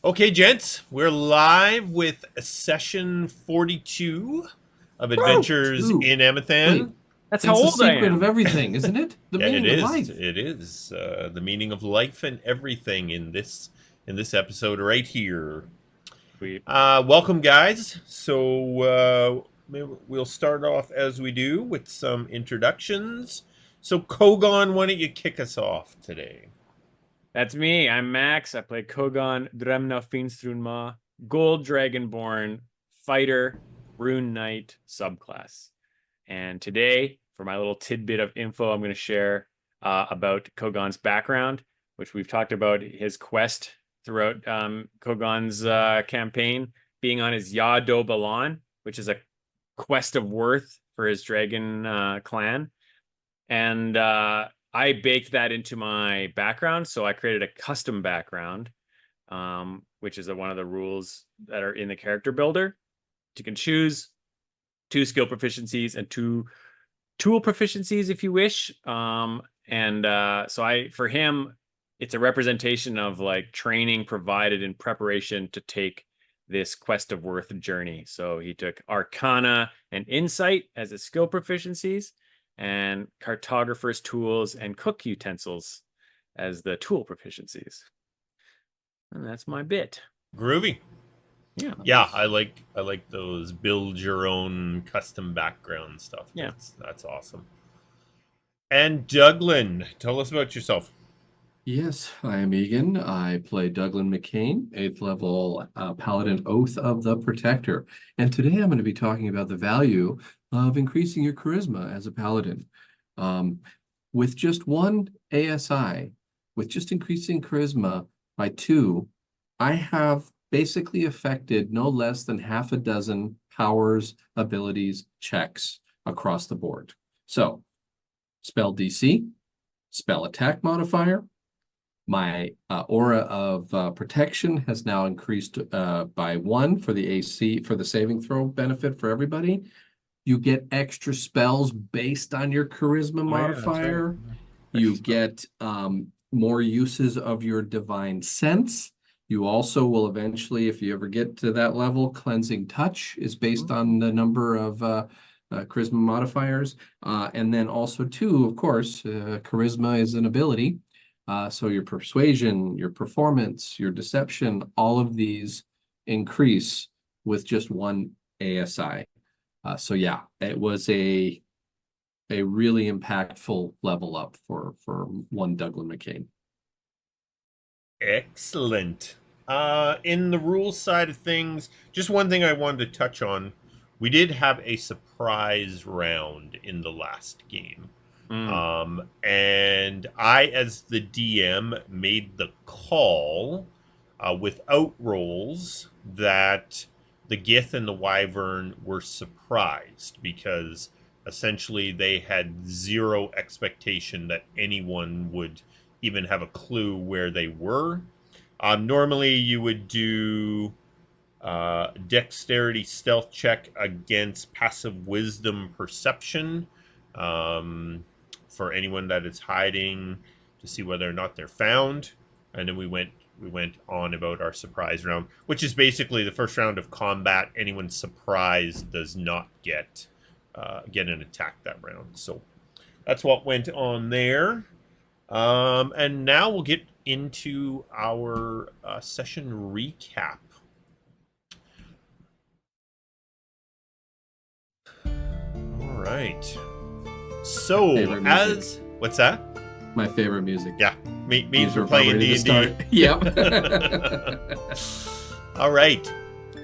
Okay, gents, we're live with session 42 of Woo! Adventures Two. in Emathan. Wait, That's how that's the old I secret of am. everything, isn't it? The Yeah, it meaning of is. life. It is the meaning of life and everything in this episode right here. Sweet. Welcome, guys. So maybe we'll start off as we do with some introductions. So, Kogaan, why don't you kick us off today? That's me. I'm Max. I play Kogaan, Dremnaufinstrunmah, Gold Dragonborn, Fighter, Rune Knight, subclass. And today, for my little tidbit of info, I'm going to share about Kogan's background, which we've talked about his quest throughout Kogan's campaign, being on his Yado Balan, which is a quest of worth for his dragon clan. And I baked that into my background. So I created a custom background, which is one of the rules that are in the character builder. You can choose 2 skill proficiencies and 2 tool proficiencies if you wish. So for him, it's a representation of like training provided in preparation to take this quest of worth journey. So he took Arcana and Insight as his skill proficiencies, and Cartographer's tools and cook utensils as the tool proficiencies. And that's my bit. Groovy. Yeah. Yeah, I like those build your own custom background stuff. Yeah. That's awesome. And Douglan, tell us about yourself. Yes, I am Egan. I play Douglan McKayne, 8th level Paladin Oath of the Protector. And today I'm going to be talking about the value of increasing your charisma as a Paladin. Um, with just one ASI, with just increasing charisma by 2, I have basically affected no less than half a dozen powers, abilities, checks across the board. So, spell DC, spell attack modifier. My aura of protection has now increased by 1 for the AC, for the saving throw benefit for everybody. You get extra spells based on your charisma modifier. You get more uses of your divine sense. You also will eventually, if you ever get to that level, cleansing touch is based on the number of charisma modifiers. And then also too, of course, charisma is an ability. So your persuasion, your performance, your deception, all of these increase with just one ASI. So yeah, it was a really impactful level up for one Douglan McKayne. Excellent. In the rules side of things, just one thing I wanted to touch on. We did have a surprise round in the last game. And I, as the DM, made the call without rolls that the Gith and the Wyvern were surprised because essentially they had zero expectation that anyone would even have a clue where they were. Normally, you would do dexterity stealth check against passive wisdom perception. For anyone that is hiding to see whether or not they're found. And then we went on about our surprise round, which is basically the first round of combat. Anyone surprised does not get an attack that round. So that's what went on there. And now we'll get into our session recap. All right. So as what's that? My favorite music. Yeah, me for playing D&D. Yep. All right.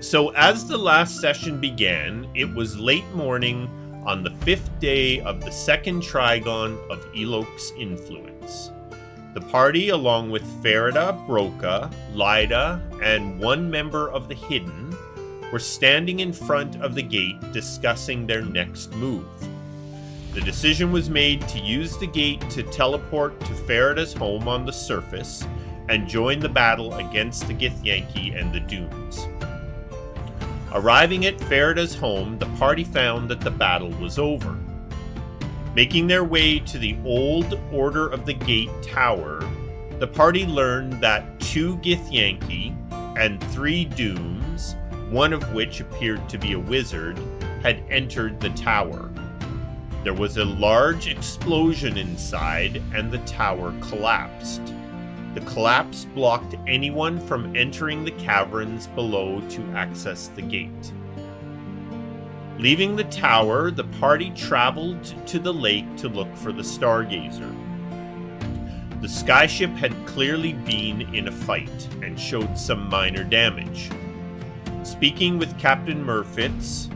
So as the last session began, it was late morning on the 5th day of the second Trigon of Elok's influence. The party, along with Ferida, Broca, Lyda, and one member of the Hidden, were standing in front of the gate discussing their next move. The decision was made to use the gate to teleport to Ferida's home on the surface and join the battle against the Githyanki and the Dunes. Arriving at Ferida's home, the party found that the battle was over. Making their way to the old Order of the Gate tower, the party learned that 2 Githyanki and 3 Dooms, one of which appeared to be a wizard, had entered the tower. There was a large explosion inside, and the tower collapsed. The collapse blocked anyone from entering the caverns below to access the gate. Leaving the tower, the party traveled to the lake to look for the Stargazer. The skyship had clearly been in a fight and showed some minor damage. Speaking with Captain Merfiz,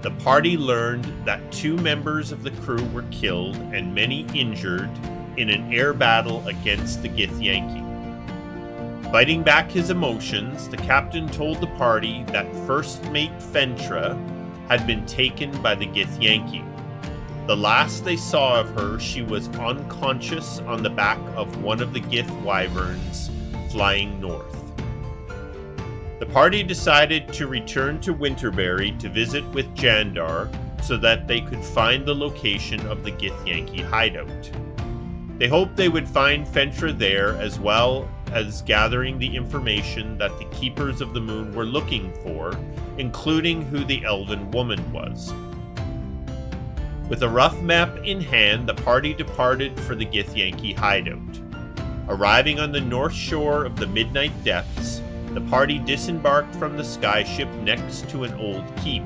the party learned that 2 members of the crew were killed and many injured in an air battle against the Githyanki. Fighting back his emotions, the captain told the party that first mate Fentra had been taken by the Githyanki. The last they saw of her, she was unconscious on the back of one of the Gith wyverns flying north. The party decided to return to Winterberry to visit with Jandar so that they could find the location of the Githyanki hideout. They hoped they would find Fentra there, as well as gathering the information that the Keepers of the Moon were looking for, including who the elven woman was. With a rough map in hand, the party departed for the Githyanki hideout. Arriving on the north shore of the Midnight Depths, the party disembarked from the skyship next to an old keep.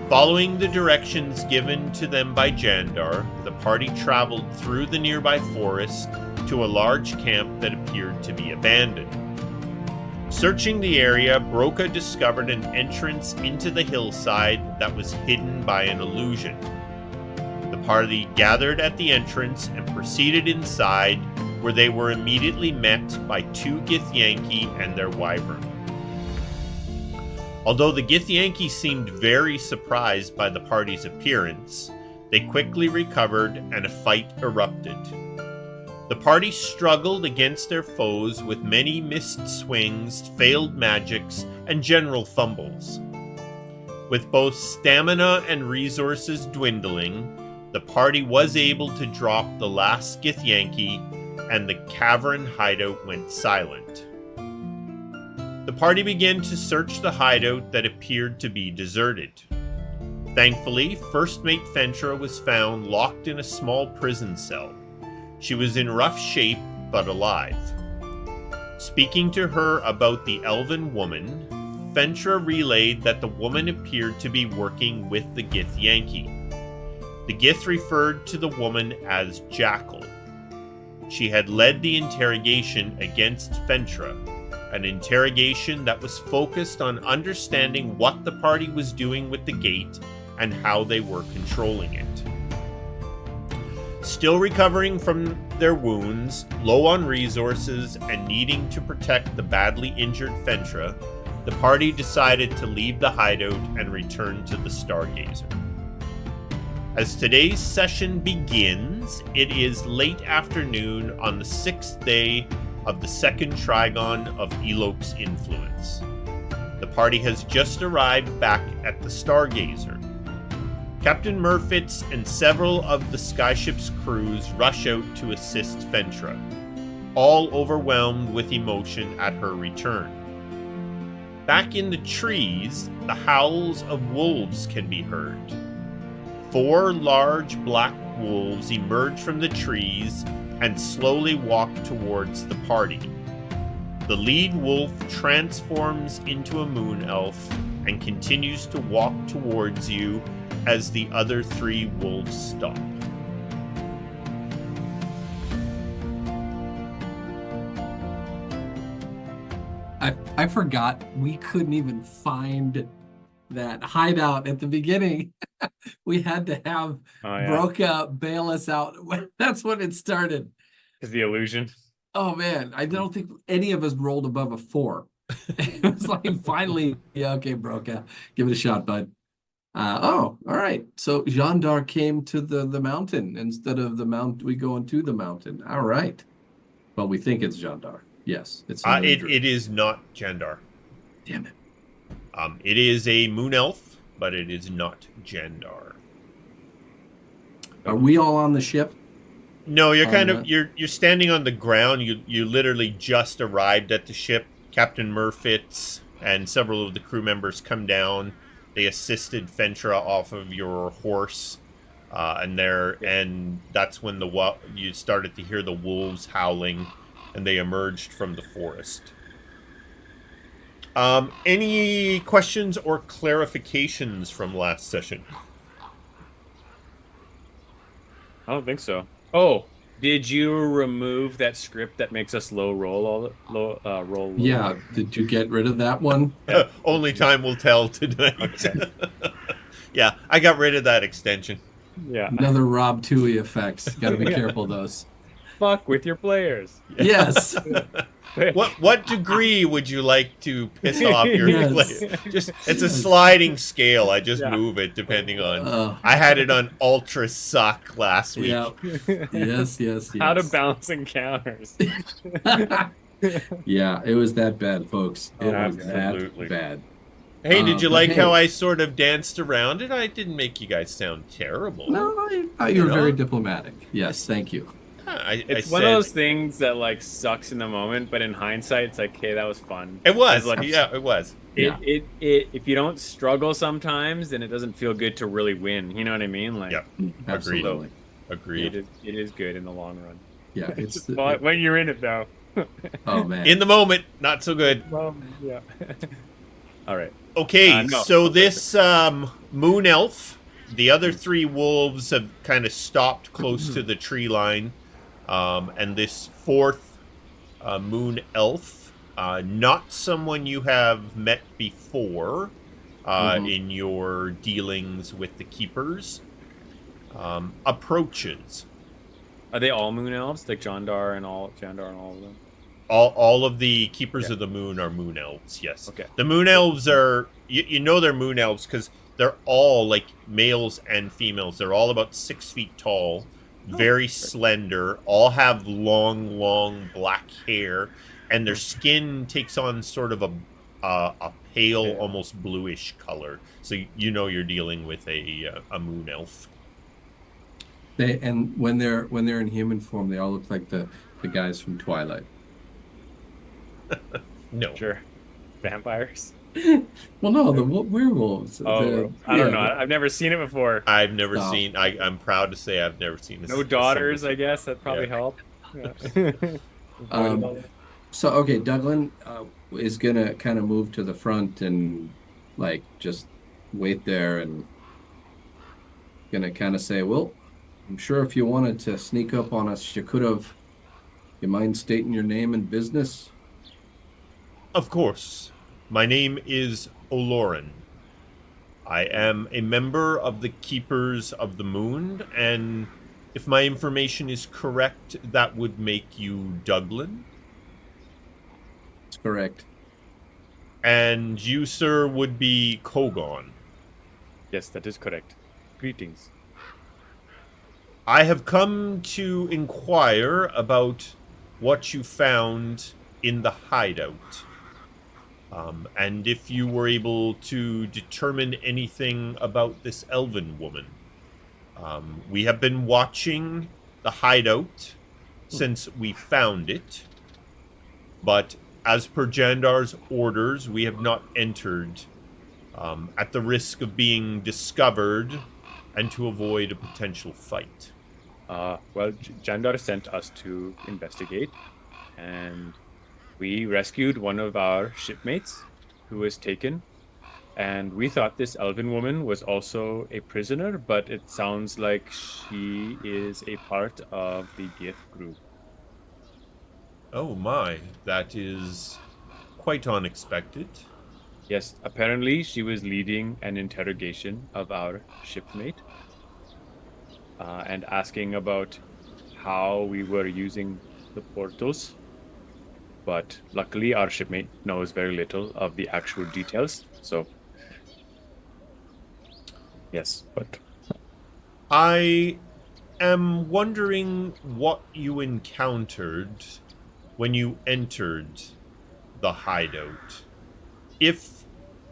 Following the directions given to them by Jandar, the party traveled through the nearby forest to a large camp that appeared to be abandoned. Searching the area, Broca discovered an entrance into the hillside that was hidden by an illusion. The party gathered at the entrance and proceeded inside, where they were immediately met by 2 Githyanki and their wyvern. Although the Githyanki seemed very surprised by the party's appearance, they quickly recovered and a fight erupted. The party struggled against their foes with many missed swings, failed magics, and general fumbles. With both stamina and resources dwindling, the party was able to drop the last Githyanki, and the cavern hideout went silent. The party began to search the hideout that appeared to be deserted. Thankfully, first mate Fentra was found locked in a small prison cell. She was in rough shape, but alive. Speaking to her about the elven woman, Fentra relayed that the woman appeared to be working with the Githyanki. The Gith referred to the woman as Jackal. She had led the interrogation against Fentra, an interrogation that was focused on understanding what the party was doing with the gate and how they were controlling it. Still recovering from their wounds, low on resources, and needing to protect the badly injured Fentra, the party decided to leave the hideout and return to the Stargazer. As today's session begins, it is late afternoon on the 6th day of the second Trigon of Elok's influence. The party has just arrived back at the Stargazer. Captain Merfiz and several of the skyship's crews rush out to assist Fentra, all overwhelmed with emotion at her return. Back in the trees, the howls of wolves can be heard. 4 large black wolves emerge from the trees and slowly walk towards the party. The lead wolf transforms into a moon elf and continues to walk towards you as the other 3 wolves stop. I forgot we couldn't even find that hideout at the beginning. We had to have Broca bail us out. That's when it started. Is the illusion? Oh man, I don't think any of us rolled above a 4. It was like finally, yeah, okay, Broca, give it a shot, bud. All right. So Jandar came to the mountain instead of the mount. We go into the mountain. All right. Well, we think it's Jandar. Yes, it's. It is not Jandar. Damn it. It is a moon elf, but it is not Jandar. Are we all on the ship? No, you're kind of the- you're standing on the ground. You literally just arrived at the ship. Captain Merfiz and several of the crew members come down. They assisted Fentra off of your horse, and that's when you started to hear the wolves howling, and they emerged from the forest. Any questions or clarifications from last session? I don't think so. Oh, did you remove that script that makes us low roll roll low? Yeah, did you get rid of that one? Yeah. Only time will tell tonight. Okay. Yeah, I got rid of that extension. Yeah. Another Rob Toohey effects. Got to be Yeah. careful of those. Fuck with your players. Yes. What degree would you like to piss off your Yes. players? Just it's a Yes. sliding scale. I just Yeah. move it depending on. Oh, I had it on ultra suck last week. yeah. Yes. How to balance encounters. Yeah, it was that bad, folks. It was Absolutely. that bad. Hey, did you But like hey. how I sort of danced around it? I didn't make you guys sound terrible. No, I thought you were You very know? diplomatic. Yes, thank you. It's one of those things that like sucks in the moment, but in hindsight, it's like, hey, that was fun. It was. It's like, Yeah, it was. Yeah. If you don't struggle sometimes, then it doesn't feel good to really win. You know what I mean? Like, Yep. Absolutely. Agreed. it is good in the long run. Yeah, it's But when you're in it, though. oh man. In the moment, not so good. Well, yeah. All right. Okay, No. so this moon elf, the other three wolves have kind of stopped close to the tree line, and this fourth moon elf, not someone you have met before in your dealings with the keepers, approaches. Are they all moon elves, like Jandar and all of them? All of the keepers Yeah. of the moon are moon elves. Yes. Okay. The moon elves are you know they're moon elves because they're all like males and females. They're all about 6 feet tall, very slender. All have long black hair, and their skin takes on sort of a pale, almost bluish color. So you know you're dealing with a moon elf. And when they're in human form, they all look like the guys from Twilight. No. Sure. Vampires. Well, no, the werewolves. Oh, I don't know. I've never seen it before. I've never No. seen. I'm proud to say I've never seen this. No daughters, I guess. That probably helped. Yeah. So okay, Douglan is gonna kind of move to the front and like just wait there and gonna kind of say, "Well, I'm sure if you wanted to sneak up on us, you could have. You mind stating your name and business?" Of course. My name is Oloran. I am a member of the Keepers of the Moon, and if my information is correct, that would make you Douglan. That's correct. And you, sir, would be Kogaan. Yes, that is correct. Greetings. I have come to inquire about what you found in the hideout. And if you were able to determine anything about this elven woman. We have been watching the hideout since we found it, but as per Jandar's orders, we have not entered at the risk of being discovered and to avoid a potential fight. Well, Jandar sent us to investigate, and we rescued one of our shipmates who was taken, and we thought this elven woman was also a prisoner, but it sounds like she is a part of the gift group. Oh my, that is quite unexpected. Yes, apparently she was leading an interrogation of our shipmate and asking about how we were using the portals. But luckily, our shipmate knows very little of the actual details. So, yes, but I am wondering what you encountered when you entered the hideout. If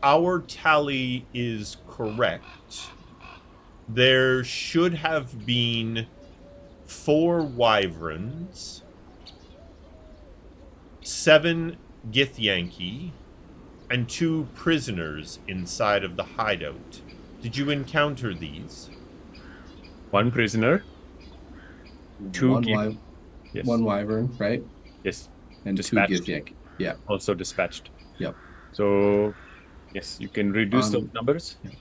our tally is correct, there should have been 4 wyverns, 7 Githyanki, and 2 prisoners inside of the hideout. Did you encounter these? 1 prisoner, 2 One, gith. Yes. one wyvern, right? Yes. And Dispatched. 2 Githyanki. Yeah. Also dispatched. Yep. So, yes, you can reduce those numbers. Yeah.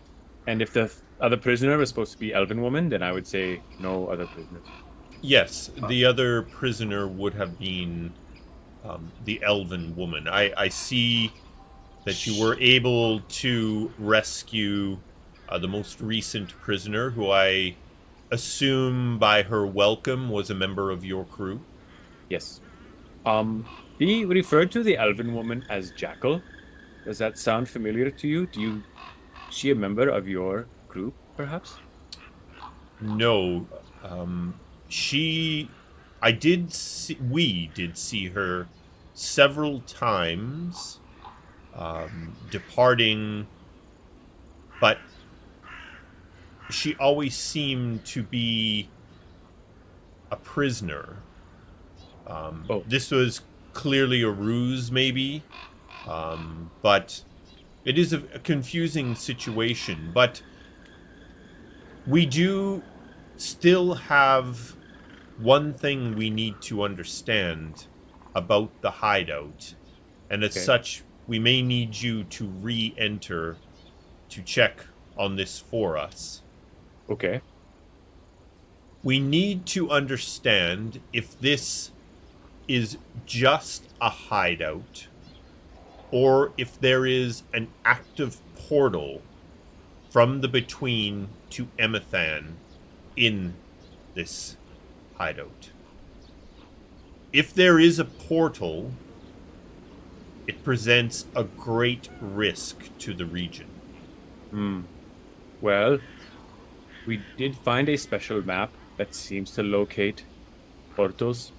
And if the other prisoner was supposed to be elven woman, then I would say no other prisoners. Yes, the other prisoner would have been the elven woman. I see that you were able to rescue the most recent prisoner, who I assume by her welcome was a member of your crew. Yes. He referred to the elven woman as Jackal. Does that sound familiar to you? Is she a member of your group, perhaps? No, she. I did see. We did see her several times, departing, but she always seemed to be a prisoner. This was clearly a ruse, maybe, but it is a confusing situation. But we do still have one thing we need to understand about the hideout, and as such, we may need you to re-enter to check on this for us. Okay. We need to understand if this is just a hideout or if there is an active portal from the Between to Emathan in this hideout. If there is a portal, it presents a great risk to the region. Well, we did find a special map that seems to locate portals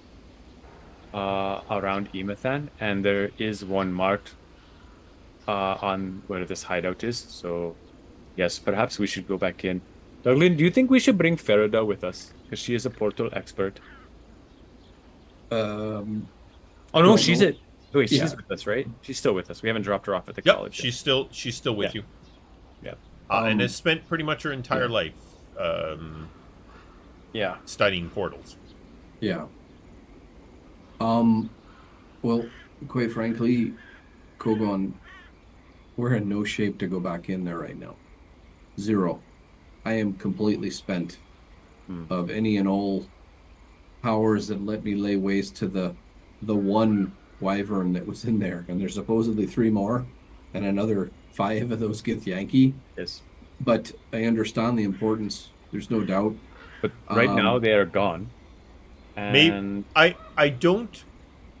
around Emathan, and there is one marked on where this hideout is. So, yes, perhaps we should go back in. Douglan, do you think we should bring Ferida with us? Because she is a portal expert. Oh no, she's it. Wait, she's with us, right? She's still with us. We haven't dropped her off at the college. She's still with you. Yeah. And has spent pretty much her entire life studying portals. Yeah. Well, quite frankly, Kogaan, we're in no shape to go back in there right now. 0. I am completely spent of any and all powers that let me lay waste to the one wyvern that was in there, and there's supposedly 3 more, and another 5 of those Githyanki. Yes. But I understand the importance. There's no doubt. But right now they are gone. And I don't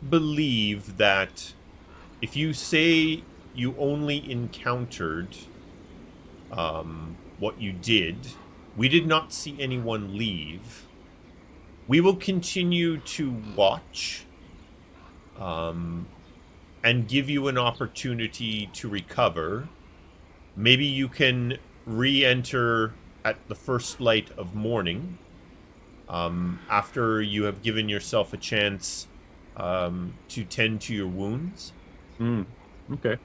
believe that if you say you only encountered what you did, we did not see anyone leave. We will continue to watch and give you an opportunity to recover. Maybe you can re-enter at the first light of morning after you have given yourself a chance to tend to your wounds. Okay.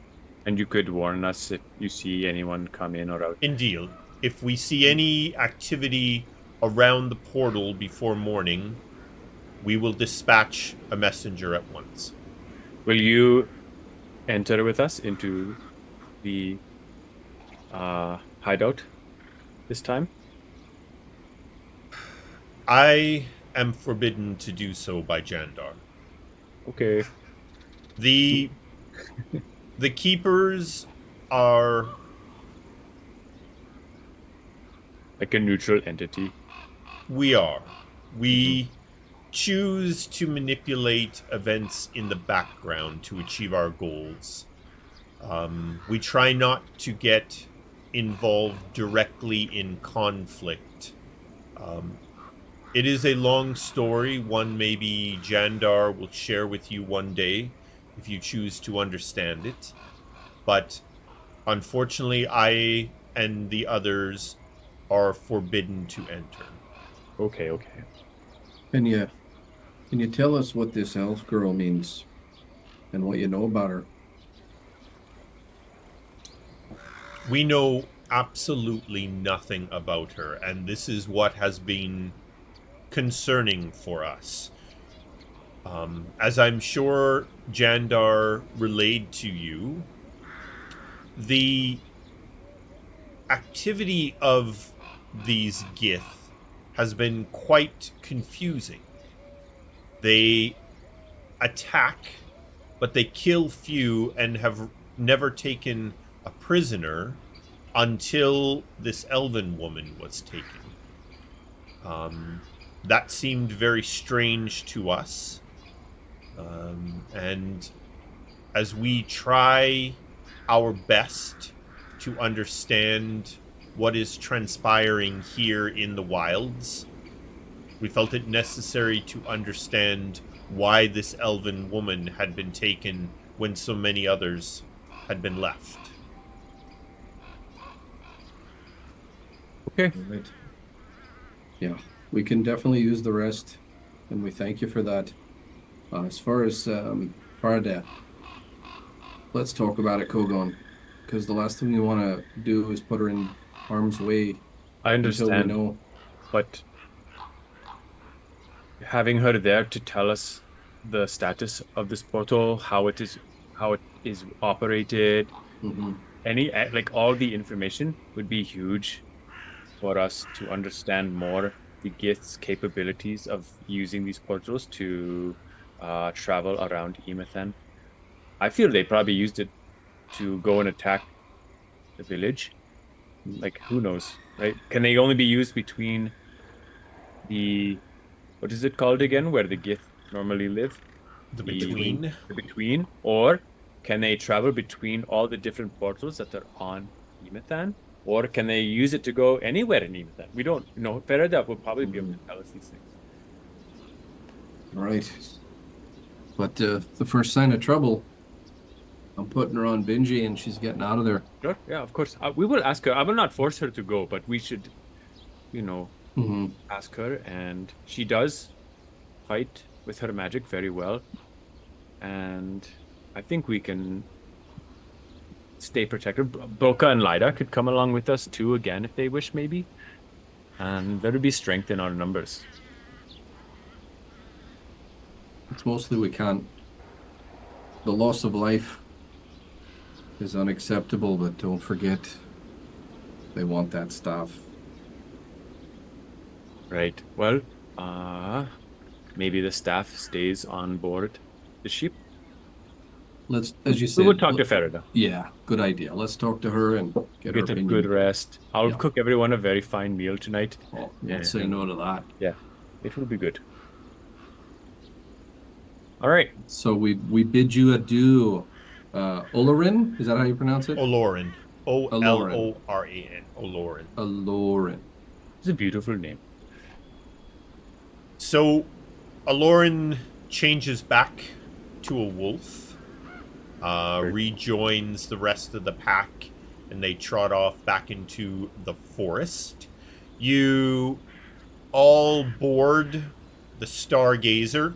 And you could warn us if you see anyone come in or out. Indeed. If we see any activity around the portal before morning, we will dispatch a messenger at once. Will you enter with us into the hideout this time? I am forbidden to do so by Jandar. Okay. The keepers are like a neutral entity. We choose to manipulate events in the background to achieve our goals. We try not to get involved directly in conflict. It is a long story, one maybe Jandar will share with you one day if you choose to understand it. But unfortunately, I and the others are forbidden to enter. Okay. Can you tell us what this elf girl means and what you know about her? We know absolutely nothing about her, and this is what has been concerning for us. As I'm sure Jandar relayed to you, the activity of these Gith has been quite confusing. They attack, but they kill few and have never taken a prisoner until this elven woman was taken. That seemed very strange to us. And as we try our best to understand what is transpiring here in the wilds, we felt it necessary to understand why this elven woman had been taken when so many others had been left. Okay. Right. Yeah, we can definitely use the rest, and we thank you for that. As far as Farada, let's talk about it, Kogaan, because the last thing we want to do is put her in harm's way I until we understand, know. but having her there to tell us the status of this portal, how it is operated, Mhm. any like all the information would be huge for us to understand more the Gith's capabilities of using these portals to travel around Emathan. I feel they probably used it to go and attack the village. Like, who knows, right? Can they only be used between the, what is it called again, where the Gith normally live? The The between. the between, or can they travel between all the different portals that are on Emathan? Or can they use it to go anywhere in Emathan? We don't know. Ferada will probably be able to tell us these things. All right. But the first sign of trouble, I'm putting her on Benji and she's getting out of there. Sure. Yeah, of course. We will ask her. I will not force her to go, but we should, Hmm. ask her. And she does fight with her magic very well. And I think we can stay protected. Boka and Lida could come along with us too again if they wish, maybe. And there would be strength in our numbers. It's mostly we can't. The loss of life is unacceptable, but don't forget they want that stuff. Right. Well, maybe the staff stays on board the ship. Let's, as you We will said, talk to Ferida. yeah, good idea. Let's talk to her and get her Get a good opinion. rest. I'll Yeah. cook everyone a very fine meal tonight. Oh, let's say no to that. Yeah, it will be good. All right. So we bid you adieu. Olorin, is that how you pronounce it? Olorin. Aloran. Oloran. Olorin. Aloran. It's a beautiful name. So, Aloran changes back to a wolf, rejoins the rest of the pack, and they trot off back into the forest. You all board the Stargazer.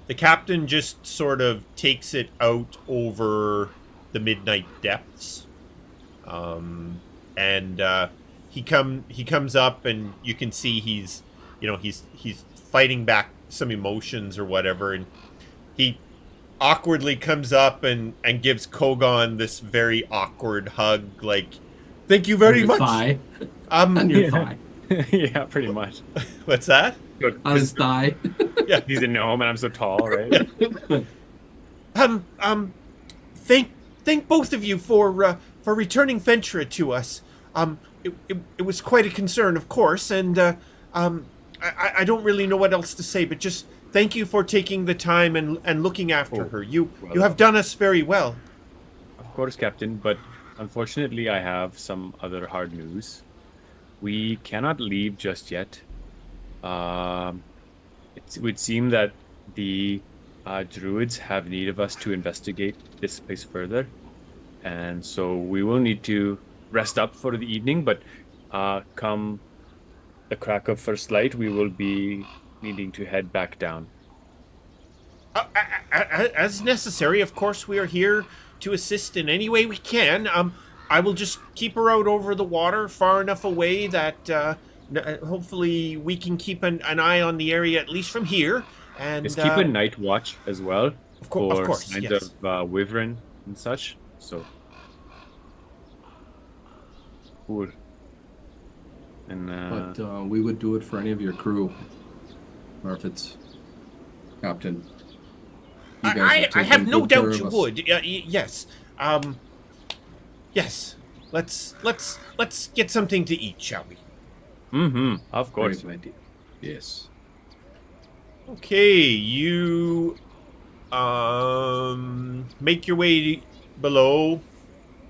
The captain just sort of takes it out over the midnight depths, and he comes up, and you can see he's fighting back some emotions or whatever, and he awkwardly comes up and gives Kogaan this very awkward hug, like, "Thank you very much." Thigh. On your Yeah. thigh. Yeah, pretty much. What's that? Good. On his thigh. Yeah. He's a gnome and I'm so tall, right? Um, um, thank both of you for returning Fentra to us. It was quite a concern, of course, and I don't really know what else to say, but just thank you for taking the time and looking after her. You have done us very well. Of course, Captain, but unfortunately, I have some other hard news. We cannot leave just yet. It would seem that the druids have need of us to investigate this place further, and so we will need to rest up for the evening. But come the crack of first light, we will be needing to head back down? As necessary, of course, we are here to assist in any way we can. I will just keep her out over the water, far enough away that hopefully we can keep an eye on the area, at least from here. And Just keep a night watch as well of for course, signs yes. of wyvern and such. So cool. And But we would do it for any of your crew, or if it's Captain. You guys I have taken no good care doubt of you us. would. Yes. Yes. Let's get something to eat, shall we? of course. Great idea. Yes. Okay, you make your way below.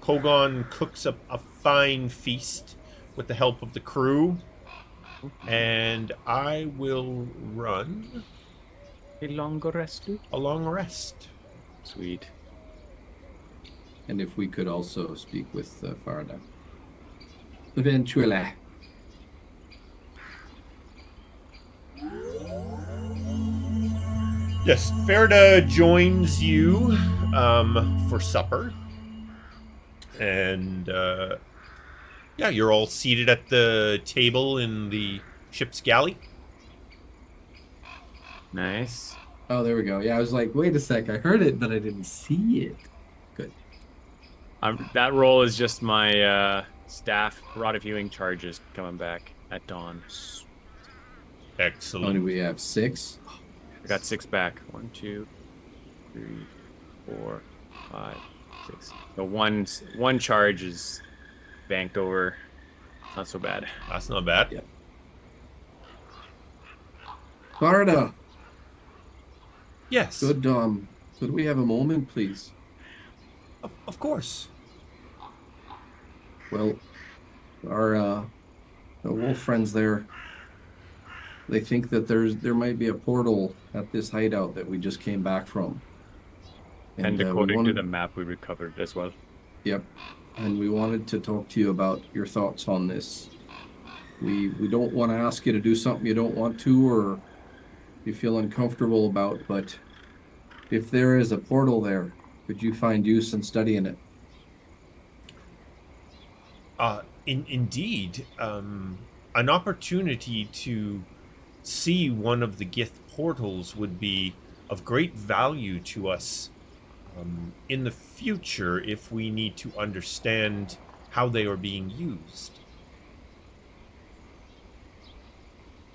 Kogaan cooks up a fine feast with the help of the crew, and I will run A longer rest, dude? a long rest. Sweet. And if we could also speak with Farda. Eventually. Yes, Ferda joins you for supper. And yeah, you're all seated at the table in the ship's galley. Nice. Oh, there we go. Yeah, I was like, wait a sec. I heard it, but I didn't see it. Good. That roll is just my staff rod of healing charges coming back at dawn. How Excellent. many we have? 6? I got 6 back. 1, 2, 3, 4, 5, 6. The one charge is banked over. Not so bad. That's not bad. Yep. Farda, Yes. could we have a moment, please? Of course. Well, our wolf friends there, they think that there might be a portal at this hideout that we just came back from. And we according wanted, to the map, we recovered as well. Yep. And we wanted to talk to you about your thoughts on this. We don't want to ask you to do something you don't want to or you feel uncomfortable about, but if there is a portal there, could you find use in studying it? Indeed, an opportunity to see one of the Gith portals would be of great value to us in the future if we need to understand how they are being used.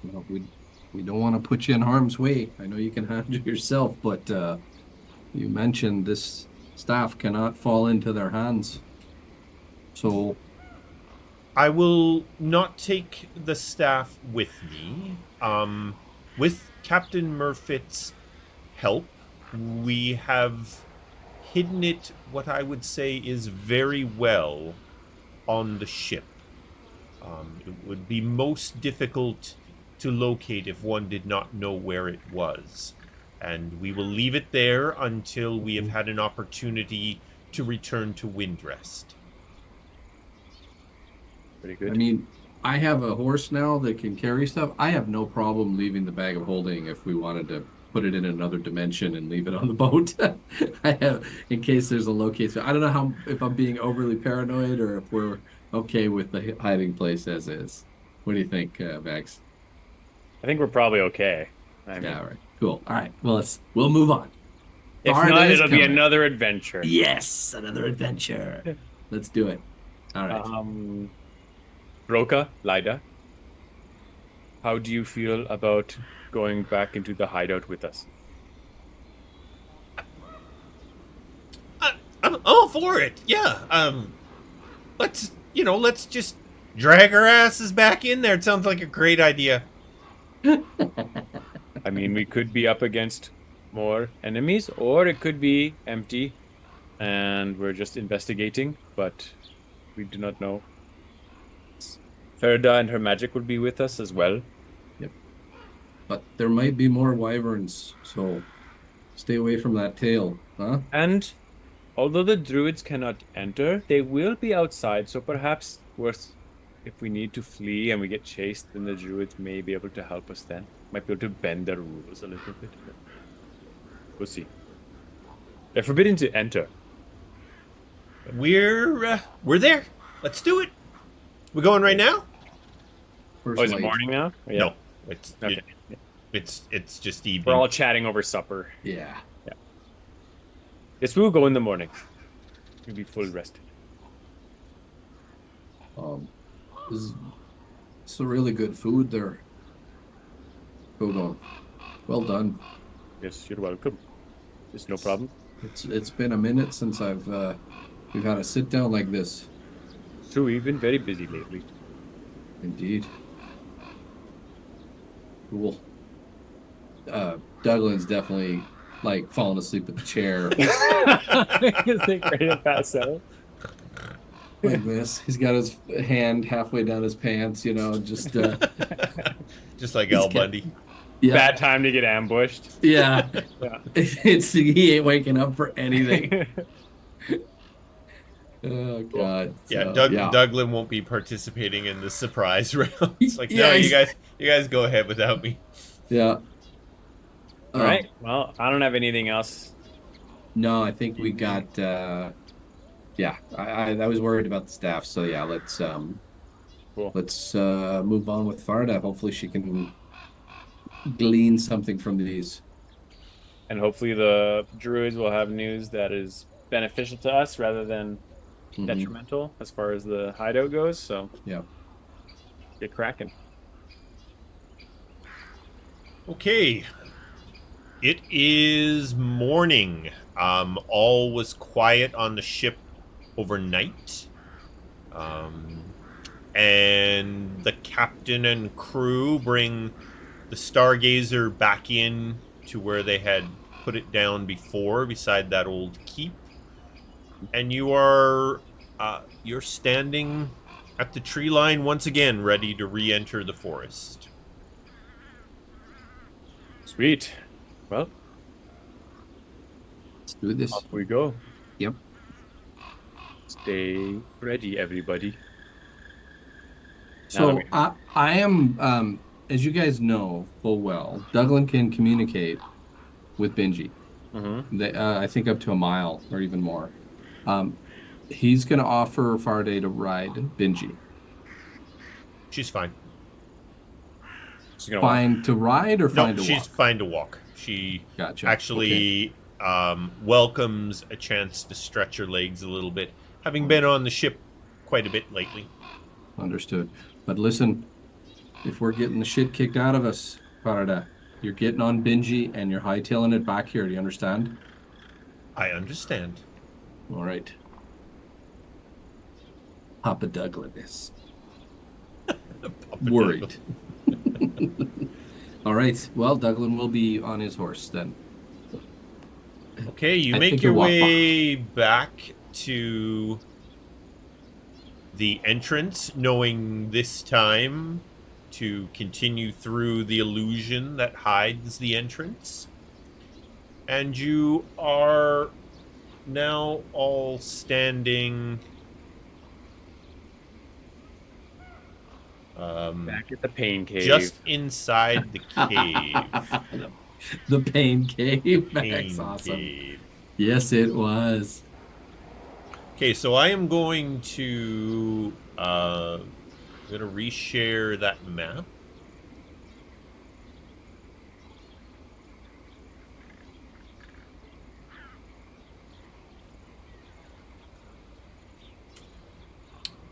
Well, we don't want to put you in harm's way. I know you can handle it yourself, but you mentioned this staff cannot fall into their hands. So I will not take the staff with me. With Captain Merfiz's help, we have hidden it, what I would say is very well, on the ship. It would be most difficult to locate if one did not know where it was. And we will leave it there until we have had an opportunity to return to Windrest. Pretty good. I mean, I have a horse now that can carry stuff. I have no problem leaving the bag of holding if we wanted to put it in another dimension and leave it on the boat. I have, in case there's a location. I don't know if I'm being overly paranoid or if we're okay with the hiding place as is. What do you think, Max? I think we're probably okay. I mean, Yeah, all right. Cool. All right. Well, we'll move on. if Farda not, is it'll be coming. another adventure. Yes, another adventure. Let's do it. All right. Broca, Lida, how do you feel about going back into the hideout with us? I'm all for it. Yeah. Let's just drag our asses back in there. It sounds like a great idea. I mean, we could be up against more enemies, or it could be empty, and we're just investigating, but we do not know. Ferda and her magic would be with us as well. Yep. But there might be more wyverns, so stay away from that tail, huh? And although the druids cannot enter, they will be outside, so perhaps worth if we need to flee and we get chased, then the druids may be able to help us then. Might be able to bend their rules a little bit. We'll see. They're forbidden to enter. We're there. Let's do it. We going right now? First Oh, is it light. morning now? Oh, yeah. No, it's Okay. it's just We're evening. all chatting over supper. Yeah. Yes, we will go in the morning. We'll be full rested. This is a really good food there. Kogaan. Well done. Yes, you're welcome. There's no problem. It's been a minute since we've had a sit down like this. True, we've been very busy lately. Indeed. Cool. Douglan's definitely like falling asleep at the chair I think ready to pass out. like this. He's got his hand halfway down his pants, just Just like He's Al kept- Bundy. yeah. Bad time to get ambushed. Yeah. Yeah. He ain't waking up for anything. Oh God. Yeah, So, Douglan won't be participating in the surprise round. It's like, Yeah, no, he's- you guys go ahead without me. Yeah. All right. Well, I don't have anything else. No, I think we got yeah. I was worried about the staff, so yeah, let's Cool. move on with Farda. Hopefully she can glean something from these. And hopefully the druids will have news that is beneficial to us rather than Mhm. detrimental as far as the hideout goes. So Yeah. get cracking. Okay. It is morning. All was quiet on the ship overnight. And the captain and crew bring the Stargazer back in to where they had put it down before, beside that old keep. And you're standing at the tree line once again, ready to re-enter the forest. Sweet. Well, Let's do this. off we go. Yep. Stay ready, everybody. So Now I am as you guys know full well, Douglan can communicate with Benji. Mm-hmm. I think up to a mile or even more. He's going to offer Faraday to ride Benji. She's fine. She's gonna Fine to ride or No, fine to she's walk? fine to walk. She Gotcha. actually welcomes a chance to stretch her legs a little bit, having been on the ship quite a bit lately. Understood. But listen, if we're getting the shit kicked out of us, Faraday, you're getting on Benji and you're hightailing it back here. Do you understand? I understand. All right. Papa Douglan is worried. All right. Well, Douglan will be on his horse then. Okay, you I make think your he'll walk way back to the entrance, knowing this time to continue through the illusion that hides the entrance. And you are now all standing back at the pain cave. just inside the cave. The pain cave. That's Pain awesome. cave. Yes, it was. Okay, so I am going to reshare that map.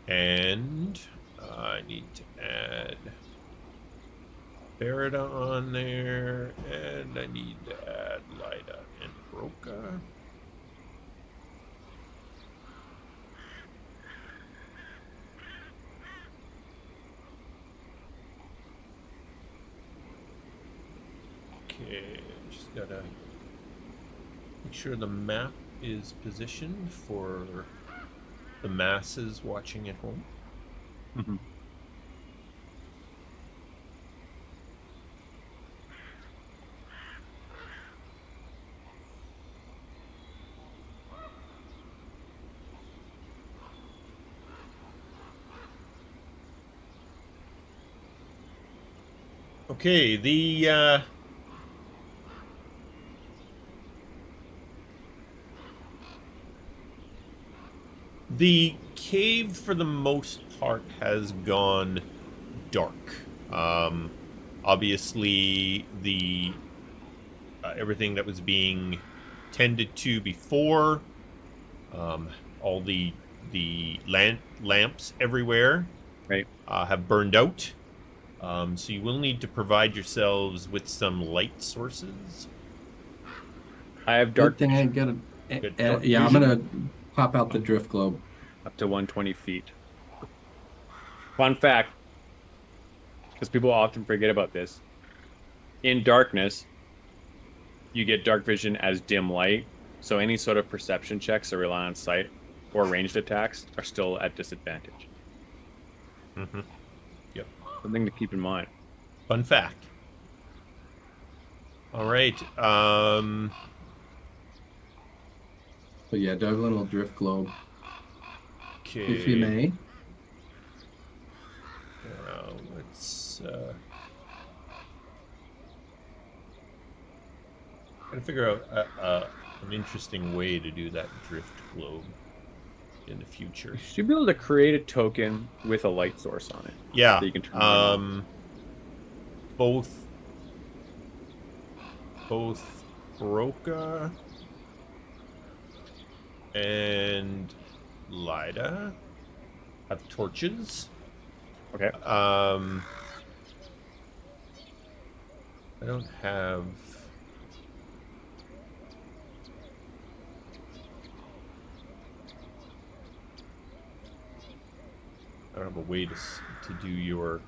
And I need to add Barada on there, and I need to add Lida and Broca. Okay, just gotta make sure the map is positioned for the masses watching at home. Mhm. Okay, the cave for the most part has gone dark. Obviously, the everything that was being tended to before, all the lamps everywhere, Right. have burned out. So you will need to provide yourselves with some light sources. I have Good dark thing I vision get Good dark yeah, I'm vision. gonna pop out the drift globe. up to 120 feet. Fun fact, because people often forget about this. In darkness, you get dark vision as dim light, so any sort of perception checks that rely on sight or ranged attacks are still at disadvantage. Mm-hmm. Yep. Something to keep in mind. Fun fact. All right. But yeah, Douglan will drift globe if you Okay. may. Let's gotta figure out an interesting way to do that drift globe in the future. You should be able to create a token with a light source on it. Yeah. That you can turn on and off. Both Broca and Lida have torches. Okay. I don't have. I don't have a way to do your.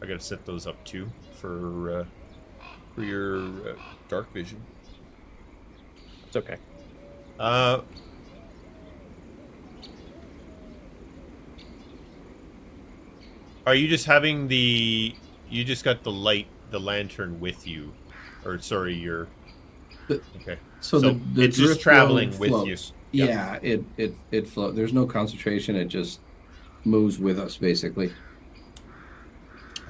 I gotta set those up too for your dark vision. It's okay. Are you just having the? You just got the lantern with you, or sorry, your. Okay. So the it's drift just traveling globe with floats. you. Yeah, it floats. There's no concentration. It just moves with us, basically.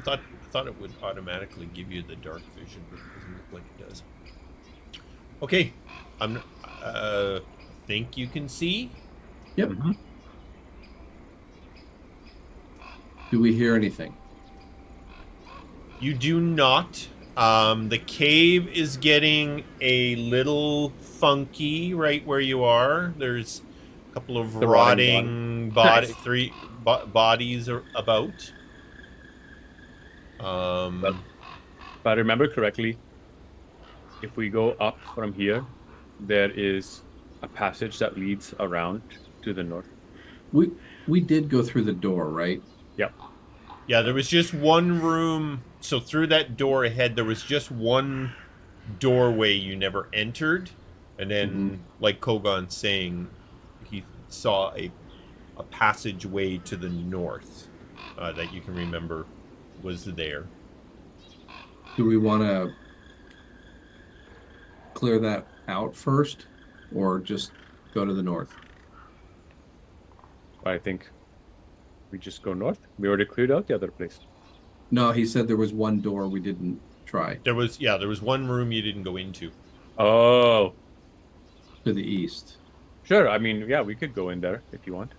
I thought it would automatically give you the dark vision, but it doesn't look like it does. Okay, I'm. Think you can see. Yep. Mm-hmm. Do we hear anything? You do not. The cave is getting a little funky right where you are. There's a couple of The rotting Nice. bodies about. But if I remember correctly, if we go up from here, there is a passage that leads around to the north. We did go through the door, right? Yep. Yeah, there was just one room. So through that door ahead, there was just one doorway you never entered. And then, like Kogan saying, he saw a passageway to the north that you can remember was there. Do we want to clear that out first, or just go to the north? I think we just go north. We already cleared out the other place. No, he said there was one door we didn't try There was one room you didn't go into. Oh, to the east. sure. I mean, yeah, we could go in there if you want.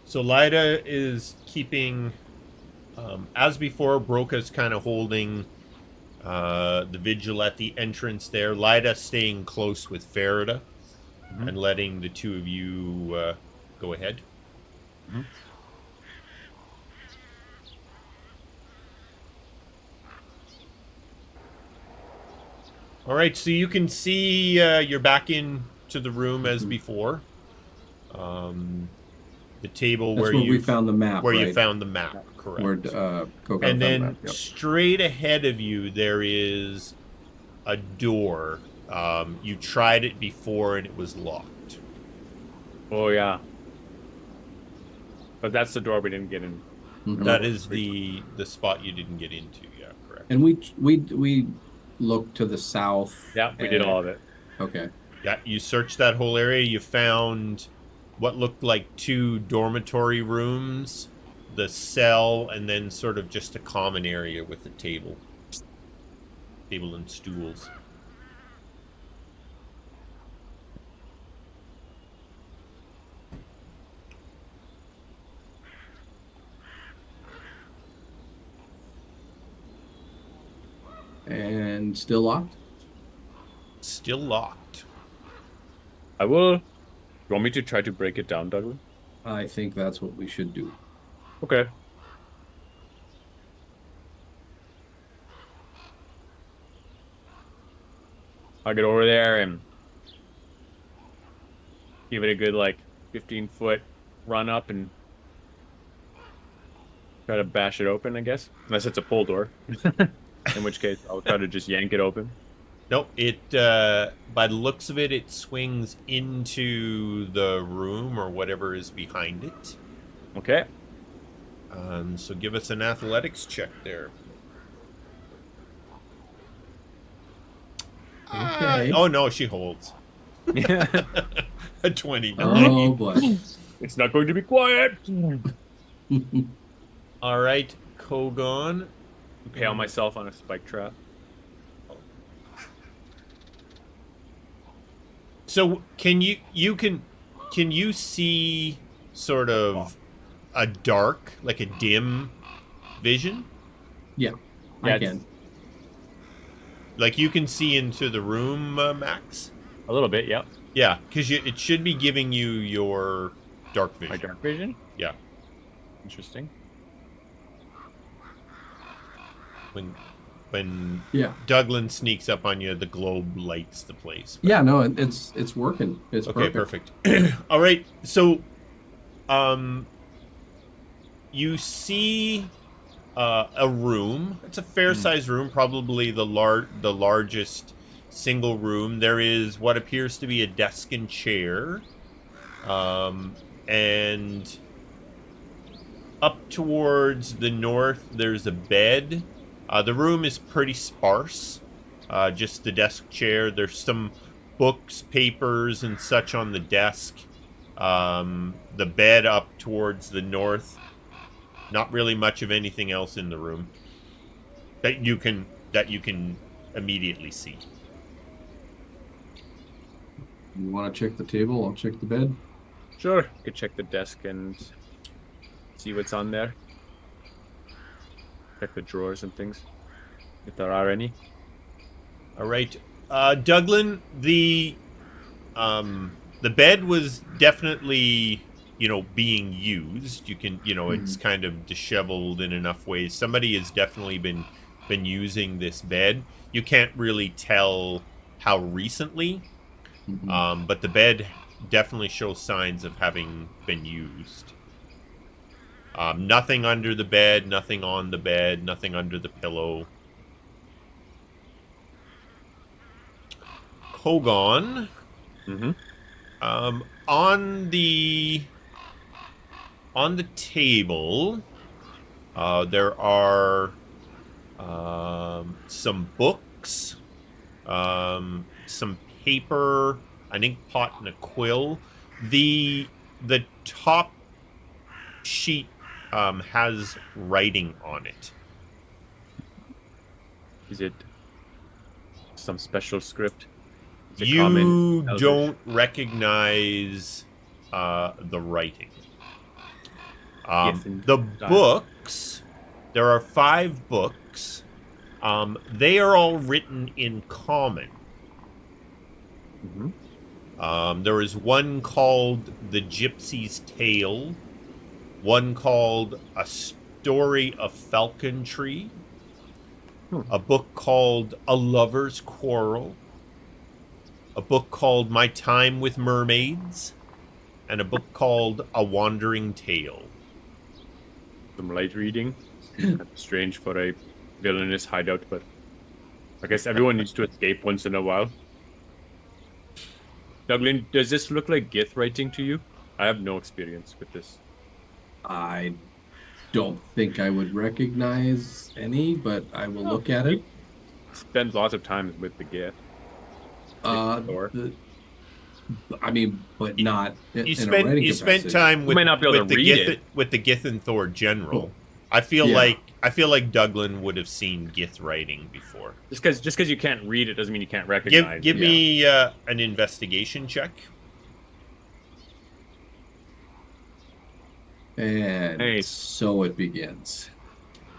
So Lida is keeping, as before, Broca's kind of holding the vigil at the entrance there. Lida staying close with Farida and letting the two of you go ahead. Mm-hmm. All right, so you can see you're back into the room as before. The table That's where where you we found the map, where you right? found the map, correct? Where Kogan And found the then map. Yep. straight ahead of you, there is a door. You tried it before and it was locked. Oh yeah. But that's the door we didn't get in. That is the spot you didn't get into. Yeah, correct. And we looked to the south. Yeah, we did all of it. Okay. Yeah, you searched that whole area. You found what looked like 2 dormitory rooms, the cell, and then sort of just a common area with a table and stools. And still locked? Still locked. I will. You want me to try to break it down, Douglan? I think that's what we should do. Okay. I'll get over there and give it a good, like, 15-foot run up and try to bash it open, I guess. Unless it's a pull door. In which case, I'll try to just yank it open. Nope, by the looks of it, it swings into the room or whatever is behind it. Okay. So give us an athletics check there. Okay. Oh, no, she holds. Yeah. A 29. Oh, boy. It's not going to be quiet. All right, Kogaan. Impale myself on a spike trap. So can you see sort of a dark, like a dim vision? Yeah, Yeah, I can. Like you can see into the room, Max? A little bit, yep. Yeah, because it should be giving you your dark vision. My dark vision? Yeah. Interesting. When Yeah. Douglan sneaks up on you, the globe lights the place. Yeah, no, it's working. It's Okay, perfect. All right, so you see a room. It's a fair-sized room, probably the largest single room. There is what appears to be a desk and chair, and up towards the north, there's a bed. The room is pretty sparse. Just the desk, chair. There's some books, papers, and such on the desk. The bed up towards the north. Not really much of anything else in the room that you can immediately see. You want to check the table? I'll check the bed. Sure. You could check the desk and see what's on there. Check the drawers and things, if there are any. All right, Douglan, the bed was definitely, being used. You can, it's kind of disheveled in enough ways. Somebody has definitely been using this bed. You can't really tell how recently, but the bed definitely shows signs of having been used. Nothing under the bed, nothing on the bed, nothing under the pillow. Kogaan. On the table, there are some books, some paper, an ink pot, and a quill. The top sheet has writing on it. Is it some special script? Is it You common, Elvish? don't recognize the writing. Yes, The books, there are 5 books. They are all written in common. There is one called The Gypsy's Tale, one called A Story of Falconry, a book called A Lover's Quarrel, a book called My Time with Mermaids, and a book called A Wandering Tale. Some light reading. That's strange for a villainous hideout, but I guess everyone needs to escape once in a while. Douglan, does this look like Gith writing to you? I have no experience with this. I don't think I would recognize any, but I will look at it. Spend lots of time with the Gith. Uh, Or- the, I mean, but You, not you in a writing spent capacity. time You might not be able to read it. with the Githyanthor Oh, general. yeah. I feel like Douglan would have seen Gith writing before. Just because you can't read it doesn't mean you can't Give recognize give it. Yeah. me an investigation check. And Nice. so it begins.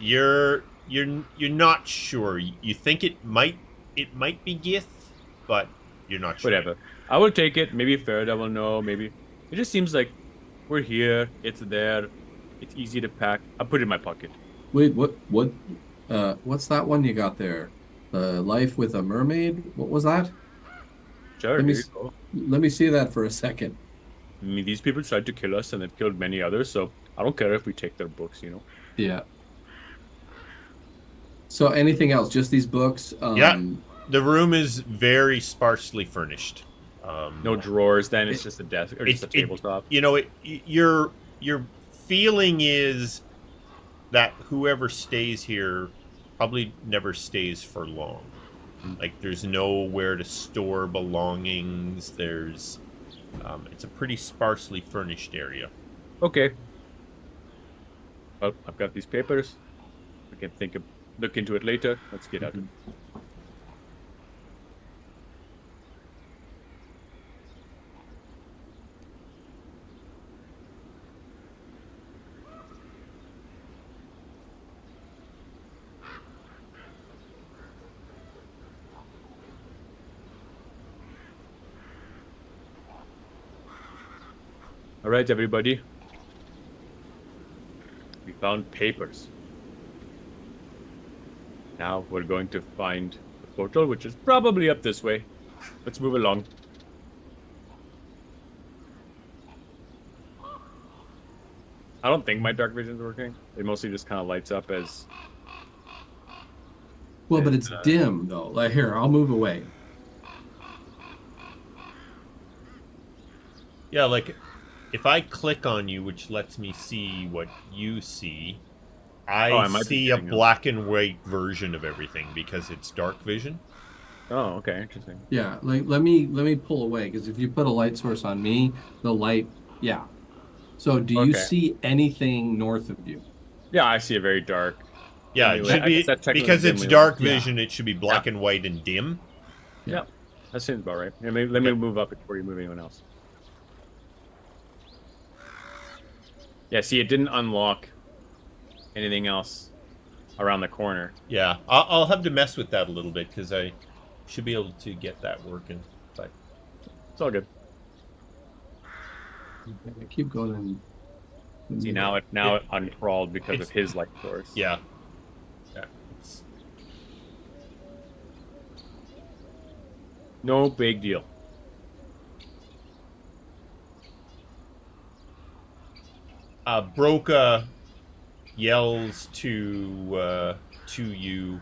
You're not sure. You think it might be Gith, but you're not sure. Whatever. I will take it. Maybe Farida will know. Maybe it just seems like we're here. It's there. It's easy to pack. I'll put it in my pocket. Wait, what's that one you got there? Life with a Mermaid? What was that? Sure, Let me here you s- go. let me see that for a second. I mean, these people tried to kill us and they've killed many others, so I don't care if we take their books. Yeah. So anything else? Just these books? Yeah, the room is very sparsely furnished. No drawers, then it's It, just a desk or just a tabletop. Your feeling is that whoever stays here probably never stays for long. Like there's nowhere to store belongings. It's a pretty sparsely furnished area. Okay. Well, I've got these papers. We can look into it later. Let's get at it. All right, everybody. We found papers. Now we're going to find the portal, which is probably up this way. Let's move along. I don't think my dark vision's working. It mostly just kind of lights up as... well, but it's dim though. Like here, I'll move away. Yeah, like if I click on you, which lets me see what you see, I might be see a getting them. black and white version of everything because it's dark vision. Oh, okay, interesting. Yeah, like let me pull away because if you put a light source on me, the light, yeah. So do you Okay. see anything north of you? Yeah, I see a very dark. Yeah, dimly it lit. should I guess be that's technically because it's dimly lit. dark Yeah. vision. It should be black and white and dim. Yeah, that seems about right. Yeah, let me move up before you move anyone else. Yeah, see, it didn't unlock anything else around the corner. Yeah, I'll have to mess with that a little bit because I should be able to get that working. But It's all good. I keep going. See, now it uncrawled because of his light source. yeah, No big deal. Broca yells to you.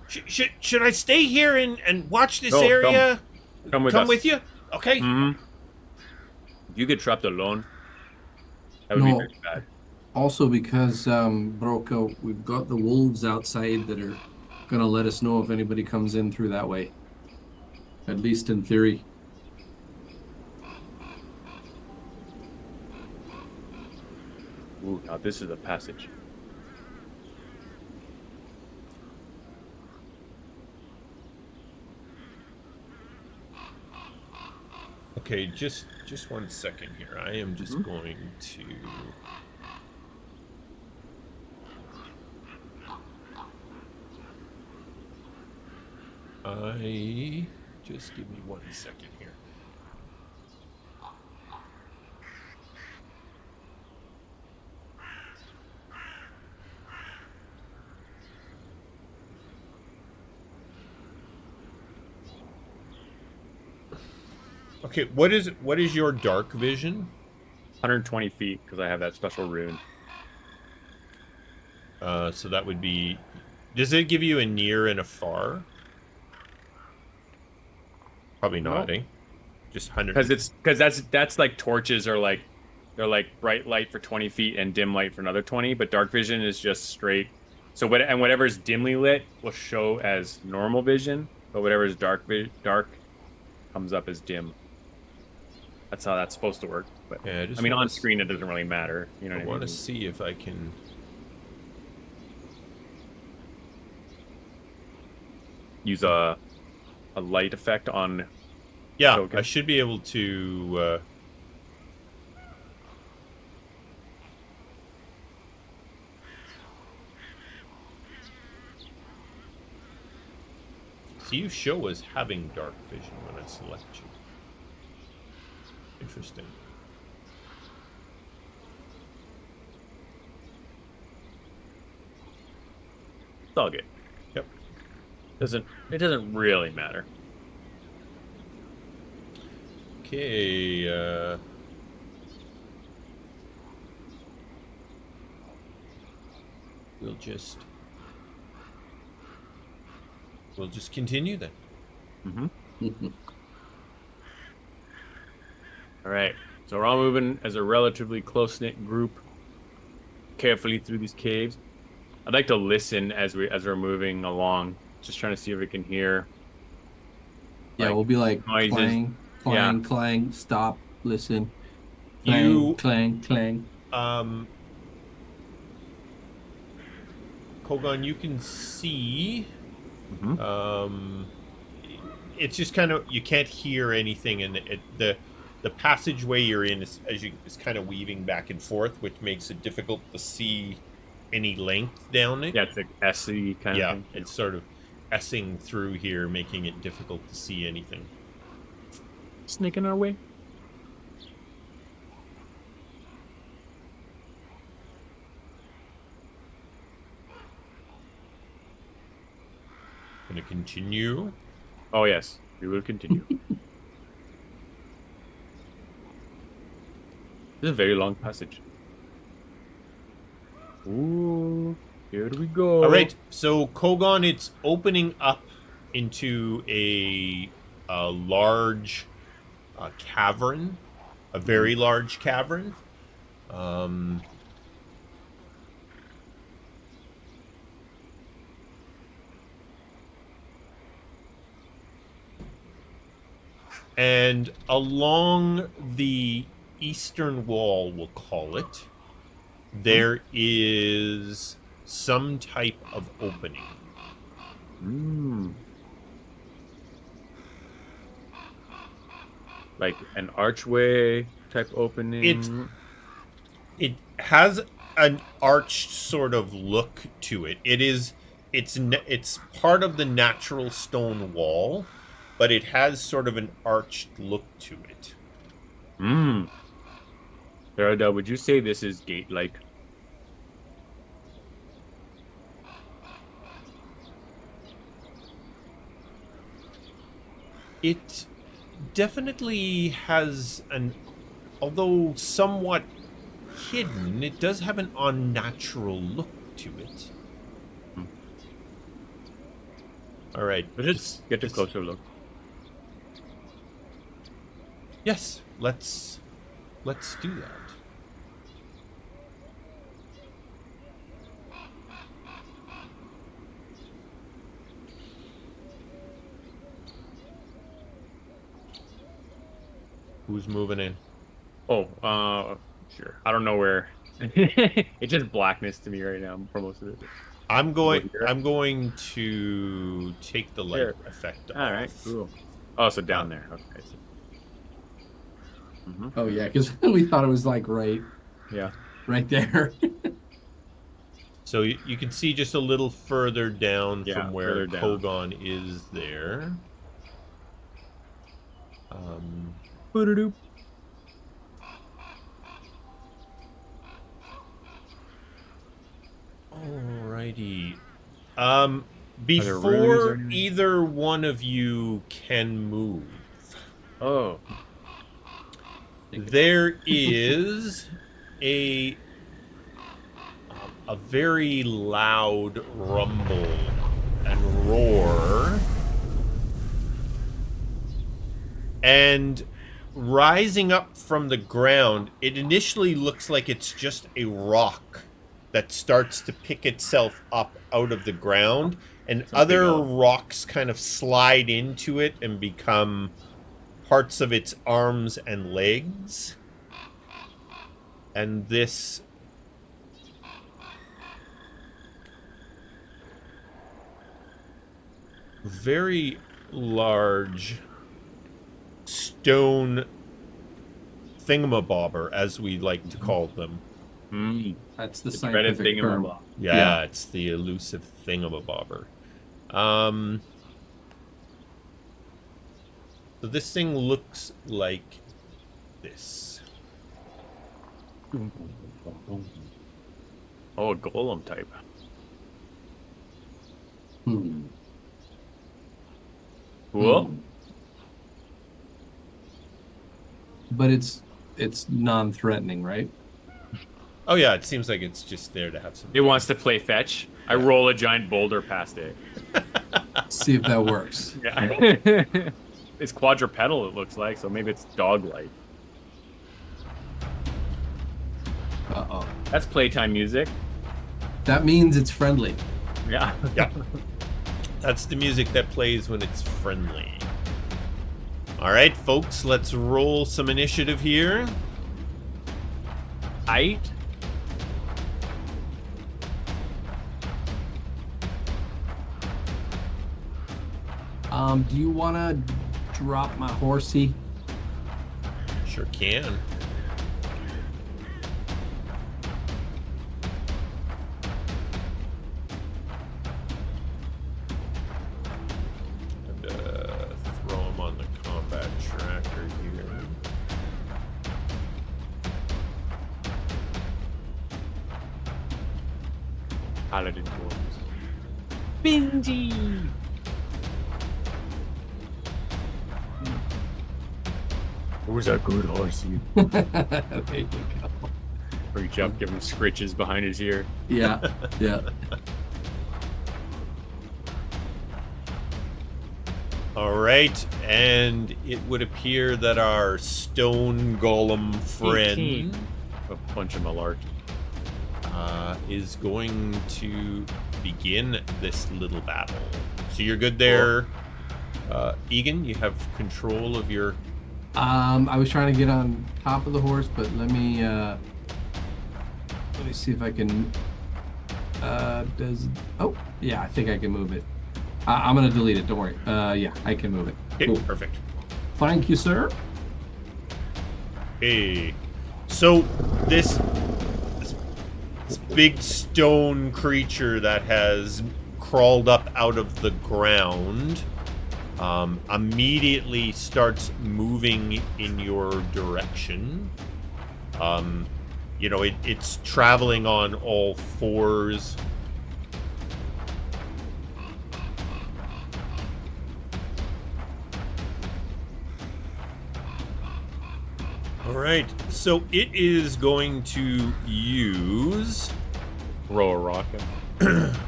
Should I stay here and watch this No, area? Come with us. with you? Okay. Mm-hmm. If you get trapped alone, that would be No. very bad. Also because Broca, we've got the wolves outside that are gonna let us know if anybody comes in through that way. At least in theory. Ooh, now this is a passage. Okay, just 1 second here. I am just going to. Just give me 1 second here. Okay, what is your dark vision? 120 feet because I have that special rune. So that would be. Does it give you a near and a far? Probably not, No. eh? Just 100. Because that's like torches are like they're like bright light for 20 feet and dim light for another 20, but dark vision is just straight. So whatever's dimly lit will show as normal vision, but whatever's dark comes up as dim. That's how that's supposed to work. But Yeah, I mean, on screen it doesn't really matter. You know I what I want to mean? see if I can. Use a light effect on Yeah, token. I should be able to. See, you show as having dark vision when I select you. Interesting. It's all good. Yep. It doesn't really matter. Okay. We'll just continue then. Mm-hmm. All right. So we're all moving as a relatively close-knit group, carefully through these caves. I'd like to listen as we're moving along, just trying to see if we can hear. Yeah, like, we'll be like noises. clang, Yeah. clang, clang, stop, listen, clang, clang, clang. Kogaan, you can see. Mm-hmm. It's just kind of, you can't hear anything, and the passageway you're in is kind of weaving back and forth, which makes it difficult to see any length down it. Yeah, it's like SE kind of thing. It's sort of S-ing through here, making it difficult to see anything. Snaking our way. Gonna continue. Oh yes, we will continue. This is a very long passage. Ooh, here we go. All right, so Kogaan, it's opening up into a large cavern, a very large cavern. And along the eastern wall, we'll call it, there is some type of opening. Like an archway type opening. It has an arched sort of look to it. It's part of the natural stone wall, but it has sort of an arched look to it. Verada, would you say this is gate-like? It definitely has although somewhat hidden, it does have an unnatural look to it. All right. Let's get a closer look. Yes, let's do that. Who's moving in? Oh, sure. I don't know where. It's just blackness to me right now for most of it. I'm going to take the light effect off. All right, cool. Oh, so down there. Okay. Oh yeah, because we thought it was like right there. So you can see just a little further down from where Kogaan is there. Alrighty. Before either one of you can move, there is a very loud rumble and roar, and rising up from the ground, it initially looks like it's just a rock that starts to pick itself up out of the ground, and other rocks kind of slide into it and become parts of its arms and legs. And this very large stone thingamabobber, as we like to call them. That's the dreaded scientific term. thingamabob. Yeah, it's the elusive thingamabobber. So this thing looks like this. Oh, a golem type. Cool. But it's non-threatening, right? Oh yeah, it seems like it's just there to have some. It wants to play fetch. I roll a giant boulder past it. See if that works. Yeah. It's quadrupedal, it looks like, so maybe it's dog-like. Uh-oh. That's playtime music. That means it's friendly. Yeah. Yeah. That's the music that plays when it's friendly. All right, folks, let's roll some initiative here. Height. Do you want to drop my horsey? Sure can. And throw him on the combat tracker here. Paladin tools. Benji. Who's a good horsey? There you go. Reach up, give him scritches behind his ear. Yeah, yeah. All right, and it would appear that our stone golem 18. friend A bunch of malarkey. is going to begin this little battle. So you're good there, Egan. You have control of your. I was trying to get on top of the horse, but let me see if I can. Oh, yeah, I think I can move it. I'm gonna delete it. Don't worry. Yeah, I can move it. Okay, Cool. perfect. Thank you, sir. Hey, so this big stone creature that has crawled up out of the ground immediately starts moving in your direction. You know, it's traveling on all fours. All right, so it is going to use. Throw a rocket.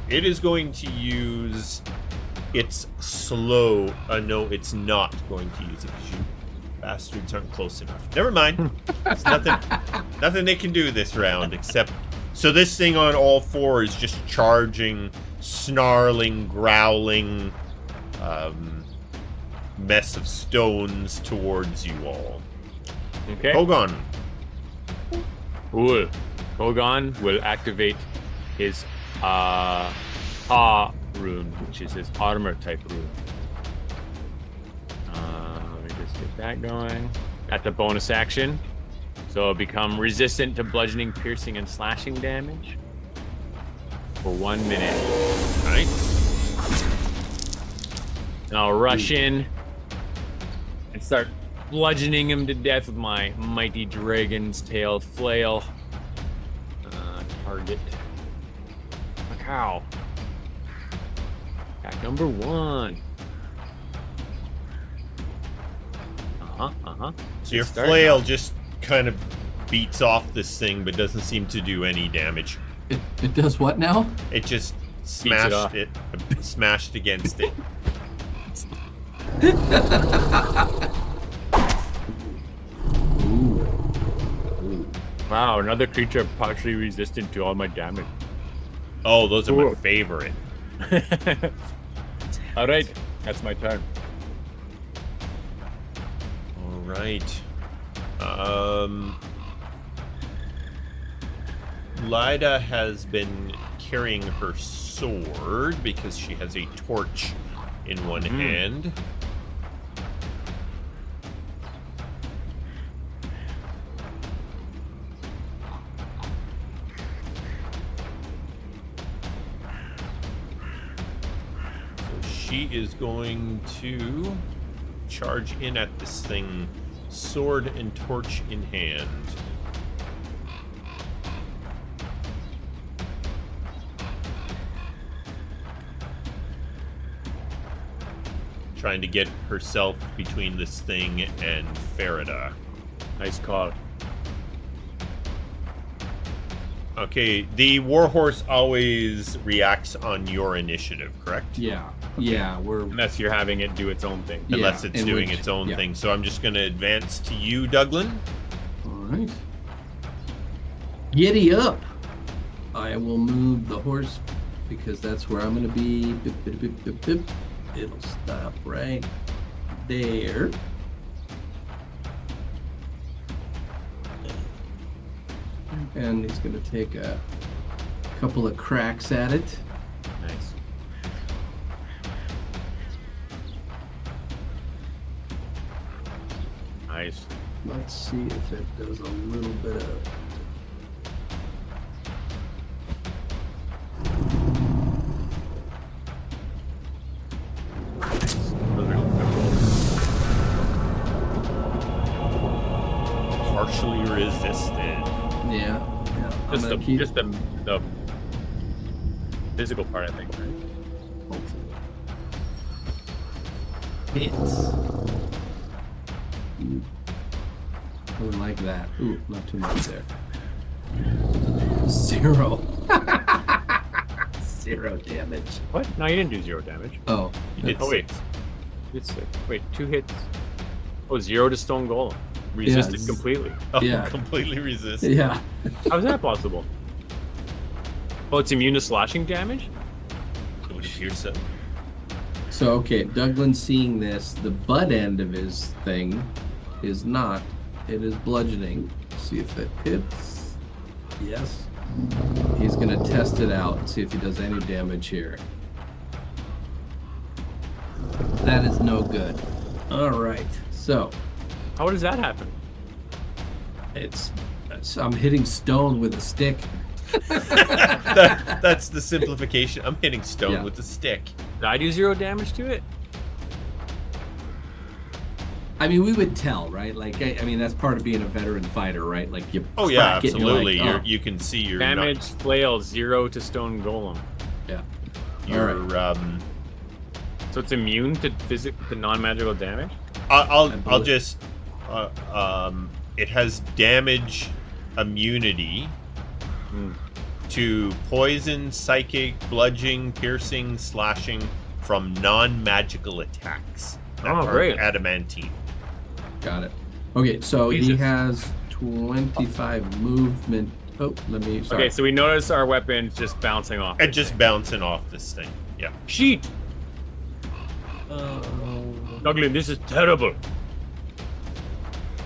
It is going to use its slow. No, it's not going to use it because you bastards aren't close enough. Never mind. It's nothing they can do this round except. So this thing on all fours just charging, snarling, growling, mess of stones towards you all. Okay. Kogaan. Cool. Kogaan will activate his rune, which is his armor type rune. Let me just get that going. That's a bonus action. So it'll become resistant to bludgeoning, piercing, and slashing damage for 1 minute. Nice. And I'll rush in and start bludgeoning him to death with my mighty dragon's tail flail. Target. A cow. Attack number 1. So your flail just kind of beats off this thing, but doesn't seem to do any damage. It does what now? It just off. smashed against it. Wow, another creature partially resistant to all my damage. Oh, those are my Cool. favorite. All right, that's my turn. right. Lyda has been carrying her sword because she has a torch in one hand. So she is going to charge in at this thing, sword and torch in hand. Trying to get herself between this thing and Farida. Nice call. Okay, the warhorse always reacts on your initiative, correct? Yeah. Yeah, we're Unless you're having it do its own thing. Yeah, Unless it's in doing which- its own yeah. thing. So I'm just going to advance to you, Douglan. all right. Giddy up. I will move the horse because that's where I'm going to be. Bip, bip, bip, bip, bip. It'll stop right there. And he's going to take a couple of cracks at it. Nice. Nice. Let's see if it does a little bit of... Partially resisted. Yeah. I'm Just gonna the keep- just the physical part, I think. Right? Hopefully. Hits. I would like that. Ooh, not too much there. 0. 0 damage. What? No, you didn't do 0 damage. Oh. You did Oh, wait. six. It's wait, 2 hits. Oh, 0 to stone golem. Resisted Yes. completely. Oh, Yeah. completely resisted. Yeah. How is that possible? Oh, it's immune to slashing damage? It would appear so. So, okay, Douglan seeing this, the butt end of his thing is not. It is bludgeoning. See if it hits. Yes. He's going to test it out and see if he does any damage here. That is no good. All right. So, How does that happen? I'm hitting stone with a stick. That's the simplification. I'm hitting stone Yeah. with a stick. Did I do 0 damage to it? I mean, we would tell, right? Like, I mean, that's part of being a veteran fighter, right? Like, you Oh yeah, crack it and you're absolutely. like, oh. You can see your Damage flail 0 to stone golem. Yeah. Your So it's immune to to non-magical damage? I'll believe- just it has damage immunity to poison, psychic, bludgeoning, piercing, slashing from non-magical attacks. that Oh, are great. Adamantine. Got it. Okay, so he Jesus. has 25 movement. Oh, let me. Sorry. Okay, so we notice our weapons just bouncing off. And just bouncing off this thing. Yeah. Sheet! Douglan, this is terrible.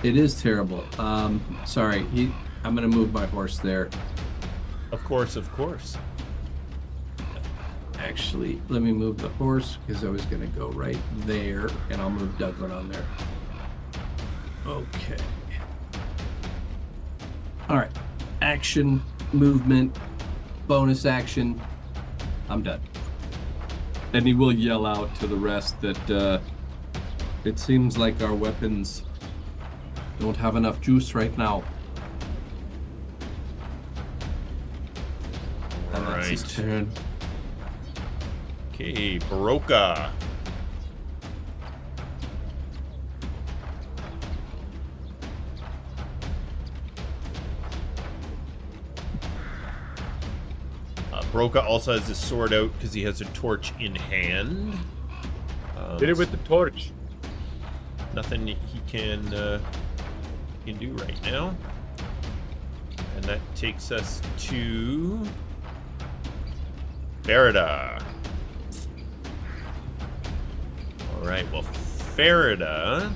It is terrible. Sorry. I'm gonna move my horse there. Of course, of course. Actually, let me move the horse because I was gonna go right there, and I'll move Douglan on there. Okay. All right. Action, movement, bonus action. I'm done. And he will yell out to the rest that it seems like our weapons don't have enough juice right now. And that's his Right. turn. Okay, Baroka. Baroka also has his sword out because he has a torch in hand. Did it with the torch. Nothing he can do right now. And that takes us to Farida. All right, well, Farida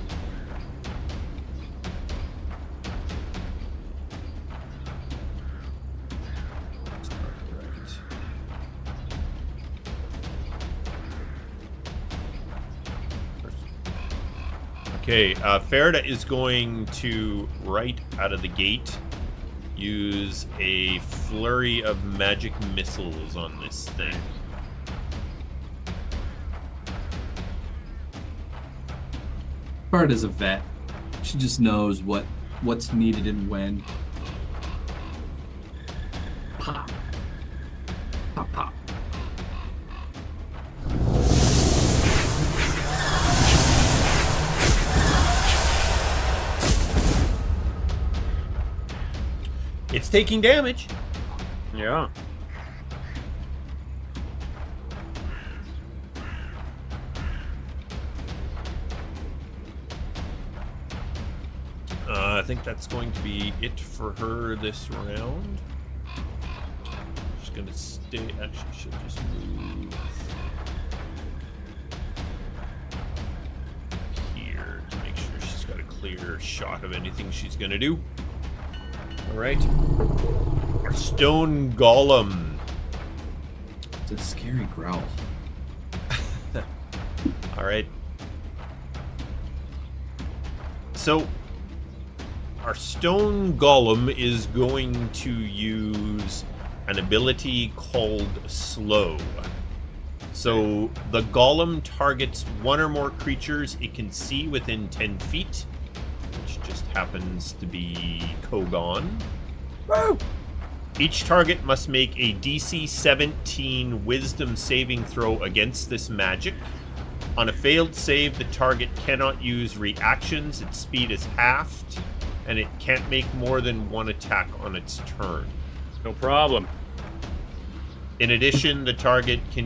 Okay, Ferda is going to, right out of the gate, use a flurry of magic missiles on this thing. Bart is a vet. She just knows what's needed and when. Pop. Pop, pop. It's taking damage. Yeah. I think that's going to be it for her this round. She's going to stay. Actually, she'll just move here to make sure she's got a clear shot of anything she's going to do. All right. Our stone golem. It's a scary growl. All right. So, our stone golem is going to use an ability called Slow. So, the golem targets one or more creatures it can see within 10 feet, which just happens to be Kogaan. Woo! Each target must make a DC 17 Wisdom saving throw against this magic. On a failed save, the target cannot use reactions, its speed is halved, and it can't make more than one attack on its turn. No problem. In addition, the target can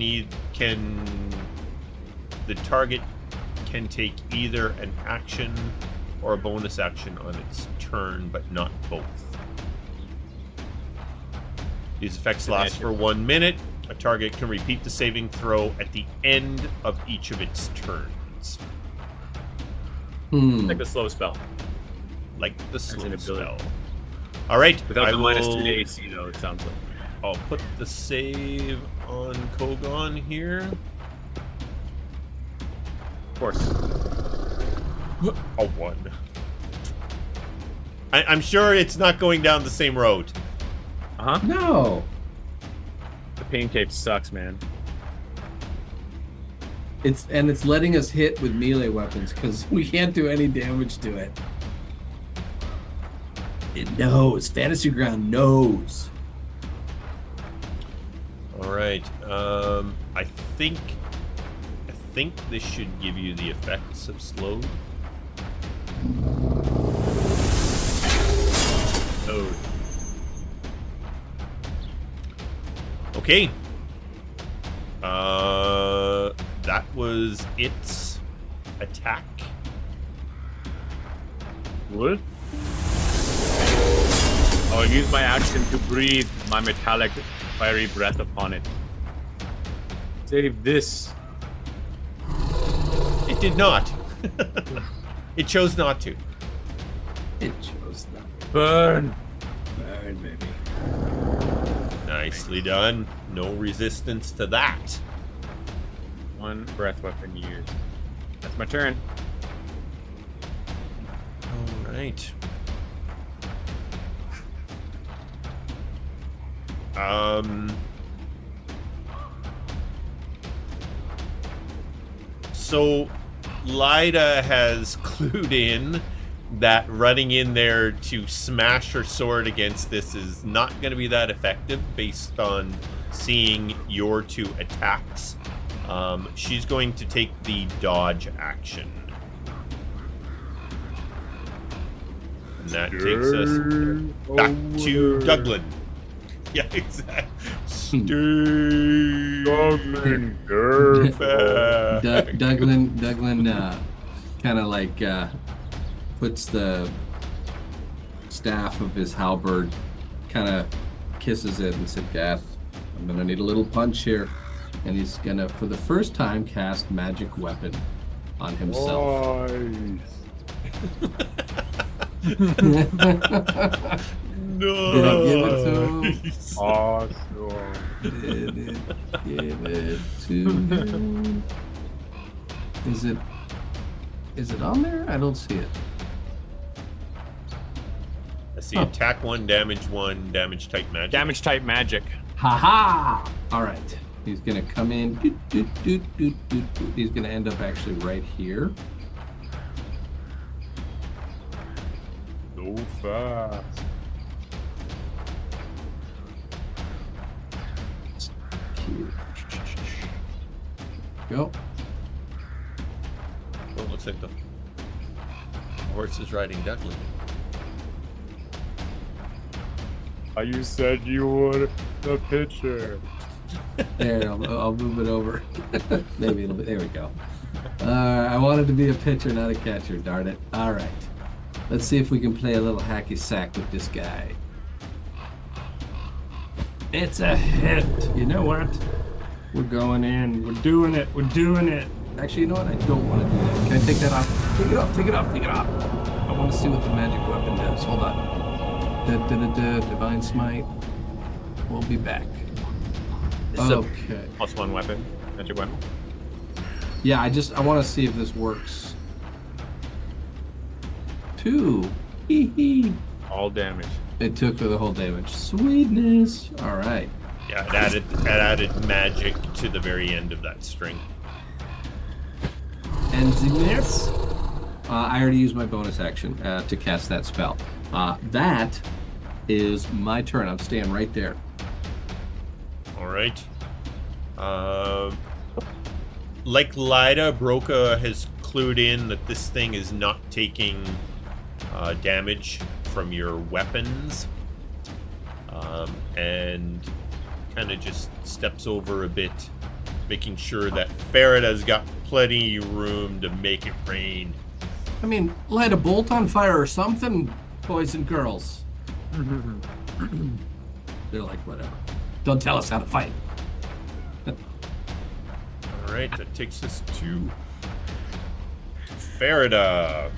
take either an action or a bonus action on its turn, but not both. These effects last for 1 minute. A target can repeat the saving throw at the end of each of its turns. Like the slow spell. Like the slow an ability. spell. All right. Without I the minus will- 2 to AC, though, it sounds like. I'll put the save on Kogaan here. Of course. A 1. I'm sure it's not going down the same road. Uh-huh. No. The pain cave sucks, man. It's letting us hit with melee weapons because we can't do any damage to it. It knows. Fantasy Ground knows. All right. I think this should give you the effects of slowed. Oh. Okay. That was its attack. What? I'll use my action to breathe my metallic fiery breath upon it. Save this. It did not. It chose not to. It chose that. Burn. Burn, baby. Nicely done. No resistance to that. One breath weapon used. That's my turn. All right. So Lyda has clued in that running in there to smash her sword against this is not going to be that effective based on seeing your two attacks. She's going to take the dodge action. And that takes us back to Douglan. Yeah, exactly. Douglan, Douglan kind of like puts the staff of his halberd, kind of kisses it and said, "Gath, I'm gonna need a little punch here." And he's gonna, for the first time, cast magic weapon on himself. No. Did I give it to him? Awesome. Did it give it to him? Is it Is it on there? I don't see it. I see attack 1, damage 1, damage type magic. Damage type magic. Haha! All right. He's going to come in. He's going to end up actually right here. So fast. Go. Oh, it looks like the horse is riding Douglan. You said you would the pitcher. There, I'll move it over. Maybe it'll be, there we go. I wanted to be a pitcher, not a catcher, darn it. All right. Let's see if we can play a little hacky sack with this guy. It's a hit. You know what? We're going in. We're doing it. We're doing it. Actually, you know what? I don't want to do that. Can I take that off? Take it off. Take it off. Take it off. I want to see what the magic weapon does. Hold on. Divine Smite. We'll be back. This is Okay. A +1 weapon. Magic weapon. Yeah, I want to see if this works. 2. Hee hee. All damage. It took the whole damage. Sweetness. All right. Yeah, it added magic to the very end of that string. And the miss. I already used my bonus action to cast that spell. That is my turn. I'm staying right there. All right. Like Lyda, Broca has clued in that this thing is not taking damage from your weapons, and kind of just steps over a bit, making sure that Farida's got plenty of room to make it rain. I mean, light a bolt on fire or something, boys and girls. They're like, whatever. Don't tell us how to fight. All right, that takes us to Farida.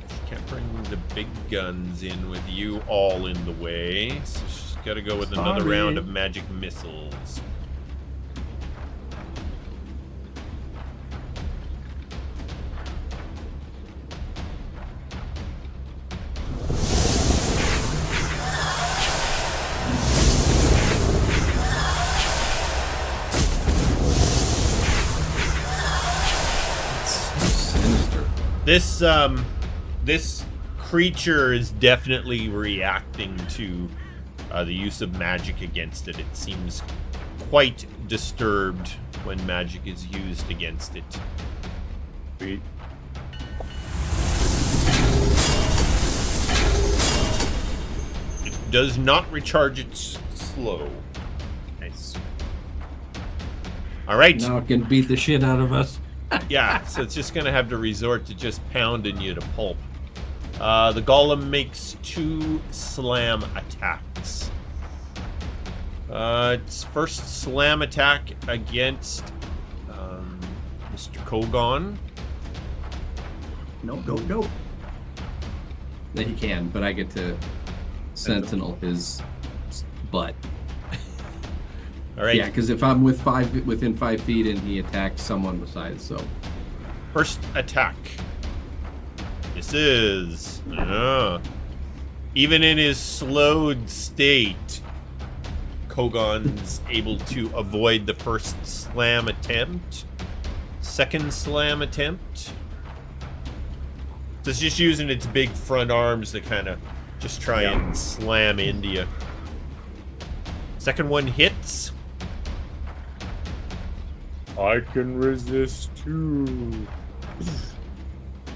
She can't bring the big guns in with you all in the way, so she's got to go with another round of magic missiles. This creature is definitely reacting to the use of magic against it. It seems quite disturbed when magic is used against it. Sweet. It does not recharge its slow. Nice. All right. Now it can beat the shit out of us. Yeah, so it's just going to have to resort to just pounding you to pulp. The golem makes 2 slam attacks. Its first slam attack against Mr. Kogaan. No. He can, but I get to sentinel his butt. All right. Yeah, because if I'm within 5 feet and he attacks someone besides, so. First attack. This is even in his slowed state, Kogan's able to avoid the first slam attempt. Second slam attempt. So it's just using its big front arms to kind of just try and slam into you. Second one hits. I can resist too.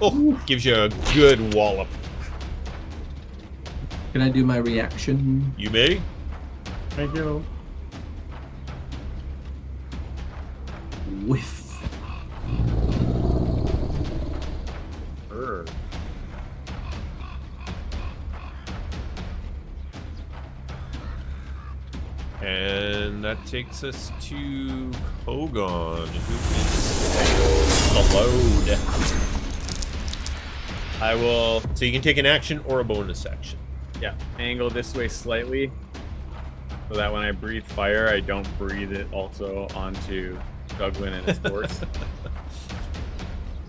Oh, gives you a good wallop. Can I do my reaction? You may. Thank you. Whiff. And that takes us to Kogaan, who is slowed. I will, So you can take an action or a bonus action. angle this way slightly so that when I breathe fire, I don't breathe it also onto Douglan and his horse.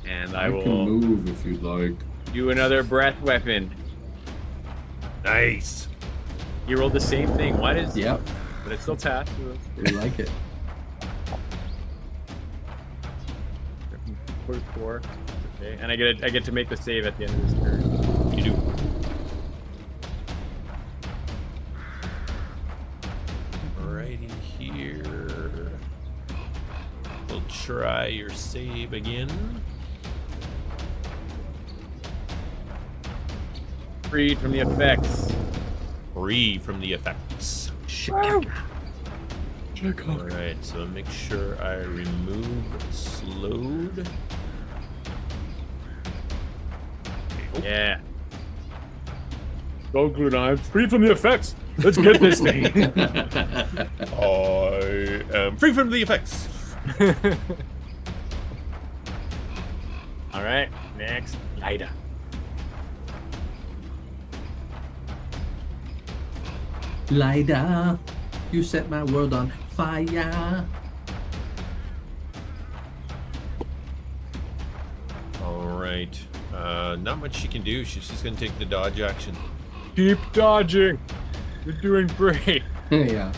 And I can will move if you'd like. do another breath weapon. Nice. You rolled the same thing. Why does? Yep, But it still passed. we like it. +4. Okay, and I get to make the save at the end of this turn. You do. Alrighty here. We'll try your save again. Freed from the effects. Free from the effects. Alright, so make sure I remove slowed. Yeah. Douglan, I'm free from the effects. Let's get this thing. I am free from the effects. All right, next, Lida. Lida, you set my world on fire. Alright. Not much she can do. She's just gonna take the dodge action. Keep dodging. You're doing great. Yeah.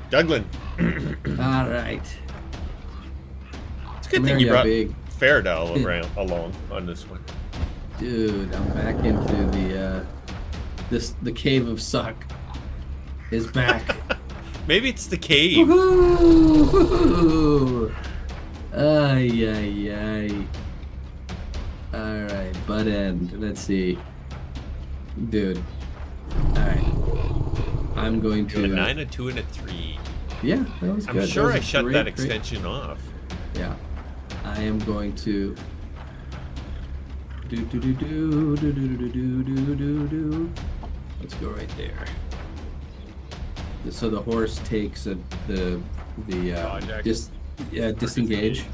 Douglan. All right. It's a good Come thing here, you ya brought big Faradal around along on this one. dude. I'm back into the cave of suck. Is back. Maybe it's the cave. Woohoo! Ay, ay, ay. Alright, butt end. Let's see. Dude. Alright. I'm going A to. 9, a 2, and a 3. Yeah, that was good. I'm sure That I was a shut great, that great- extension off. Yeah. I am going to. Do do do do do do do do do do do. Let's go right there. So the horse takes the Dodge action. disengage,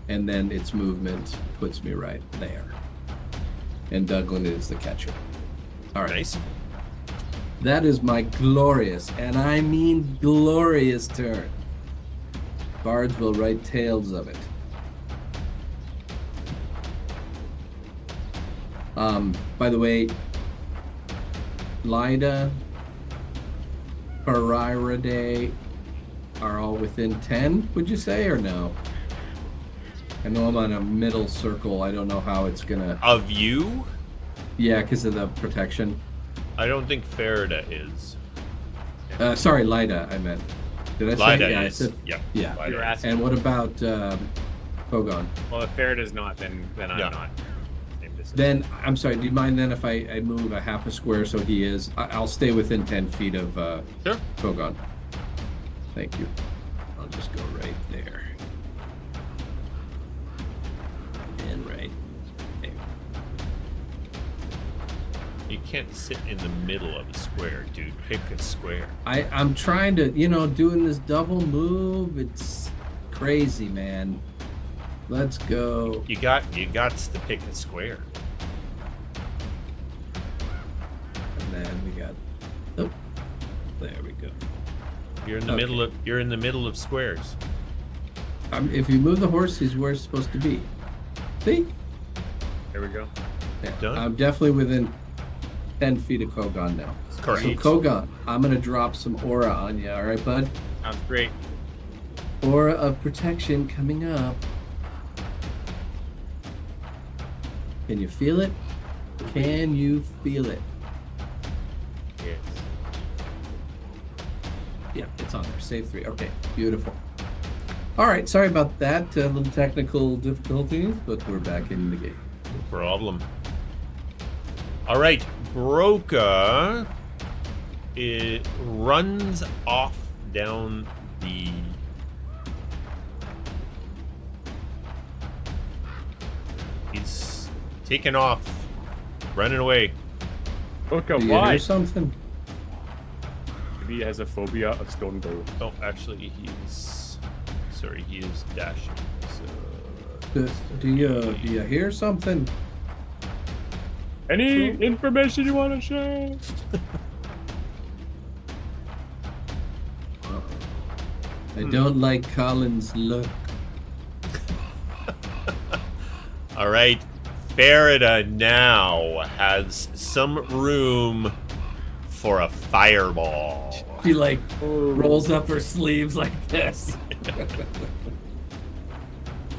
and then its movement puts me right there. And Douglan is the catcher. All right. Nice. That is my glorious, and I mean glorious turn. Bards will write tales of it. By the way, Lida, Pariraday are all within 10, would you say, or no? I know I'm on a middle circle. I don't know how it's gonna... Of you, Yeah, because of the protection. I don't think Farida is. Sorry, Lida, I meant. Did I say? Lida Yeah, I is. said... Yeah. Yeah. Lida You're is. asking. And what about Kogaan? Well, if Farad is not, then I'm Yeah. not. Same distance. Then, I'm sorry, do you mind then if I move a half a square so he is... I'll stay within 10 feet of Sure. Kogaan. Thank you. I'll just go right there. And right there. You can't sit in the middle of a square, dude. Pick a square. I'm trying to, doing this double move. It's crazy, man. Let's go. You got to pick a square. And then we got... Oh, there we go. You're in the Okay. middle of squares. If you move the horse, he's where it's supposed to be. See? Here we go. Yeah. Done. I'm definitely within 10 feet of Kogaan now. Correct. So Kogaan, I'm going to drop some aura on you, all right, bud? Sounds great. Aura of protection coming up. Can you feel it? Can you feel it? Yes. Yeah, it's on there. Save 3. Okay, beautiful. All right, sorry about that. Little technical difficulties, but we're back in the game. No problem. All right, Broca. It runs off down the. He's taking off, running away. Look Do at you hear why. something? Maybe he has a phobia of stone gold. Oh, actually, he is dashing. So Do you hear something? Any information you want to share? I don't like Colin's look. All right. Farida now has some room for a fireball. She like rolls up her sleeves like this.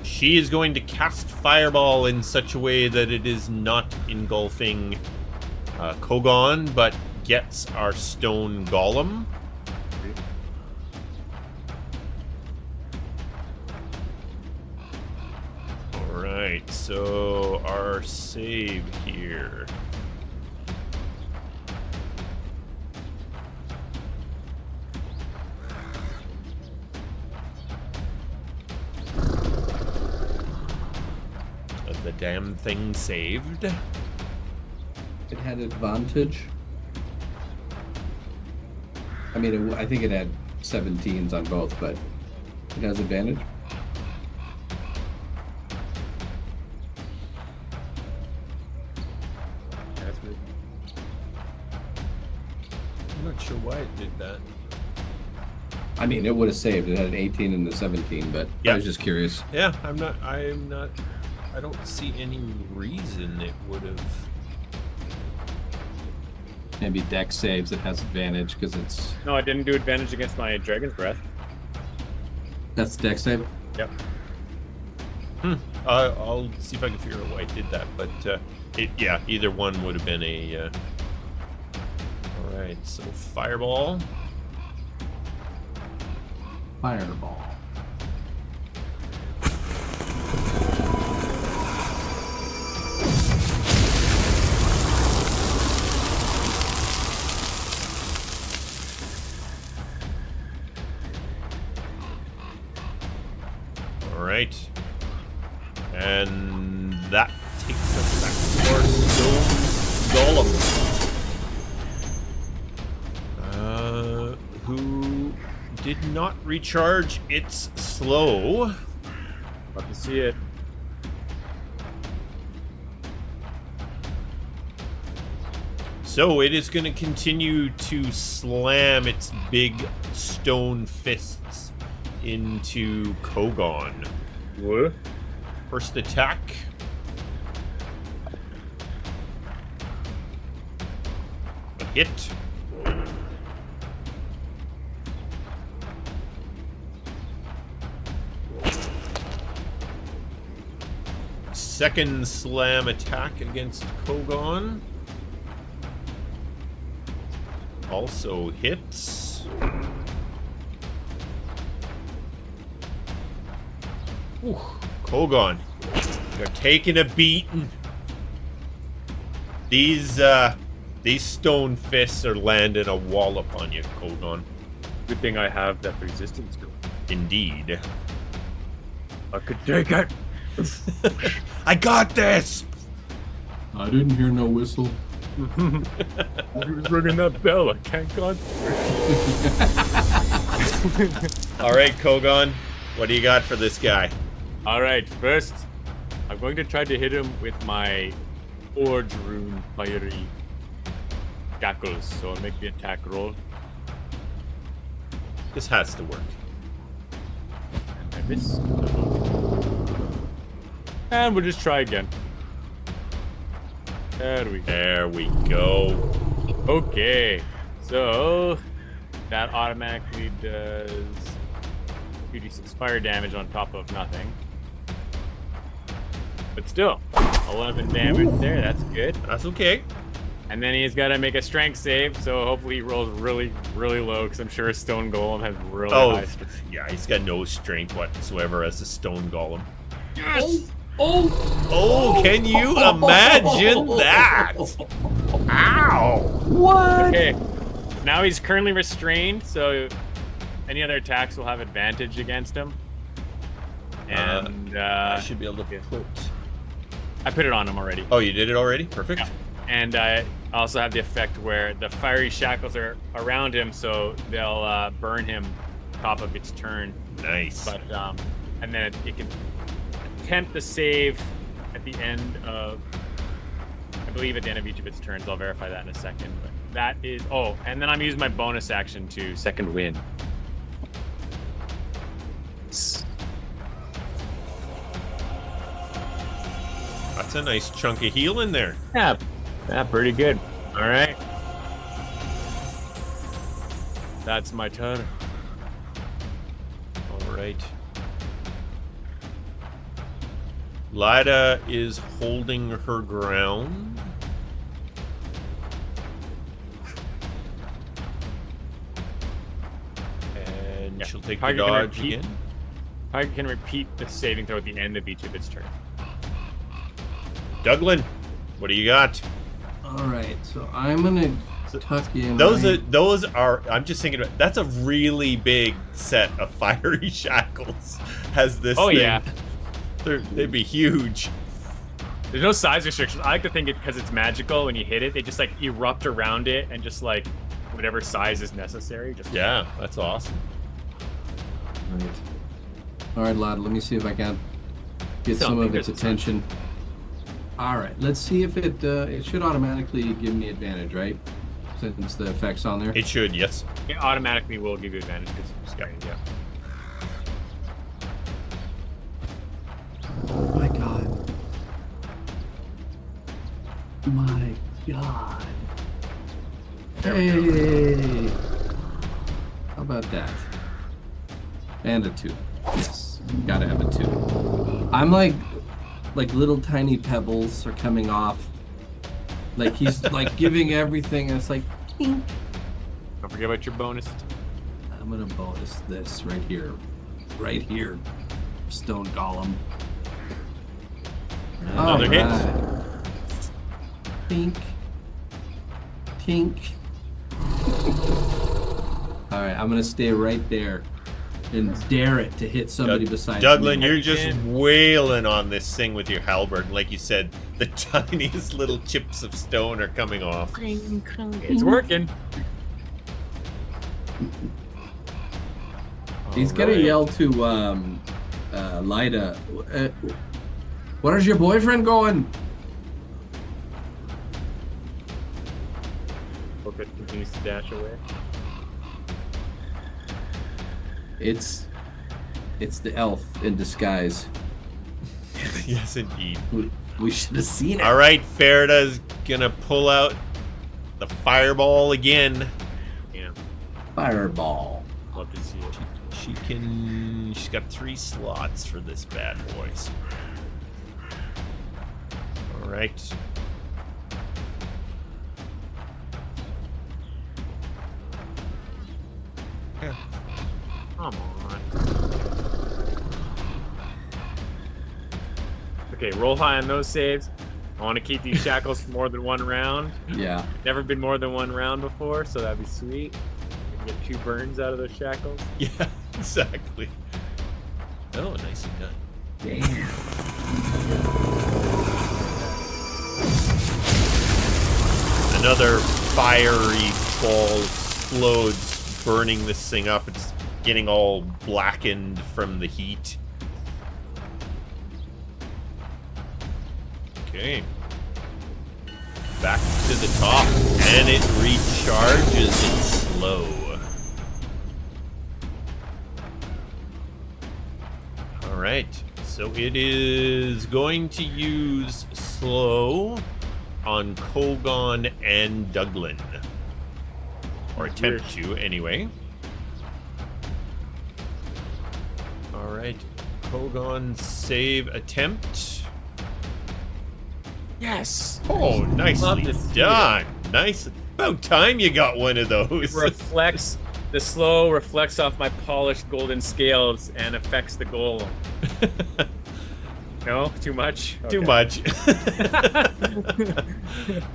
She is going to cast fireball in such a way that it is not engulfing Kogaan, but gets our stone golem. Alright, so our save here. The damn thing saved. It had advantage. I mean, I think it had 17s on both, but it has advantage. I'm not sure why it did that. I mean, it would have saved. It had an 18 and a 17, but Yeah. I was just curious. Yeah, I don't see any reason it would have. Maybe Dex saves, it has advantage because it's... No, I didn't do advantage against my Dragon's Breath. That's Dex save? Yep. I'll see if I can figure out why it did that, but either one would have been a. All right, so fireball. Fireball. All right, and that takes us back to our stone golem. Who did not recharge its slow. Love to see it. So it is going to continue to slam its big stone fists into Kogaan. What? First attack. A hit. Second slam attack against Kogaan. Also hits. Ooh, Kogaan, you're taking a beating. These stone fists are landing a wallop on you, Kogaan. Good thing I have that resistance going. Indeed. I could take it. I got this! I didn't hear no whistle. Who's ringing that bell? I can't concentrate. All right, Kogaan, what do you got for this guy? All right, first, I'm going to try to hit him with my Forge Rune fiery shackles. So I'll make the attack roll. This has to work. And I miss. And we'll just try again. There we go. There we go. Okay, so that automatically does 2d6 fire damage on top of nothing. But still, 11 damage there, that's good. That's okay. And then he's got to make a strength save, so hopefully he rolls really, really low, because I'm sure a stone golem has really high strength. Yeah, he's got no strength whatsoever as a stone golem. Yes! Oh, can you imagine that? Ow! What? Okay, now he's currently restrained, so any other attacks will have advantage against him. And I should be able to put... I put it on him already. Oh, you did it already? Perfect. Yeah. And I also have the effect where the fiery shackles are around him, so they'll burn him top of its turn. Nice. But and then it can attempt the save at the end of, I believe at the end of each of its turns. I'll verify that in a second. But that is, and then I'm using my bonus action to second win. That's a nice chunk of healing there. Yeah, pretty good. All right. That's my turn. All right. Lida is holding her ground. And she'll take the Target can dodge repeat. again. Target can repeat the saving throw at the end of each of its turns. Douglan, what do you got? All right, so I'm gonna tuck in. Those are. I'm just thinking. That's a really big set of fiery shackles. Has this? Oh thing. yeah. They'd be huge. There's no size restrictions. I like to think it because it's magical. When you hit it, they just like erupt around it and just like whatever size is necessary. Just Yeah, that's awesome. Right. All right, lad. Let me see if I can get some of its attention. All right. Let's see if it should automatically give me advantage, right? Since the effect's on there. It should, yes. It automatically will give you advantage because it's strained. Yeah. Oh my god. My god. Hey. How about that? And a 2. Yes. Gotta have a 2. I'm like little tiny pebbles are coming off. Like he's like giving everything and it's like tink. Don't forget about your bonus. I'm gonna bonus this right here. Right here. Stone Golem. Another hit. Tink. Tink. Alright, I'm gonna stay right there and dare it to hit somebody besides Douglan, me. you're just wailing on this thing with your halberd. Like you said, the tiniest little chips of stone are coming off. It's working. He's gonna yell to Lida, where's your boyfriend going? Focus continues to dash away. It's the elf in disguise. Yes, indeed. We should have seen it. All right, Ferida's gonna pull out the fireball again. Yeah. Fireball. Love to see it. She's got 3 slots for this bad boy. All right. Yeah. Come on. Okay, roll high on those saves. I want to keep these shackles for more than 1 round. Yeah. Never been more than 1 round before, so that'd be sweet. We can get 2 burns out of those shackles. Yeah, exactly. Oh, nicely done. Damn. Another fiery ball explodes, burning this thing up. It's getting all blackened from the heat. Okay. Back to the top, and it recharges it slow. Alright, so it is going to use slow on Kogaan and Douglan. Or attempt to, anyway. Alright, Kogaan save attempt. Yes! Oh, nicely to see done. Nice. About time you got one of those. Reflects, the slow reflects off my polished golden scales and affects the golem. No? Too much? Too Okay. much.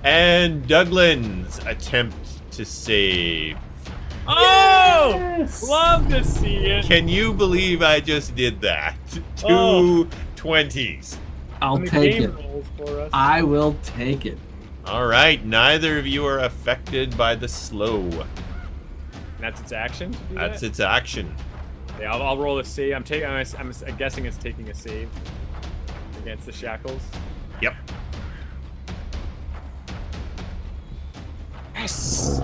And Douglan's attempt to save. Oh! Yes! Love to see it. Can you believe I just did that? Oh. 2 20s. I'll When the take game it. rolls for us. I will take it. All right, neither of you are affected by the slow. That's its action? to do That's that? its action. Yeah, I'll roll a save. I'm guessing it's taking a save against the shackles. Yep. Yes!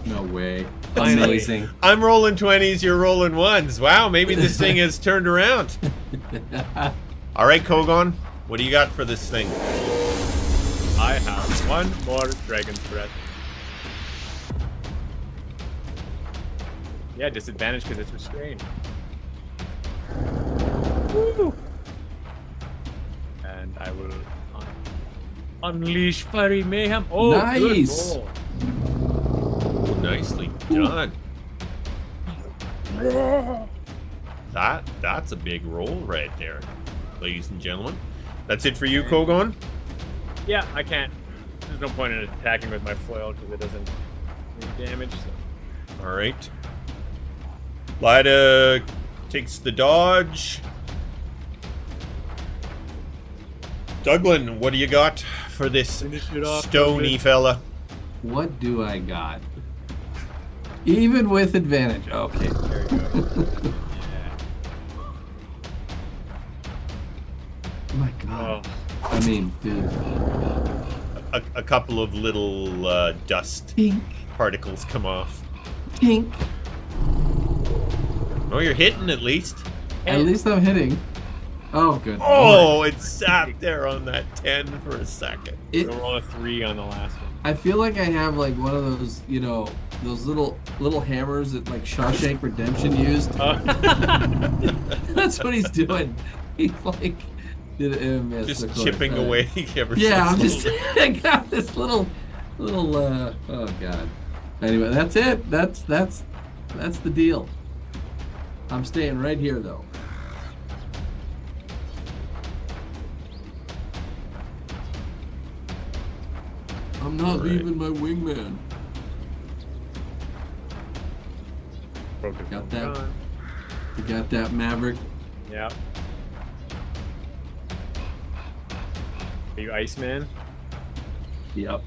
No way. Finally. Amazing. I'm rolling 20s, you're rolling 1s. Wow, maybe this thing has turned around. All right, Kogaan, What do you got for this thing? I have one more Dragon's Breath. Yeah, disadvantage because it's restrained. Woo! And I will unleash fiery mayhem. Oh, Nice! Good roll. Nicely done. That's a big roll right there, ladies and gentlemen. That's it for you, Kogaan? Yeah, I can't. There's no point in attacking with my foil because it doesn't do damage. So. All right. Lida takes the dodge. Douglan, what do you got for this Finish it off, stony Douglan. fella? What do I got? Even with advantage. Okay. There you go. My God. Oh, I mean, dude. A couple of little dust Tink, particles come off. tink. Oh, you're hitting at least. At least I'm hitting. Oh, good. Oh, it sat there on that 10 for a second. It, we'll roll a 3 on the last one. I feel like I have like one of those, you know, those little hammers that like Shawshank Redemption used. That's what he's doing. He's like Just chipping away ever Yeah, so I'm just slowly. I got this little oh God. Anyway, that's it. That's the deal. I'm staying right here though. I'm not Alright. leaving my wingman. Broken Got from that. Gun. You got that, Maverick? Yeah. Are you Iceman? Yep.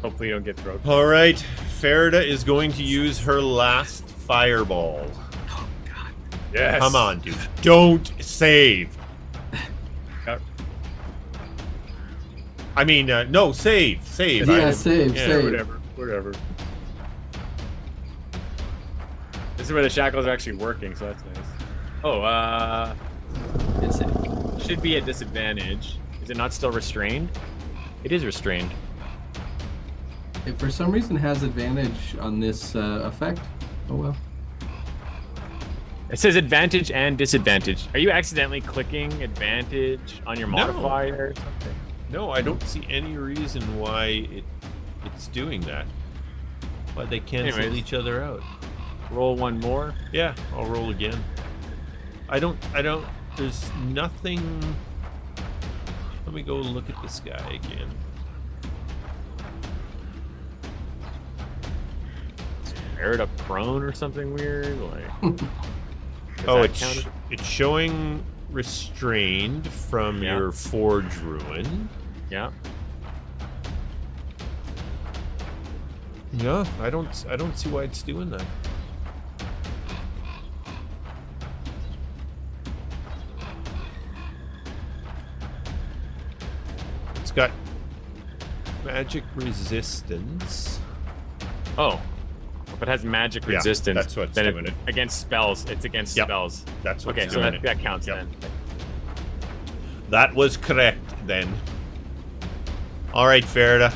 Hopefully you don't get broken. All right, Ferida is going to use her last fireball. Oh God. Yes. Come on, dude. Don't save. Got- I mean, no, save. Save. Yeah, save. Whatever. This is where the shackles are actually working, so that's nice. Oh, It's should be at disadvantage. Is it not still restrained? It is restrained. It for some reason has advantage on this effect. Oh well. It says advantage and disadvantage. Are you accidentally clicking advantage on your modifier or something? No, I don't see any reason why it's doing that. Why they cancel Anyways. each other out. Roll one more. Yeah, I'll roll again. I don't, there's nothing. Let me go look at this guy again. Aired up prone or something weird. Like, does Oh, that it's, count as- it's showing restrained from Yeah. your Forge Ruin. yeah. Yeah, I don't see why it's doing that. It's got magic resistance. Oh, if it has magic Yeah, resistance, that's what's then doing it. against spells. It's against Yep, spells. That's what's Okay, so doing that, it. that counts Yep. then. That was correct then. All right, Ferida.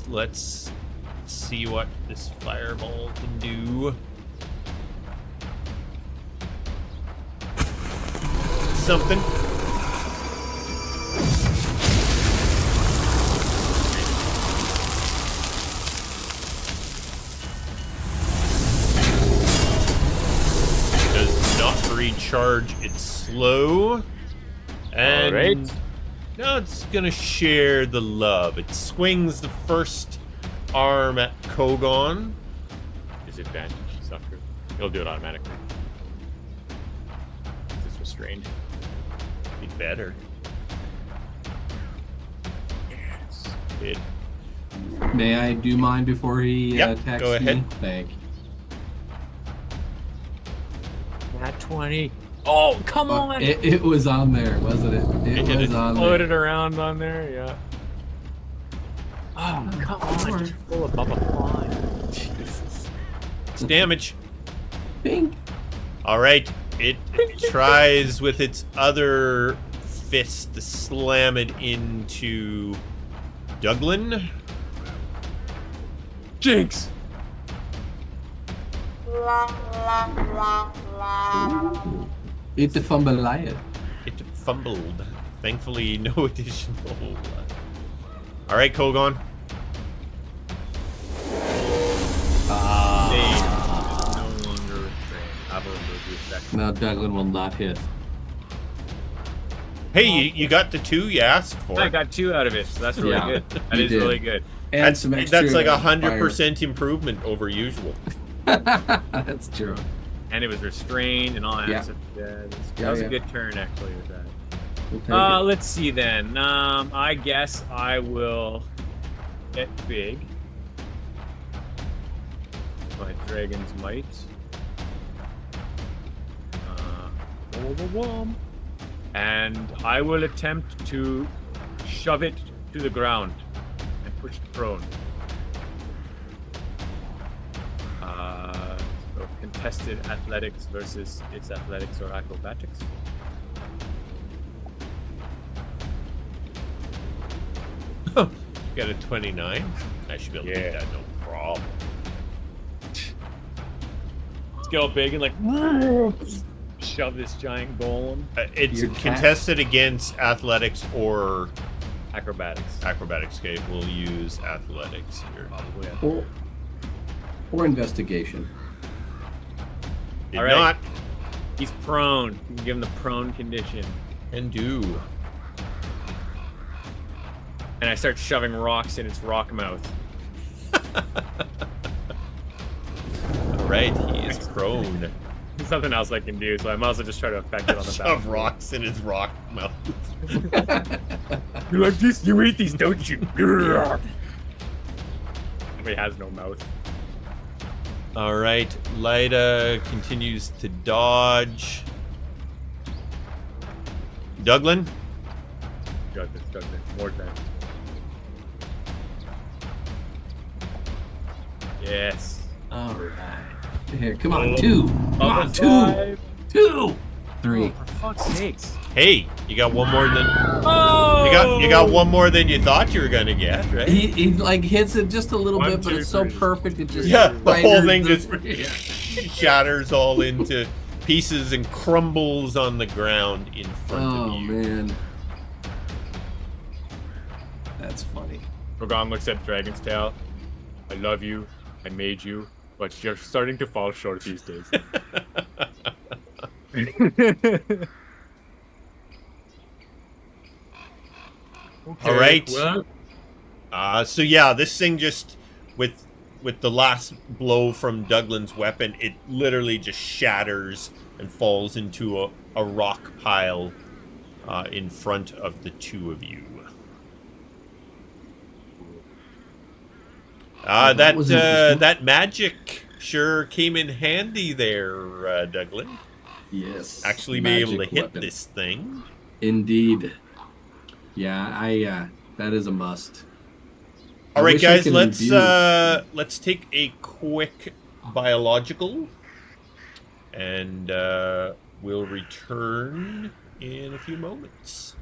Let's see what this fireball can do. Something. Does not recharge its slow. And Alright. now it's gonna share the love. It swings the first arm at Kogaan. Disadvantage, sucker. It'll do it automatically. It's restrained. Be better. Yes. It May I do mine before he Yep, attacks go ahead. me? Thank you. Nat 20. Oh, come on! It was on there, wasn't it? It hit was it. on Floated there. around on there, yeah. Oh, come on! Lord. Just roll above a fly. Jesus. it's damage. Bing. All right, It tries with its other fist to slam it into Douglan. Jinx! It's a fumble lion. It fumbled. Thankfully, no additional. All right, Kogaan. No longer restrained. I will remove the effect. Now Douglan will not hit. Hey, you got the 2 you asked for. I got 2 out of it, so that's really Yeah, good. That you is did. really good. And That's, some extra that's like fire. 100% improvement over usual. That's true. And it was restrained and all that. Yeah. So, that Yeah, was yeah. a good turn, actually, with that. We'll take it. Let's see then. I guess I will get big. My Dragon's Might. And I will attempt to shove it to the ground and push it prone. So contested athletics versus its athletics or acrobatics. You got a 29. I should be able to Yeah. get that, no problem. Let's get all big and like shove this giant golem. It's Your cat. contested against athletics or Acrobatics. acrobatics. Okay, we'll use athletics here. Probably. Or investigation. Did All right. not He's prone. You can give him the prone condition. and do. And I start shoving rocks in its rock mouth. All right, he is prone. There's nothing else I can do, so I might as well just try to affect it on the Shove battlefield. rocks in his rock mouth. You like this? You eat these, don't you? He has no mouth. All right, Lyda continues to dodge. Douglan, Got this. More time. Yes. All right. Here, come on, 2. Come on, 2. 2. 3. Oh, for fuck's sakes. hey, you got one more than Oh! you got one more than you thought you were gonna get, right? He like hits it just a little 1, bit, but 2, it's so 3. perfect it just Yeah, the whole right thing in just shatters all into pieces and crumbles on the ground in front Oh of you. man. That's funny. Kogaan looks at Dragon's Tail. I love you. I made you. But you're starting to fall short these days. Okay, All right. well, So yeah, this thing just with the last blow from Douglan's weapon, it literally just shatters and falls into a rock pile in front of the two of you. that was interesting. That magic sure came in handy there, Douglan. Yes. Actually, be able to magic hit weapon. this thing. Indeed. Yeah, that is a must. I All right, wish I guys, could let's take a quick biological, and we'll return in a few moments.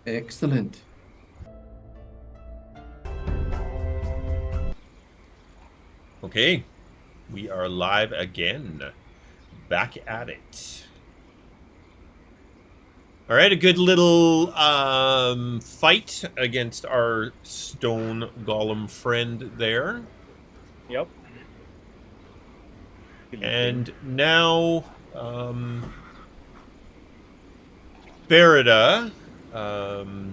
Excellent. Okay, we are live again. Back at it. All right, a good little fight against our stone golem friend there. yep. And now, Farida,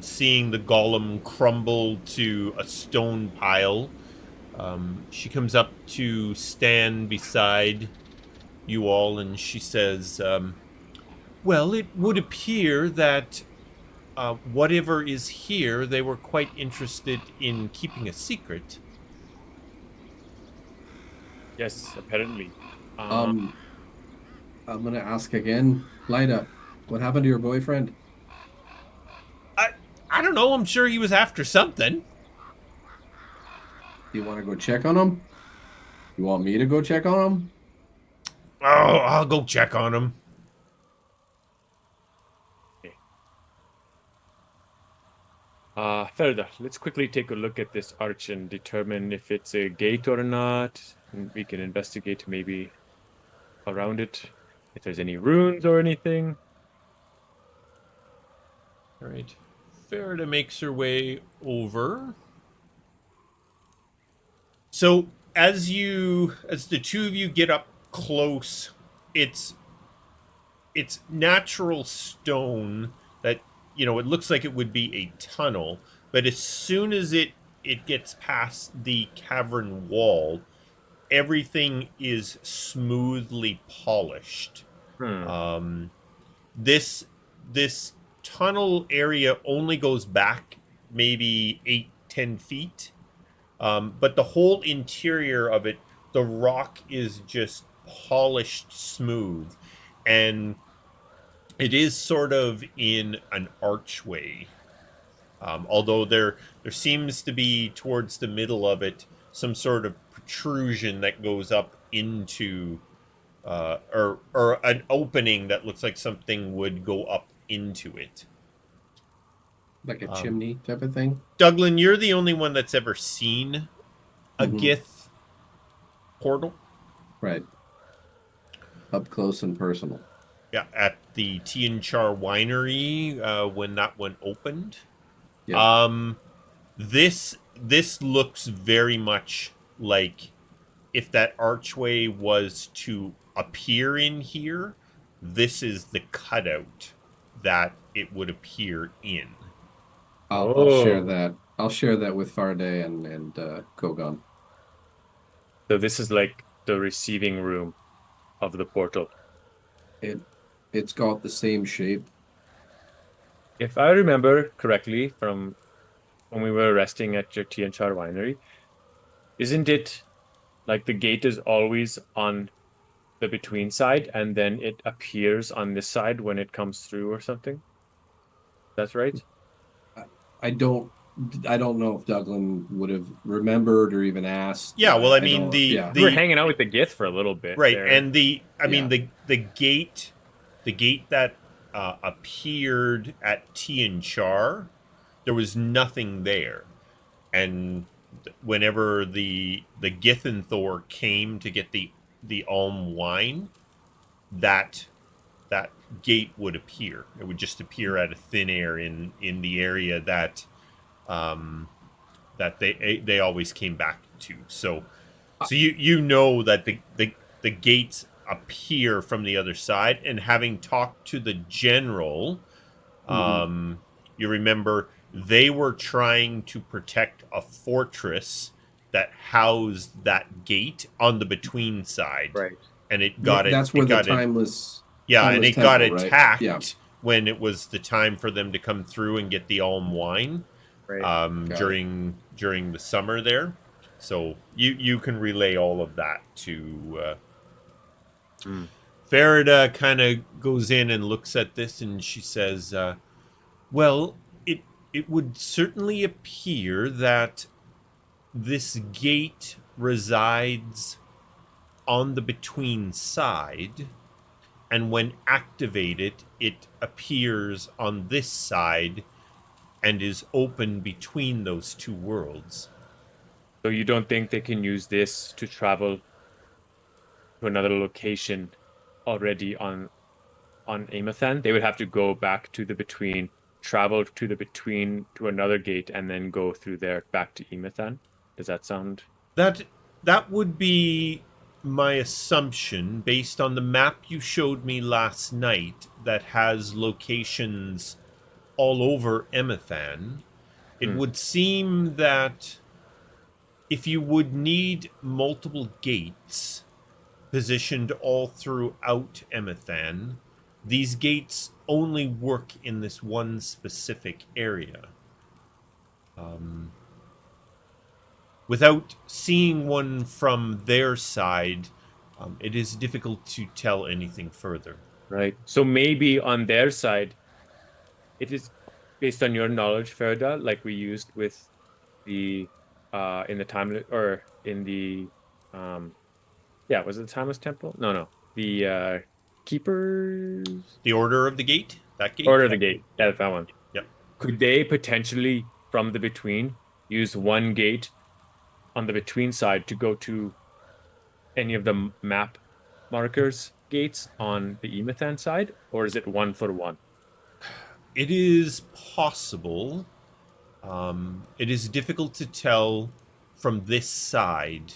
seeing the golem crumble to a stone pile, she comes up to stand beside you all, and she says, well, it would appear that whatever is here, they were quite interested in keeping a secret. Yes, apparently. I'm gonna ask again, Lyda, what happened to your boyfriend? I don't know. I'm sure he was after something. Do you want to go check on him? You want me to go check on him? I'll go check on him. Further, let's quickly take a look at this arch and determine if it's a gate or not. And we can investigate maybe around it, if there's any runes or anything. All right. Farida makes her way over. So as the two of you get up close, it's natural stone that it looks like it would be a tunnel, but as soon as it gets past the cavern wall, everything is smoothly polished. Hmm. This tunnel area only goes back maybe 8-10 feet, but the whole interior of it, the rock is just polished smooth, and it is sort of in an archway. Although there seems to be towards the middle of it some sort of protrusion that goes up into or an opening that looks like something would go up into it. Like a chimney type of thing. Douglan, you're the only one that's ever seen a Gith portal. Right. Up close and personal. Yeah, at the Tianchar Winery when that one opened. Yeah. This looks very much like if that archway was to appear in here, this is the cutout that it would appear in. I'll share that. I'll share that with Faraday and Kogaan. So this is like the receiving room of the portal. It's got the same shape. If I remember correctly from when we were resting at your Tianchar winery, isn't it like the gate is always on the between side and then it appears on this side when it comes through or something? That's right? I don't know if Douglan would have remembered or even asked. Yeah, well, I mean yeah. We were hanging out with the Gith for a little bit. right, there. and the gate that appeared at Tianchar, there was nothing there, and whenever the Githenthor came to get the alm wine, that gate would appear. It would just appear out of thin air in the area that that they always came back to. So you know that the gates appear from the other side, and having talked to the general, you remember they were trying to protect a fortress that housed that gate on the between side, Right. and it got That's where the timeless. and it temple, got right? attacked Yeah. when it was the time for them to come through and get the alm wine, Right. during the summer there. So you can relay all of that to Farida. Kind of goes in and looks at this, and she says, well, it would certainly appear that this gate resides on the between side, and when activated, it appears on this side and is open between those two worlds. So you don't think they can use this to travel to another location already on Emathan? They would have to go back to the between, travel to the between to another gate, and then go through there back to Emathan. Does that sound? That would be my assumption based on the map you showed me last night that has locations all over Emathan. It would seem that if you would need multiple gates positioned all throughout Emathan, these gates only work in this one specific area. Without seeing one from their side, it is difficult to tell anything further. Right. So maybe on their side, it is based on your knowledge, Ferda, like we used with the in the timeless or in the was it the timeless temple? No. the keepers The order of the gate? That gate? order of the gate. Yeah, that one. Yep. Could they potentially, from the between, use one gate on the between side to go to any of the map markers gates on the Emathan side, or is it 1 for 1? It is possible. It is difficult to tell from this side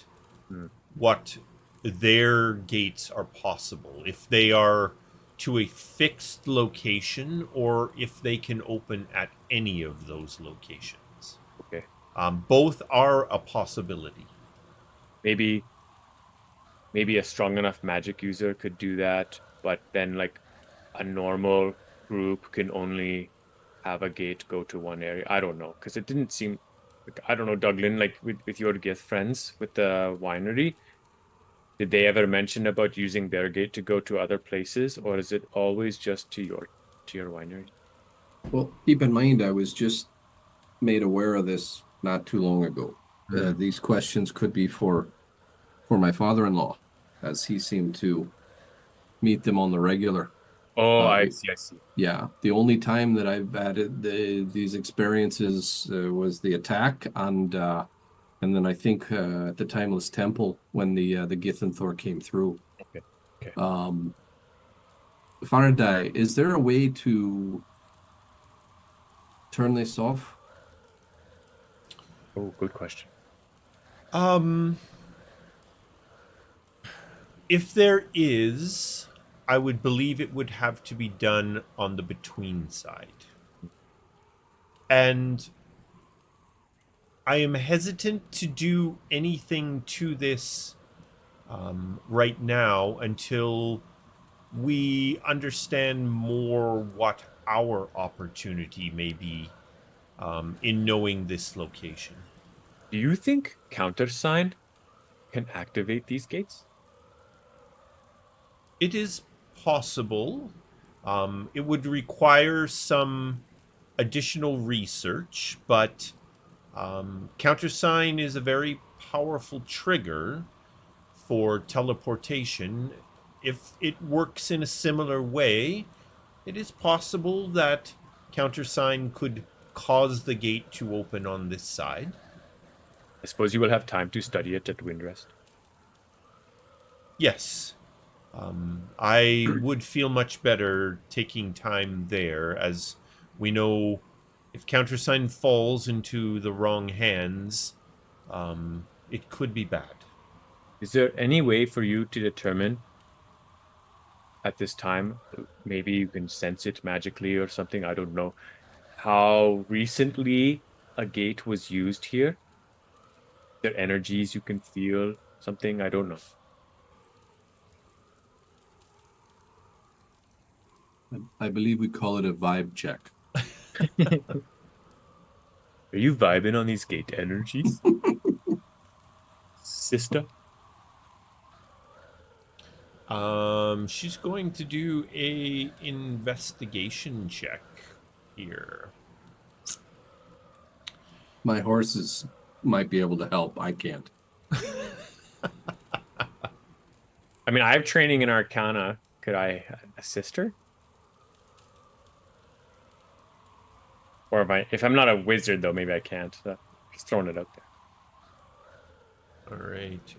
Hmm. what their gates are possible. If they are to a fixed location or if they can open at any of those locations. Okay. Both are a possibility. Maybe a strong enough magic user could do that, but then like a normal group can only have a gate go to one area. I don't know, because it didn't seem like, I don't know, Douglan, like with your Gith friends with the winery, did they ever mention about using their gate to go to other places, or is it always just to your winery? Well, keep in mind, I was just made aware of this not too long ago. These questions could be for my father-in-law, as he seemed to meet them on the regular. Oh, Uh, I the, see, I see. yeah, the only time that I've added these experiences was the attack, and then I think at the Timeless Temple when the Githyanthor came through. Okay. Okay. Um, Faraday, is there a way to turn this off? Oh, good question. Um, if there is, I would believe it would have to be done on the between side. And I am hesitant to do anything to this right now until we understand more what our opportunity may be in knowing this location. Do you think countersign can activate these gates? It is possible. It would require some additional research, but countersign is a very powerful trigger for teleportation. If it works in a similar way, it is possible that countersign could cause the gate to open on this side. I suppose you will have time to study it at Windrest. Yes. I would feel much better taking time there, as we know if countersign falls into the wrong hands, it could be bad. Is there any way for you to determine at this time, maybe you can sense it magically or something, I don't know, how recently a gate was used here? There energies you can feel, something, I don't know. I believe we call it a vibe check. Are you vibing on these gate energies, sister? She's going to do a investigation check here. My horses might be able to help. I can't. I mean, I have training in Arcana. Could I assist her? Or if I'm not a wizard though, maybe I can't. Just throwing it out there. All right.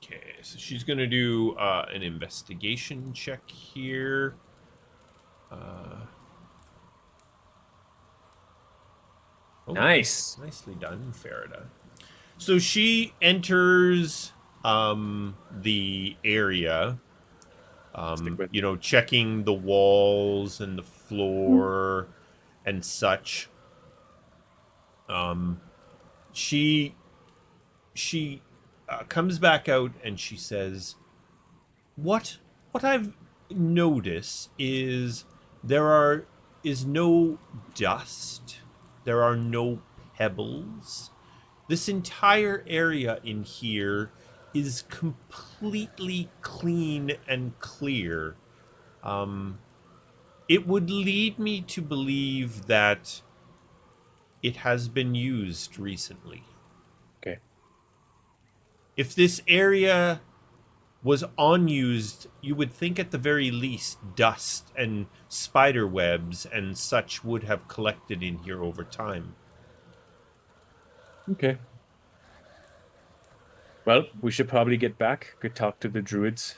Okay, so she's going to do an investigation check here. Oh, Nice. Nicely done, Farida. So she enters the area, Stick with checking the walls and the floor and such. She comes back out and she says, "What I've noticed is is no dust. There are no pebbles. This entire area in here is completely clean and clear. It would lead me to believe that it has been used recently. Okay. If this area was unused, you would think at the very least dust and spider webs and such would have collected in here over time. Okay. Well, we should probably get back, go talk to the druids,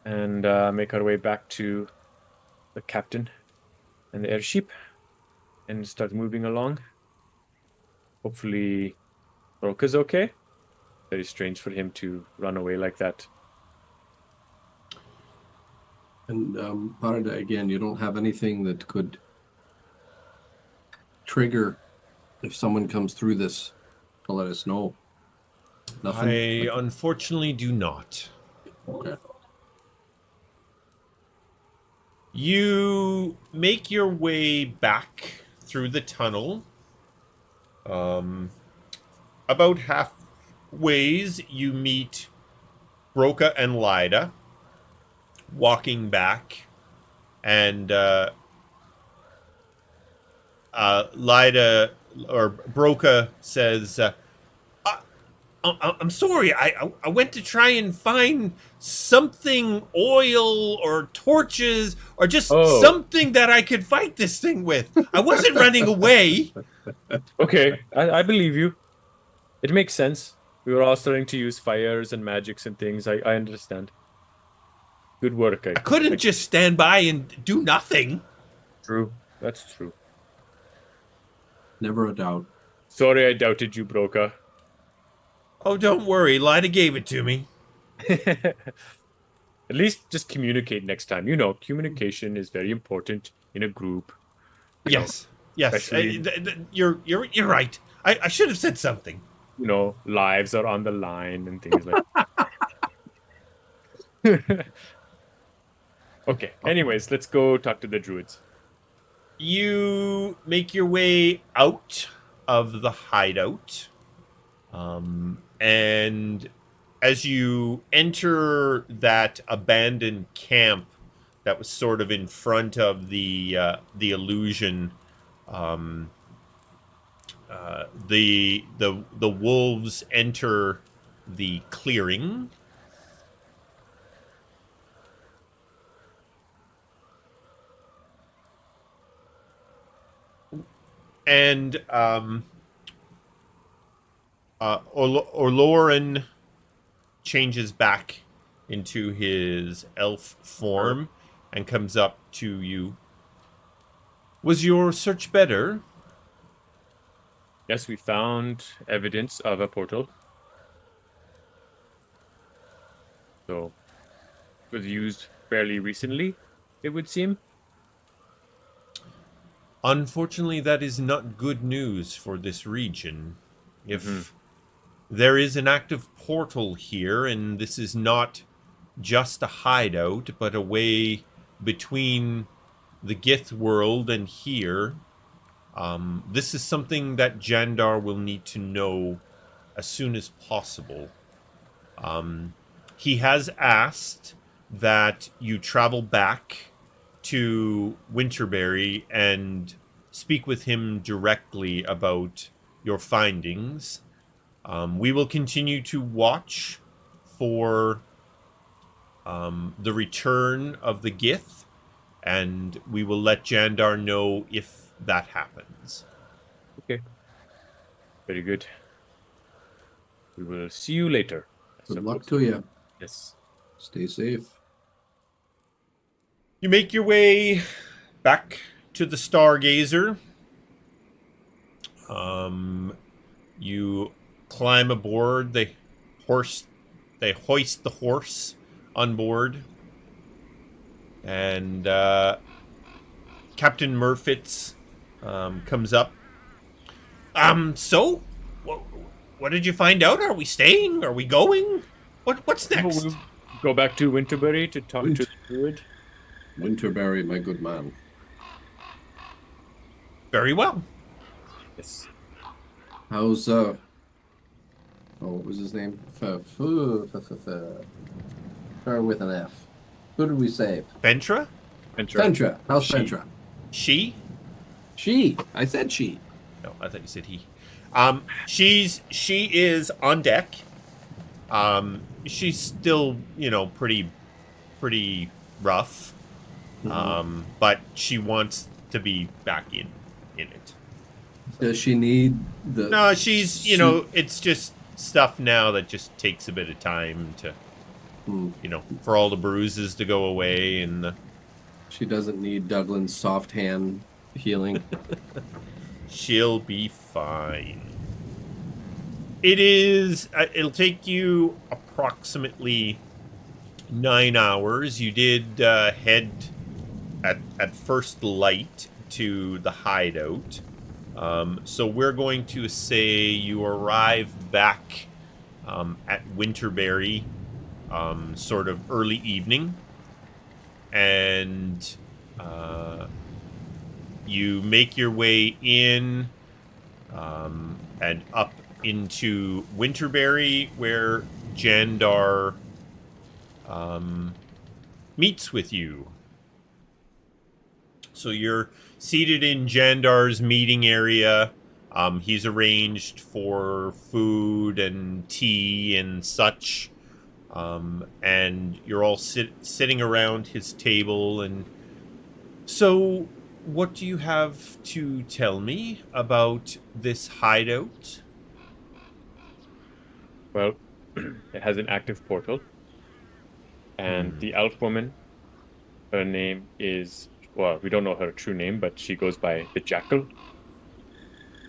and make our way back to the captain and the airship and start moving along. Hopefully, Broca's okay. Very strange for him to run away like that. And Parada, again, you don't have anything that could trigger if someone comes through this to let us know. Nothing? I unfortunately do not. Okay. You make your way back through the tunnel. About halfways, you meet Broca and Lyda walking back, and Lyda or Broca says, I'm sorry, I went to try and find something, oil or torches or just something that I could fight this thing with. I wasn't running away. Okay, I believe you. It makes sense. We were all starting to use fires and magics and things. I understand. Good work. I couldn't just stand by and do nothing. True. That's true. Never a doubt. Sorry I doubted you, Broca. Oh, don't worry. Lyda gave it to me. At least just communicate next time. You know, communication is very important in a group. Yes. Yes. Especially- You're right. I should have said something. You know, lives are on the line and things like that. Okay. Anyways, let's go talk to the druids. You make your way out of the hideout. And as you enter that abandoned camp that was sort of in front of the illusion, the wolves enter the clearing. And Orloran changes back into his elf form and comes up to you. Was your search better? Yes, we found evidence of a portal. So, it was used fairly recently, it would seem. Unfortunately, that is not good news for this region. If there is an active portal here, and this is not just a hideout, but a way between the Gith world and here, this is something that Jandar will need to know as soon as possible. He has asked that you travel back to Winterberry and speak with him directly about your findings. We will continue to watch for the return of the Gith, and we will let Jandar know if that happens. Okay. Very good. We will see you later. Good luck to you. Yes. Stay safe. You make your way back to the Stargazer. You climb aboard the horse. They hoist the horse on board. And Captain Merfiz comes up. So? What did you find out? Are we staying? Are we going? What's next? We'll go back to Winterberry to talk to the druid. Winterberry, my good man. Very well. Yes. How's what was his name? Start with an F. Who did we save? Fentra? Fentra. How's She. Fentra? She? She. I said she. No, I thought you said he. She is on deck. She's still, pretty rough. But she wants to be back in it. Does she need the? No, she's, it's just stuff now that just takes a bit of time to, for all the bruises to go away and. She doesn't need Douglan's soft hand healing. She'll be fine. It'll take you approximately 9 hours. You did head at first light to the hideout. So we're going to say you arrive back at Winterberry sort of early evening. And you make your way in and up into Winterberry, where Jandar meets with you. So you're seated in Jandar's meeting area. He's arranged for food and tea and such. And you're all sitting around his table. And so, what do you have to tell me about this hideout? Well, it has an active portal. And the elf woman, her name is, well, we don't know her true name, but she goes by the Jackal.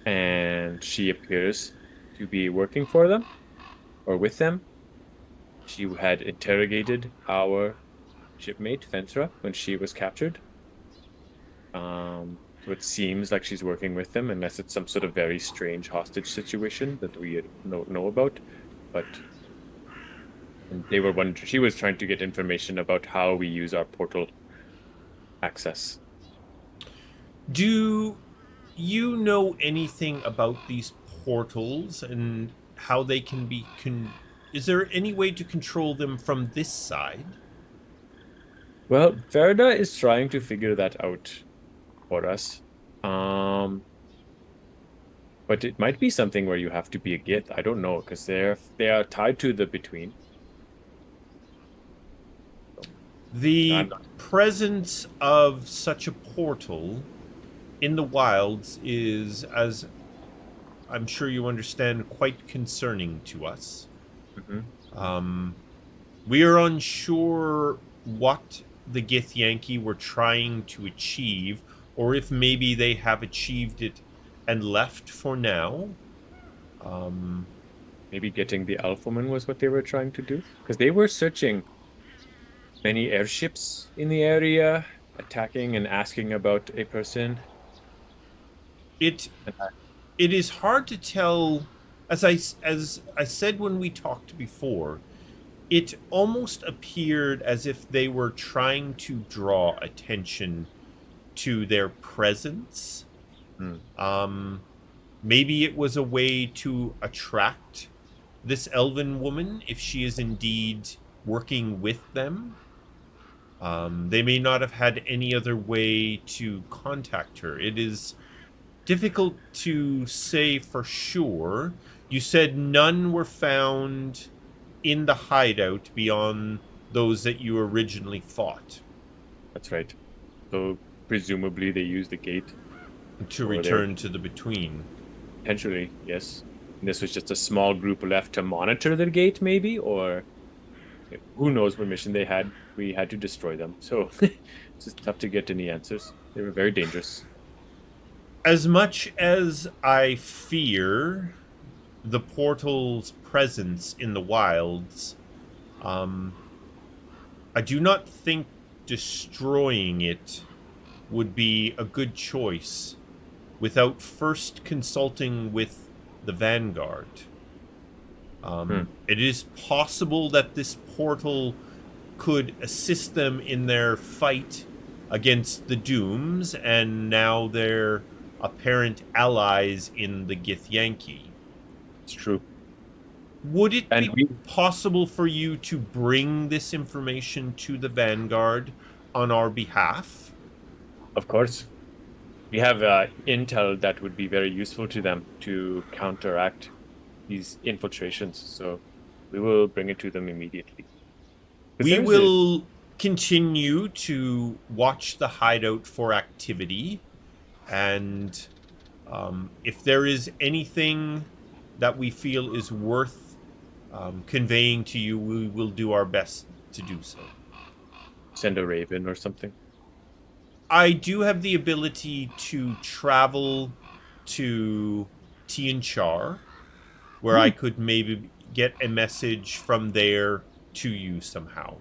And she appears to be working for them, or with them. She had interrogated our shipmate, Fentra, when she was captured. So it seems like she's working with them, unless it's some sort of very strange hostage situation that we don't know about. But they were wondering, she was trying to get information about how we use our portal access. Do you know anything about these portals and how they can be... Is there any way to control them from this side? Well, Verda is trying to figure that out for us. But it might be something where you have to be a Gith. I don't know, because they are tied to the between. The presence of such a portal in the wilds is, as I'm sure you understand, quite concerning to us. We are unsure what the Githyanki were trying to achieve, or if maybe they have achieved it and left for now. Maybe getting the elf woman was what they were trying to do, because they were searching many airships in the area, attacking and asking about a person. It is hard to tell. As I said when we talked before, it almost appeared as if they were trying to draw attention to their presence. Maybe it was a way to attract this elven woman if she is indeed working with them. They may not have had any other way to contact her. It is difficult to say for sure. You said none were found in the hideout beyond those that you originally fought. That's right. So presumably they used the gate to return to the between. Potentially, yes. And this was just a small group left to monitor the gate, maybe, or who knows what mission they had. We had to destroy them. So it's just tough to get any answers. They were very dangerous. As much as I fear the portal's presence in the wilds, I do not think destroying it would be a good choice without first consulting with the Vanguard. It is possible that this portal could assist them in their fight against the Dooms and now their apparent allies in the Githyanki. It's true. Would it And be possible for you to bring this information to the Vanguard on our behalf? of course, we have intel that would be very useful to them to counteract these infiltrations. So we will bring it to them immediately. We will continue to watch the hideout for activity, and if there is anything that we feel is worth conveying to you, we will do our best to do so. Send a raven or something. I do have the ability to travel to Tian Char, where I could maybe get a message from there to you somehow.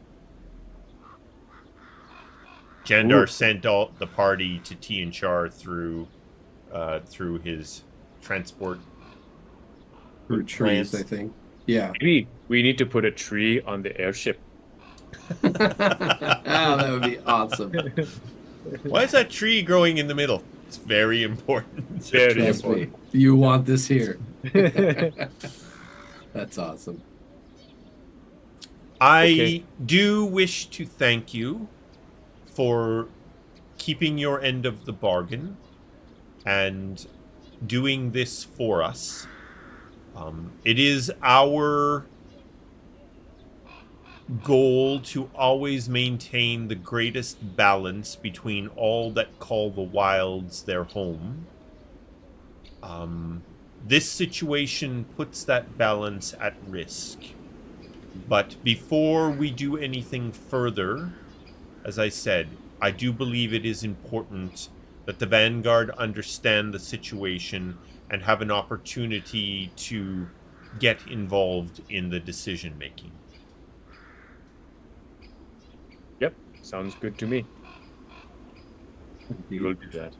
Jandar sent all the party to Tian Char through his transport. Through trees, I think. Yeah. Maybe we need to put a tree on the airship. That would be awesome. Why is that tree growing in the middle? It's very important. Very Trust me, important. you want this here. That's awesome. I do wish to thank you for keeping your end of the bargain and doing this for us. It is our goal to always maintain the greatest balance between all that call the wilds their home. This situation puts that balance at risk. But before we do anything further, as I said, I do believe it is important that the Vanguard understand the situation and have an opportunity to get involved in the decision making. Yep, sounds good to me. We will do that.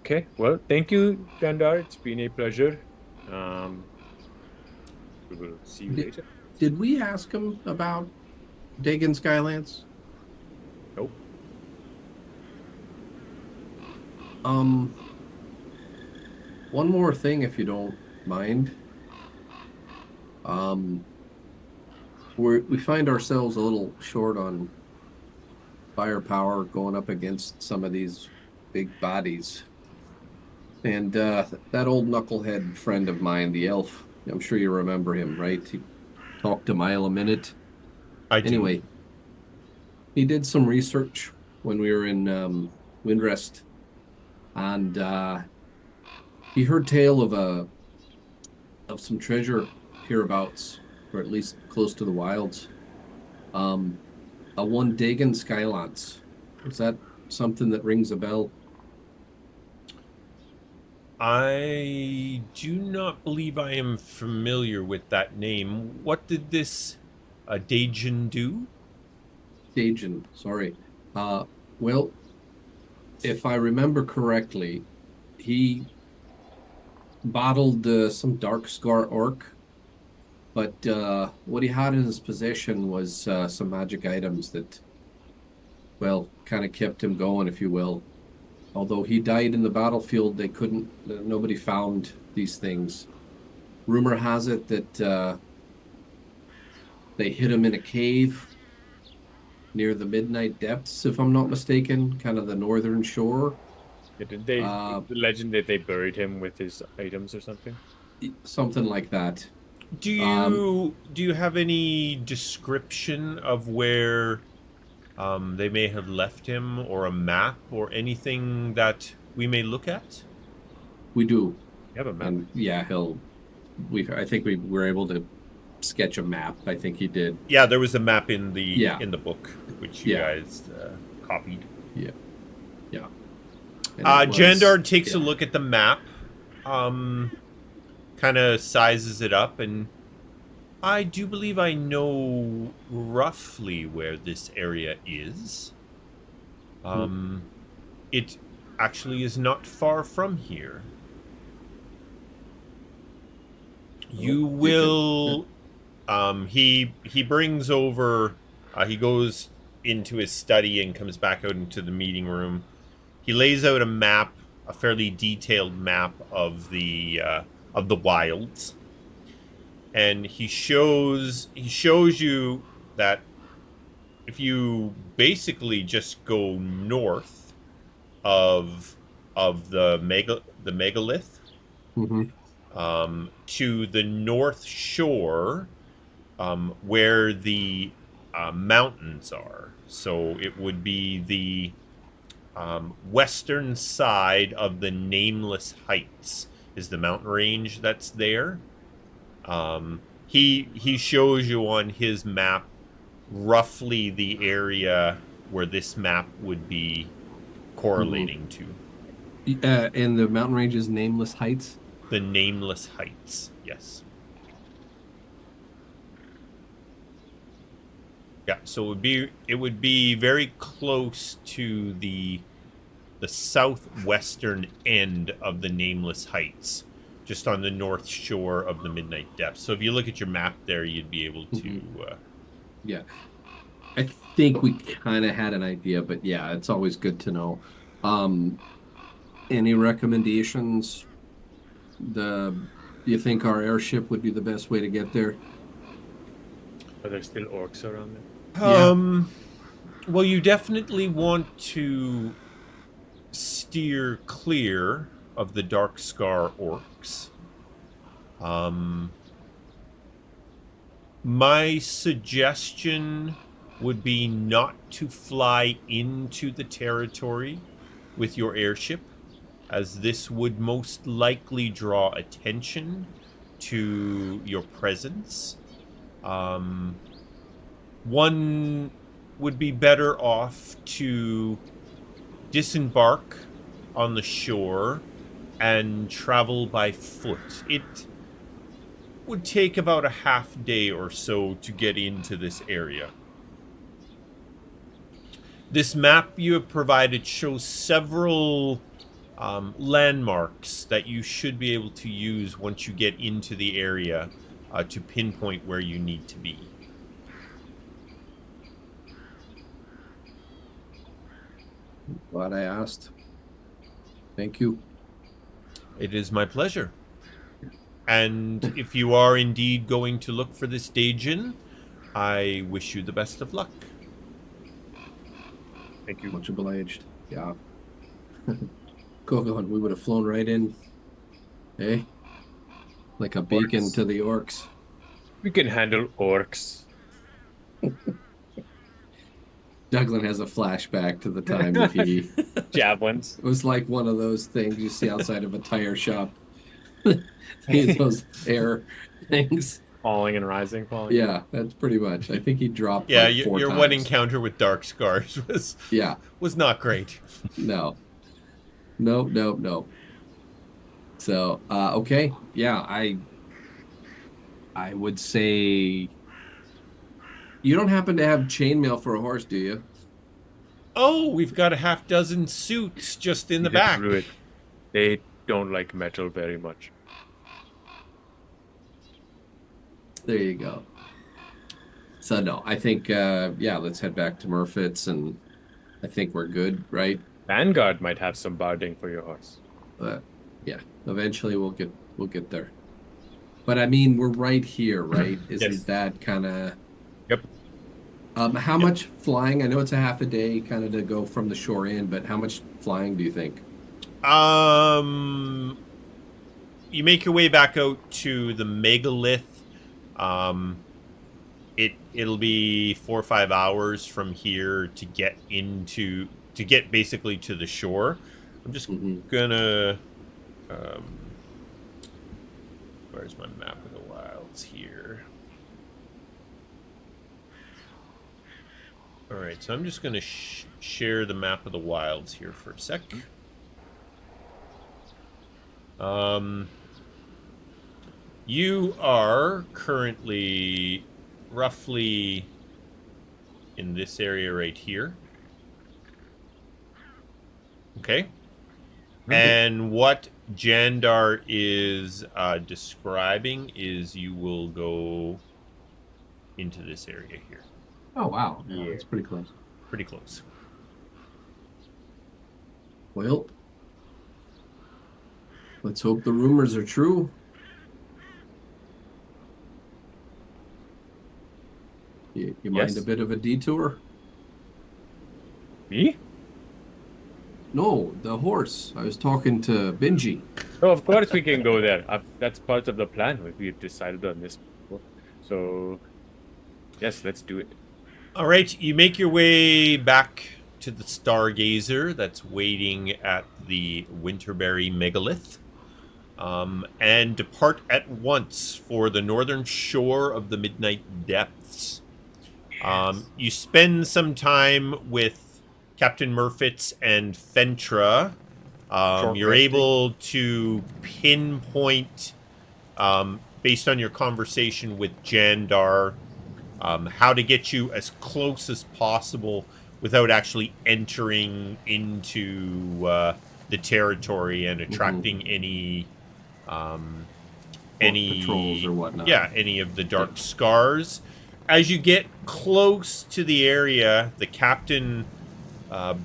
Okay, well, thank you, Jandar. It's been a pleasure. We will see you later. Did we ask him about Dagon Skylance? Nope. One more thing, if you don't mind. We find ourselves a little short on firepower going up against some of these big bodies. And that old knucklehead friend of mine, the elf, I'm sure you remember him, right? He talked a mile a minute. I do. Anyway, he did some research when we were in Windrest, and he heard tale of some treasure hereabouts, or at least close to the wilds. A one Dagon Skylance. Is that something that rings a bell? I do not believe I am familiar with that name. What did this Dajan do? Dajan, sorry. Well, if I remember correctly, he bottled some Darkscar orc, but what he had in his possession was some magic items that, well, kind of kept him going, if you will. Although he died in the battlefield, nobody found these things. Rumor has it that they hid him in a cave near the Midnight Depths, if I'm not mistaken, kind of the northern shore. Yeah, did they the legend that they buried him with his items or something? Something like that. Do you have any description of where they may have left him, or a map, or anything that we may look at? We do. You have a map. And yeah, I think we were able to sketch a map. I think he did. Yeah, there was a map in the book, which you Yeah. guys copied. Yeah. Jandar takes a look at the map, kind of sizes it up, and I do believe I know roughly where this area is. It actually is not far from here. You will... he brings over... he goes into his study and comes back out into the meeting room. He lays out a map, a fairly detailed map of the of the wilds, and he shows you that if you basically just go north of the megalith, Mm-hmm. to the north shore, where the mountains are. So it would be the western side of the Nameless Heights is the mountain range that's there. He shows you on his map roughly the area where this map would be correlating to. And the mountain range is Nameless Heights. The Nameless Heights, yes. Yeah, so it would be very close to the southwestern end of the Nameless Heights, just on the north shore of the Midnight Depths. So if you look at your map there, you'd be able to. Yeah, I think we kind of had an idea, but yeah, it's always good to know. Any recommendations? You think our airship would be the best way to get there? Are there still orcs around there? Yeah. Well, you definitely want to steer clear of the Dark Scar orcs. My suggestion would be not to fly into the territory with your airship, as this would most likely draw attention to your presence. One would be better off to disembark on the shore and travel by foot. It would take about a half day or so to get into this area. This map you have provided shows several landmarks that you should be able to use once you get into the area to pinpoint where you need to be. Glad I asked. Thank you. It is my pleasure. And if you are indeed going to look for this Dajin, I wish you the best of luck. Thank you. Much obliged. Yeah. Kogaan, we would have flown right in. Hey? Like a beacon to the orcs. We can handle orcs. Douglan has a flashback to the time that he Javelins. it was like one of those things you see outside of a tire shop. Those air things. Falling and rising, falling. Yeah, that's pretty much. I think he dropped Yeah, like four your times. one encounter with Dark Scars was not great. No. No. So, okay. Yeah, I would say you don't happen to have chainmail for a horse, do you? Oh, we've got a half dozen suits just in the back. They don't like metal very much. There you go. So no, I think yeah, let's head back to Merfiz, and I think we're good, right? Vanguard might have some barding for your horse. Yeah, eventually we'll get there. But I mean, we're right here, right? Isn't Yes. that kind of? Yep. How much flying? I know it's a half a day kind of to go from the shore in, but how much flying do you think? You make your way back out to the megalith. It'll be 4 or 5 hours from here to get basically to the shore. I'm just gonna where's my map of the wilds here? All right, so I'm just gonna share the map of the wilds here for a sec. You are currently roughly in this area right here. Okay. And what Jandar is describing is you will go into this area here. Oh wow, Yeah. it's pretty close. Pretty close. Well, let's hope the rumors are true. You mind Yes. a bit of a detour? Me? No, the horse. I was talking to Benji. Oh, of course we can go there. That's part of the plan. We've decided on this before. So, yes, let's do it. All right, you make your way back to the Stargazer that's waiting at the Winterberry megalith, and depart at once for the northern shore of the Midnight Depths. You spend some time with Captain Merfiz and Fentra. Short You're resting. able to pinpoint, based on your conversation with Jandar, how to get you as close as possible without actually entering into the territory and attracting any Patrols or whatnot. any of the dark scars. As you get close to the area, the captain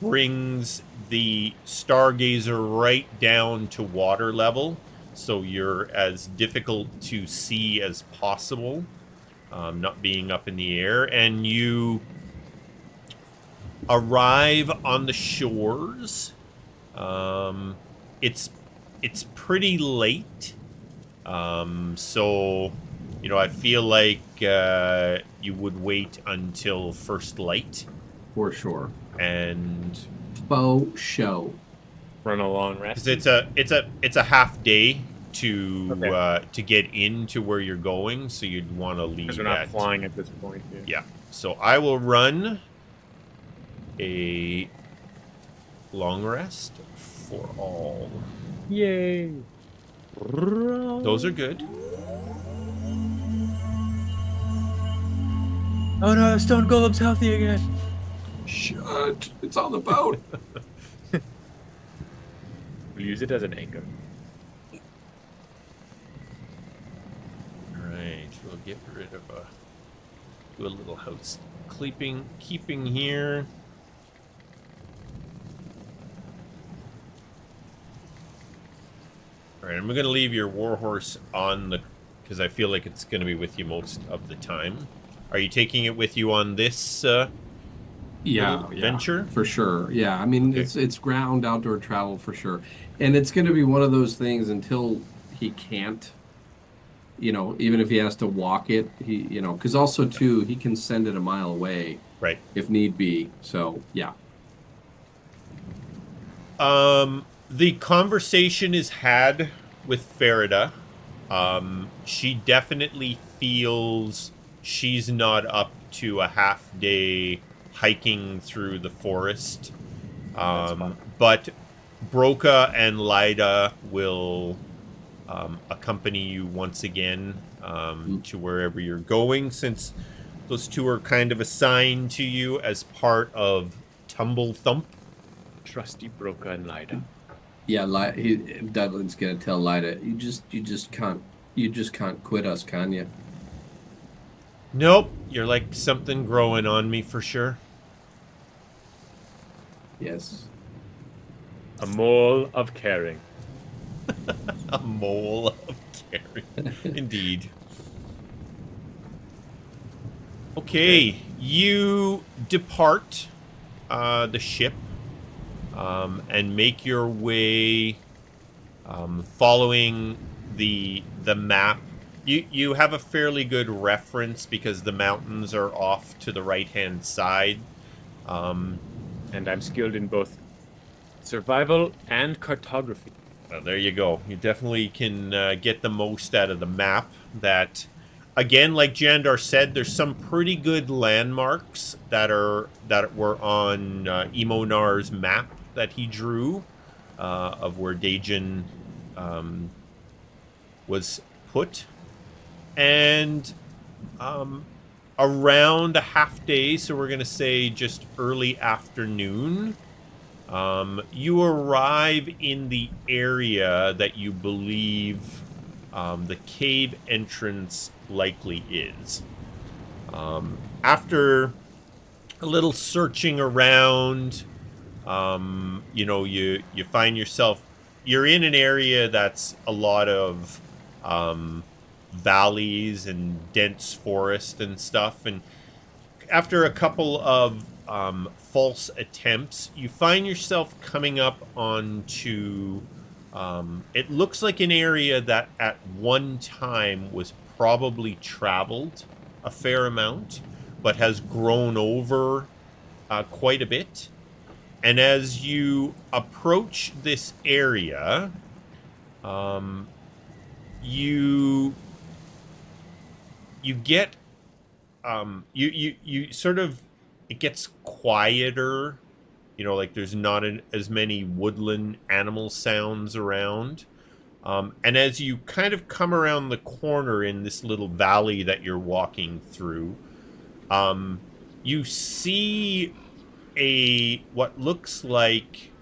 brings the Stargazer right down to water level, so you're as difficult to see as possible, not being up in the air, and you arrive on the shores. It's pretty late, so I feel like you would wait until first light, For sure. and Faux show. Run a long rest. because it's a half day to Okay. to get into where you're going, so you'd want to leave Because we're not at flying at this point. yeah. So I will run a long rest for all. Yay. Those are good. Oh no, Stone Golem's healthy again. Shut! It's on the boat. We'll use it as an anchor. All right, we'll get rid of do a little keeping here. All right, I'm going to leave your warhorse on because I feel like it's going to be with you most of the time. Are you taking it with you on this Yeah, venture? for sure. Yeah, I mean Okay. it's ground outdoor travel for sure, and it's going to be one of those things until he can't. Even if he has to walk it, because also too he can send it a mile away Right. if need be. So yeah. The conversation is had with Farida. She definitely feels she's not up to a half day hiking through the forest. But Broca and Lida will accompany you once again to wherever you're going, since those two are kind of assigned to you as part of Tumble Thump. Trusty Broca and Lida. Yeah, Douglan's gonna tell Lida, you just can't quit us, can you? Nope, you're like something growing on me for sure. Yes. A mole of caring. A mole of caring. Indeed. Okay, you depart the ship and make your way following the map. You have a fairly good reference because the mountains are off to the right-hand side. And I'm skilled in both survival and cartography. Well, there you go. You definitely can get the most out of the map. That, again, like Jandar said, there's some pretty good landmarks that were on Emonar's map that he drew of where Dajan was put, and around a half day, so we're gonna say just early afternoon. You arrive in the area that you believe the cave entrance likely is. After a little searching around, you find yourself, you're in an area that's a lot of valleys and dense forest and stuff, and after a couple of false attempts, you find yourself coming up onto. It looks like an area that at one time was probably traveled a fair amount, but has grown over quite a bit. And as you approach this area, you get you sort of, it gets quieter, like there's not as many woodland animal sounds around, and as you kind of come around the corner in this little valley that you're walking through, you see what looks like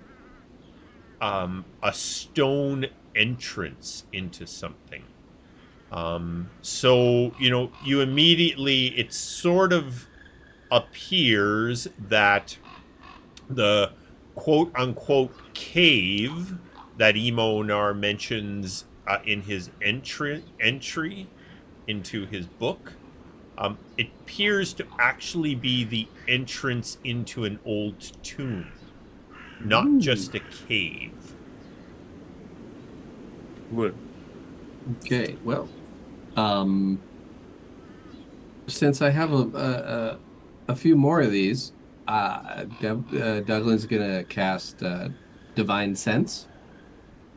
a stone entrance into something. So, you immediately, it sort of appears that the quote unquote cave that Emonar mentions in his entry into his book, it appears to actually be the entrance into an old tomb, not just a cave. Okay, well, since I have a few more of these, Douglan's gonna cast Divine Sense,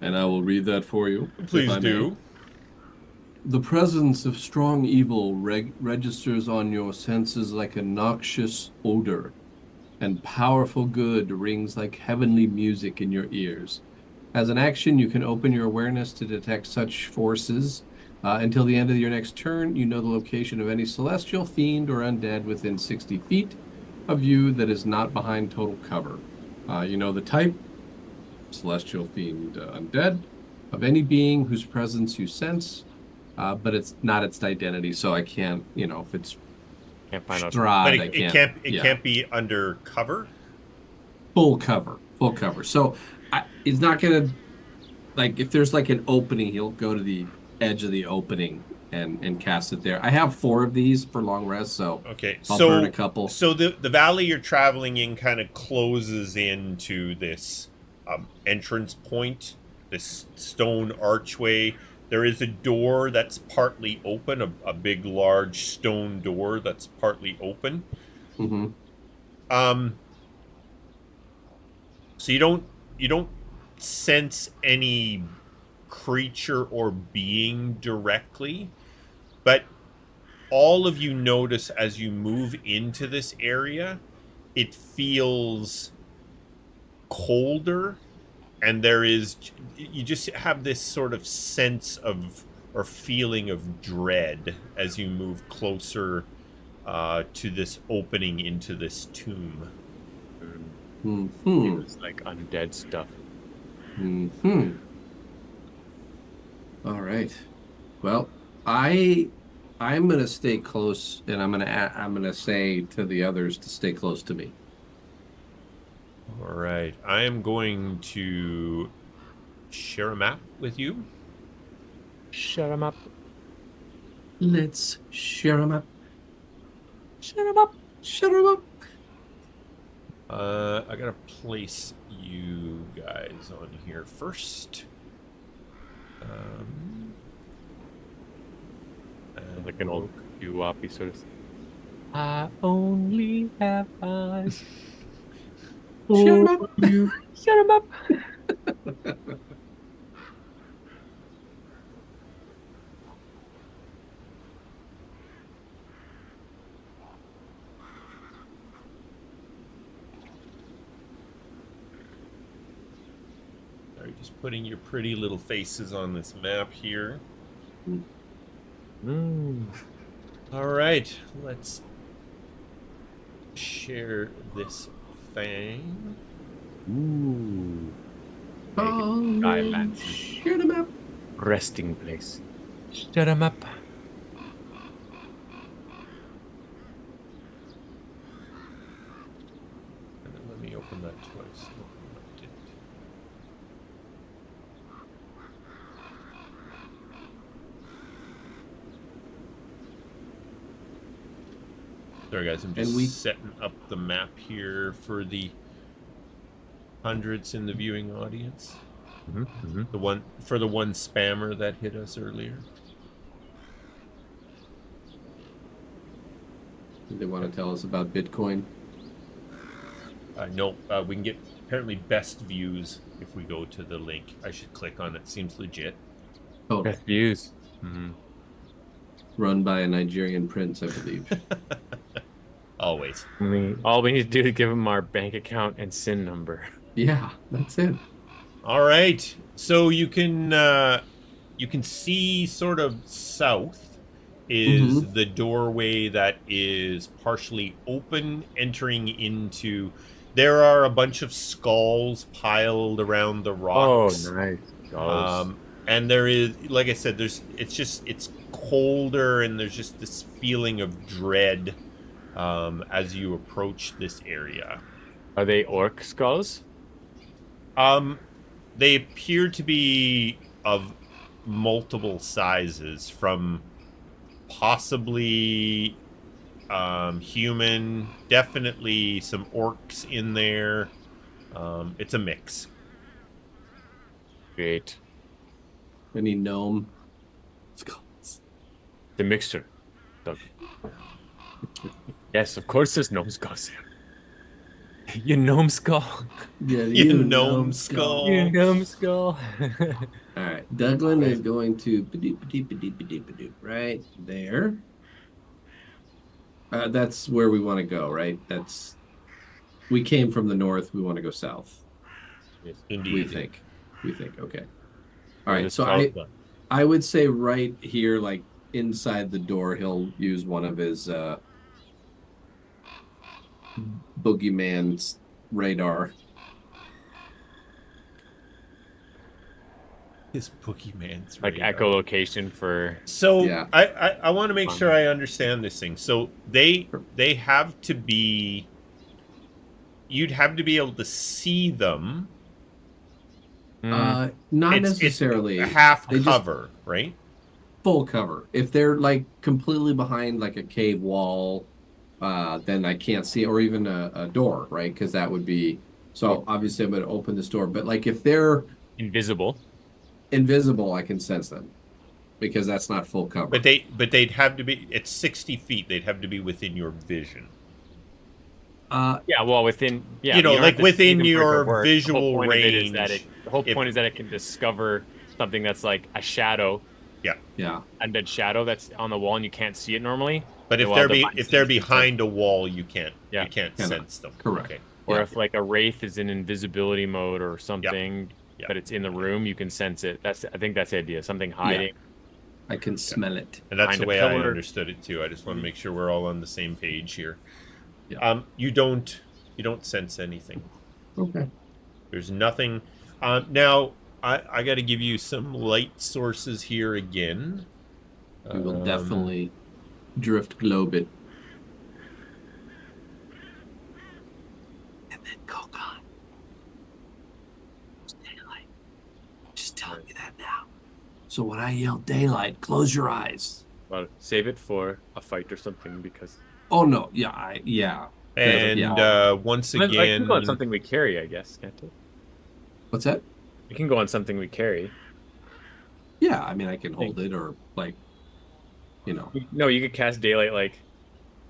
and I will read that for you, if Please I may. do. The presence of strong evil registers on your senses like a noxious odor, and powerful good rings like heavenly music in your ears. As an action, you can open your awareness to detect such forces. Until the end of your next turn, you know the location of any celestial, fiend, or undead within 60 feet of you that is not behind total cover. You know the type, celestial, fiend, undead, of any being whose presence you sense, but it's not its identity, so I can't, if it's Can't find out. But Strahd, I it can't. can't Yeah. can't be under cover. Full cover. So it's not gonna, like, if there's like an opening, he'll go to the edge of the opening and cast it there. I have 4 of these for long rest, so Okay, I'll burn a couple. So the valley you're traveling in kind of closes into this entrance point, this stone archway. There is a door that's partly open, a big, large stone door that's partly open. Mm-hmm. So you don't sense any creature or being directly, but all of you notice as you move into this area, it feels colder, and you just have this sort of sense of, or feeling of dread as you move closer to this opening into this tomb. Mm-hmm. It's like undead stuff. Mm-hmm. All right. Well, I'm gonna stay close, and I'm gonna say to the others to stay close to me. All right, I am going to share a map with you. Shut him up. Let's share 'em up. Shut 'em up. Shut 'em up. I gotta place you guys on here first. Like an old doo-woppy sort of. I only have eyes. Shut 'em up. You shut him up. Sorry, just putting your pretty little faces on this map here. All right, let's share this thing. Ooh. Colin, shut 'em up. Resting place. Shut him up. And then let me open that twice. Oh, I didn't. Sorry, guys. I'm just setting up the map here for the hundreds in the viewing audience. The one spammer that hit us earlier. They want to tell us about Bitcoin. No, we can get apparently best views if we go to the link. I should click on it. Seems legit. Oh, Best views. Run by a Nigerian prince, I believe. Always. I mean, all we need to do is give him our bank account and SIN number. Yeah, that's it. All right. So you can see sort of south is the doorway that is partially open, entering into. There are a bunch of skulls piled around the rocks. Oh, nice. And there is, like I said, it's colder, and there's just this feeling of dread as you approach this area. Are they orc skulls? They appear to be of multiple sizes, from possibly human, definitely some orcs in there. It's a mix. Great. Any gnome skulls? The mixture. Yes, of course there's gnome skulls here. You gnome skull. Yeah, You gnome skull. You gnome skull. All right, Douglan is going to right there. That's where we want to go, right? We came from the north. We want to go south. Yes. Indeed. We think. Okay. All right. Just So follow them. I would say right here, like inside the door, he'll use one of his boogeyman's radar. His boogeyman's Like radar. echolocation for. So Yeah. I want to make sure I understand this thing. So they have to be. You'd have to be able to see them. Not necessarily It's half They just- cover, right? full cover. If they're like completely behind like a cave wall, then I can't see, or even a door, right? Because that would be. So obviously I'm going to open this door, but like if they're Invisible. invisible, I can sense them because that's not full cover. But they'd have to be. It's 60 feet. They'd have to be within your vision. Yeah, well, within. Yeah, You know, don't like have to see within them for it to your work. visual The whole point of it is range, that the whole point is that it can discover something that's like a shadow, Yeah. undead shadow that's on the wall, and you can't see it normally. But if Well, they're the device if they're sees it. behind a wall, you can't Cannot. sense them. Correct. Okay. Or Yeah. if like a wraith is in invisibility mode or something, Yeah. but it's in the room, you can sense it. I think that's the idea. Something hiding. I can smell it. And that's Behind the a way I pillar. understood it too. I just want to make sure we're all on the same page here. Yeah. You don't sense anything. Okay. There's nothing. Now I got to give you some light sources here again. We will definitely drift globe it. And then Kogaan. It's daylight. Just telling you that now. So when I yell daylight, close your eyes. Well, save it for a fight or something because. Oh no, yeah. And Yeah. once I again, can go on something we carry, I guess, can't it? What's that? We can go on something we carry. Yeah, I mean I can hold it or like, No, you could cast daylight like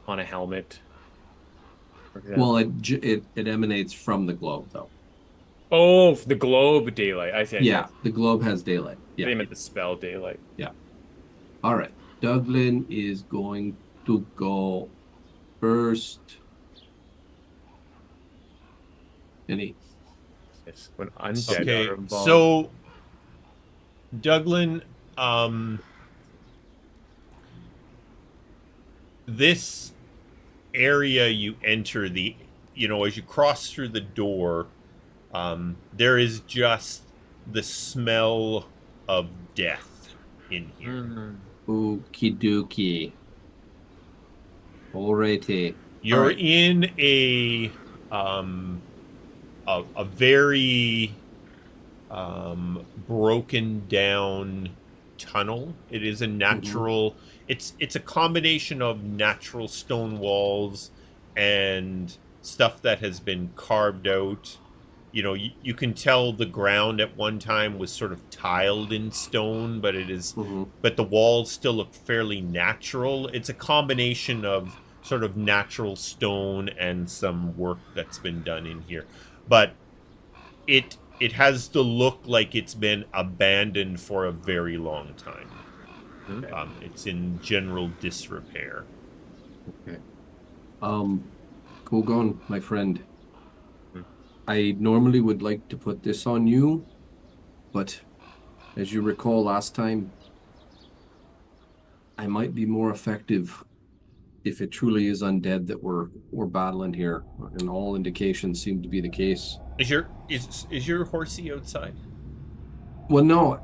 on a helmet. for example. Well, it emanates from the globe though. Oh, the globe daylight. I see. Yeah, the globe has daylight. They Yeah. meant the spell daylight. All right. Douglan is going to go first. Any? Yes, when undead okay. are involved. So, Douglan, this area you enter as you cross through the door, there is just the smell of death in here. Mm. Okie dokie. Alrighty. You're Alright. in a very broken down tunnel. It is a natural. it's a combination of natural stone walls and stuff that has been carved out. You know, you can tell the ground at one time was sort of tiled in stone, but but the walls still look fairly natural. It's a combination of sort of natural stone and some work that's been done in here. But it has the look like it's been abandoned for a very long time. Okay. It's in general disrepair. Okay. Kogaan, my friend. Hmm. I normally would like to put this on you, but as you recall last time, I might be more effective if it truly is undead that we're battling here, and all indications seem to be the case. Is your horsey outside? Well, no,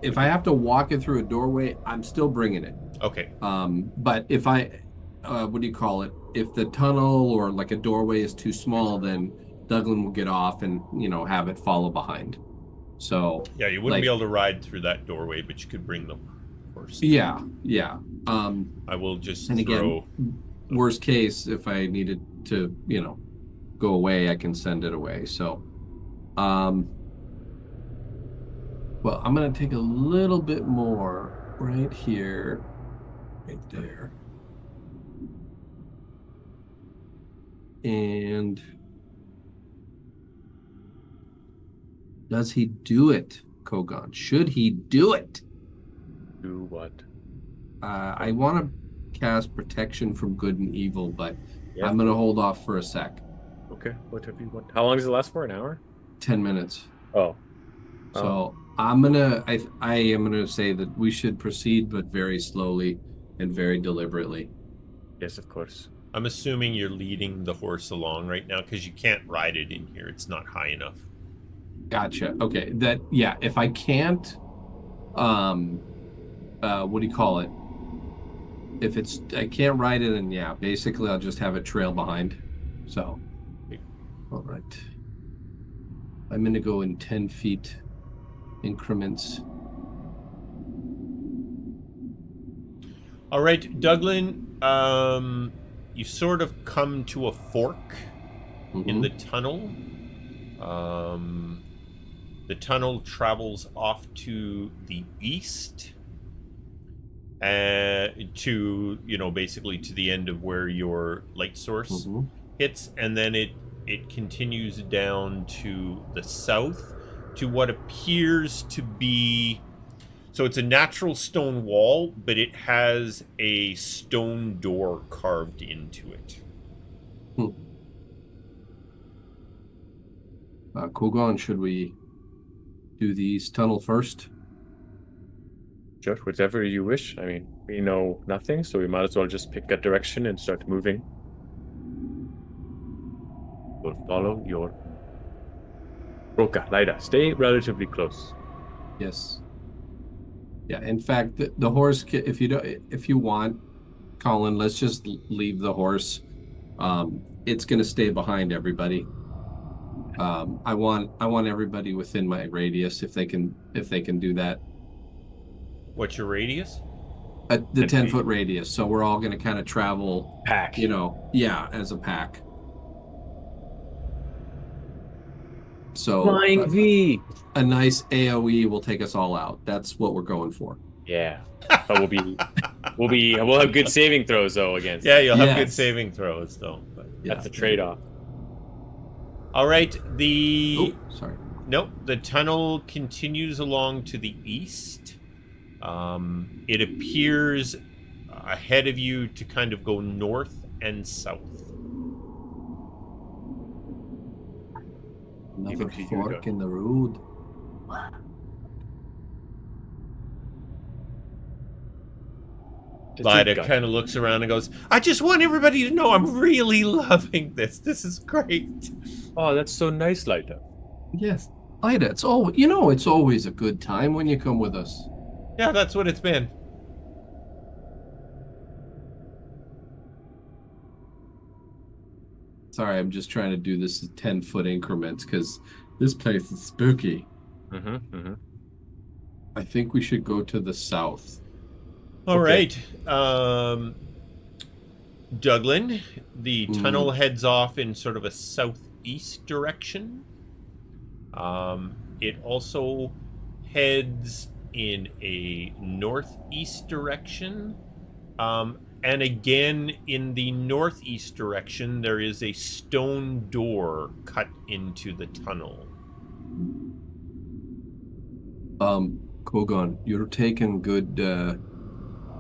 if I have to walk it through a doorway, I'm still bringing it. Okay. But if what do you call it? If the tunnel or like a doorway is too small, then Douglan will get off and, have it follow behind. So Yeah, you wouldn't be able to ride through that doorway, but you could bring the horse. Yeah. I will just and throw. Again, worst case, if I needed to, go away, I can send it away. So, well, I'm gonna take a little bit more right here, right there. And does he do it, Kogaan? Should he do it? Do what? I want to cast protection from good and evil, but Yeah. I'm going to hold off for a sec. Okay. Whatever you want. How long does it last for? An hour? 10 minutes. Oh. So I am gonna say that we should proceed, but very slowly and very deliberately. Yes, of course. I'm assuming you're leading the horse along right now because you can't ride it in here. It's not high enough. Gotcha. Okay. If I can't, what do you call it? If I can't ride it, then basically I'll just have it trail behind. So, all right. I'm gonna go in 10 feet increments. All right, Douglan, you sort of come to a fork in the tunnel. The tunnel travels off to the east, basically to the end of where your light source hits, and then it continues down to the south to what appears to be. So it's a natural stone wall, but it has a stone door carved into it. Kogaan, should we do the east tunnel first? Sure, whatever you wish. I mean, we know nothing, so we might as well just pick a direction and start moving. We'll follow your Roka, Lida. Stay relatively close. Yes. Yeah. In fact, the horse. If you want, Colin, let's just leave the horse. It's gonna stay behind everybody. I want everybody within my radius if they can do that. What's your radius? The 10-foot radius. So we're all gonna kind of travel. Pack. As a pack. So Flying V. A nice AoE will take us all out. That's what we're going for. Yeah, but we'll have good saving throws though against. Yeah, you'll have good saving throws though. But that's a trade-off. All right, sorry. Nope, the tunnel continues along to the east. It appears ahead of you to kind of go north and south. Another fork in the road. Lida kind of looks around and goes, I just want everybody to know I'm really loving this. This is great. Oh, that's so nice, Lida. Yes. Lida, it's always a good time when you come with us. Yeah, that's what it's been. Sorry, I'm just trying to do this in 10-foot increments because this place is spooky. I think we should go to the south. All Okay. right. Douglan, the tunnel heads off in sort of a southeast direction. It also heads in a northeast direction. And again, in the northeast direction, there is a stone door cut into the tunnel. Kogaan, you're taking good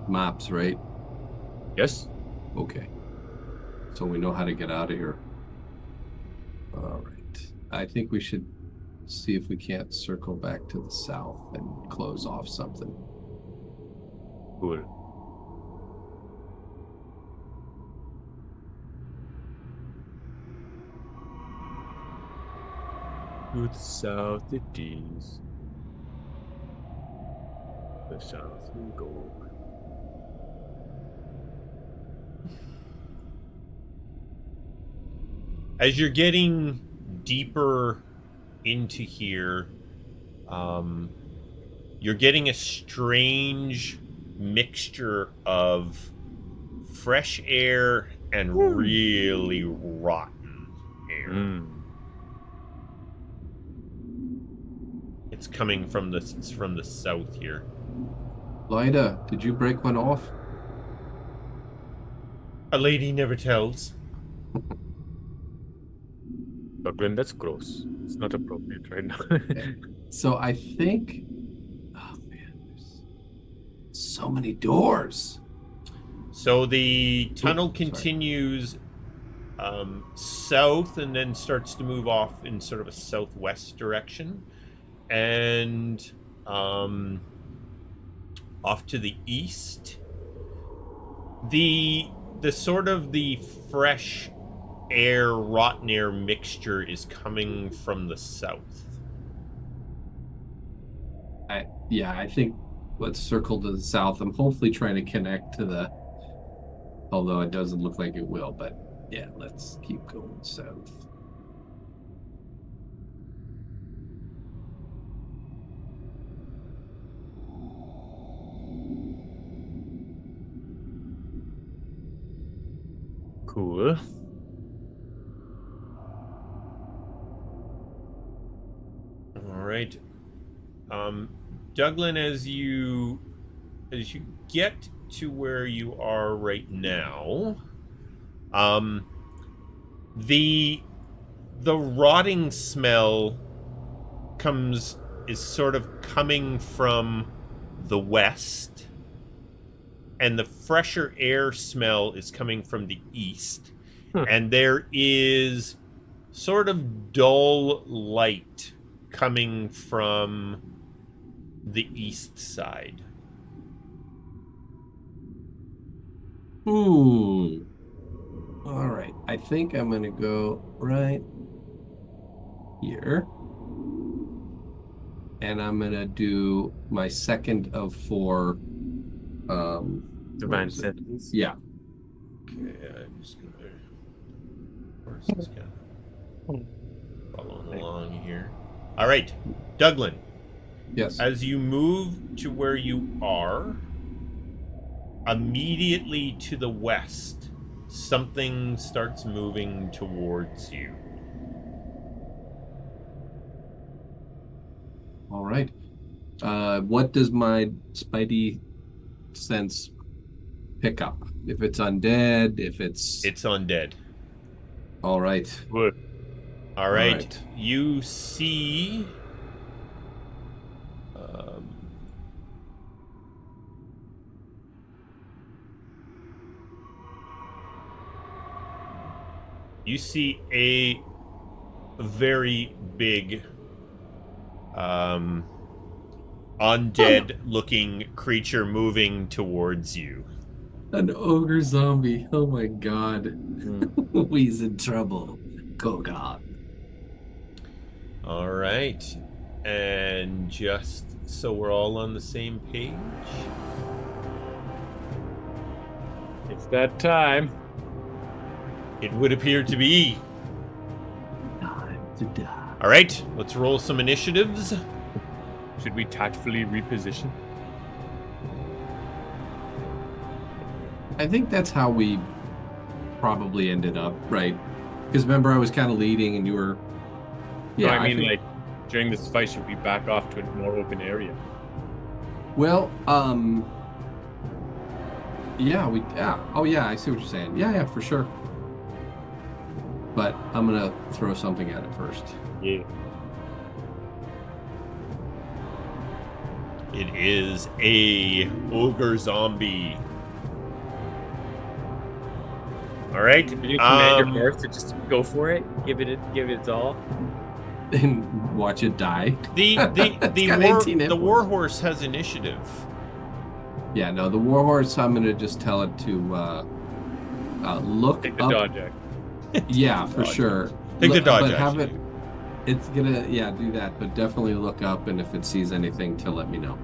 maps, right? Yes. Okay. So we know how to get out of here. All right. I think we should see if we can't circle back to the south and close off something. Cool. To the south it is. The south we go. As you're getting deeper into here, you're getting a strange mixture of fresh air and really rotten air. It's coming from the south here. Lyda, did you break one off? A lady never tells. Douglan, that's gross. It's not appropriate right now. So I think, oh man, there's so many doors. So the tunnel sorry. continues south and then starts to move off in sort of a southwest direction. And off to the east, the sort of the fresh air, rotten air mixture is coming from the south. I think let's circle to the south. I'm hopefully trying to connect to the, although it doesn't look like it will, but yeah, let's keep going south. Cool. All right. Douglan, as you get to where you are right now, the rotting smell is sort of coming from the west, and the fresher air smell is coming from the east. And there is sort of dull light coming from the east side. All right. I think I'm going to go right here. And I'm going to do my second of 4. Divine sentence. Yeah. Okay, I'm just gonna. Where's this guy? Following along here. All right, Douglan. Yes. As you move to where you are, immediately to the west, something starts moving towards you. All right. What does my spidey sense pick up? If it's undead, if it's undead. all right. Good. All right. right. You see a very big undead looking creature moving towards you. An ogre zombie. Oh my god. He's in trouble. Kogaan. All right. And just so we're all on the same page. It's that time. It would appear to be. Time to die. All right, let's roll some initiatives. Should we tactfully reposition? I think that's how we probably ended up, right? Because remember, I was kind of leading, and you were. No, Yeah, I mean, think- like, during this fight, should we back off to a more open area? Well, yeah. Oh, yeah, I see what you're saying. Yeah, for sure. But I'm gonna throw something at it first. Yeah. It is a ogre zombie. All right. Did you command your horse to just go for it? Give it its all? And watch it die. The got 18 hit warhorse has initiative. Yeah, no, the warhorse, I'm gonna just tell it to look Take the up. dodge act. Yeah, for sure. Take the dodge but have action. it's gonna, yeah, do that, but definitely look up, and if it sees anything, to let me know.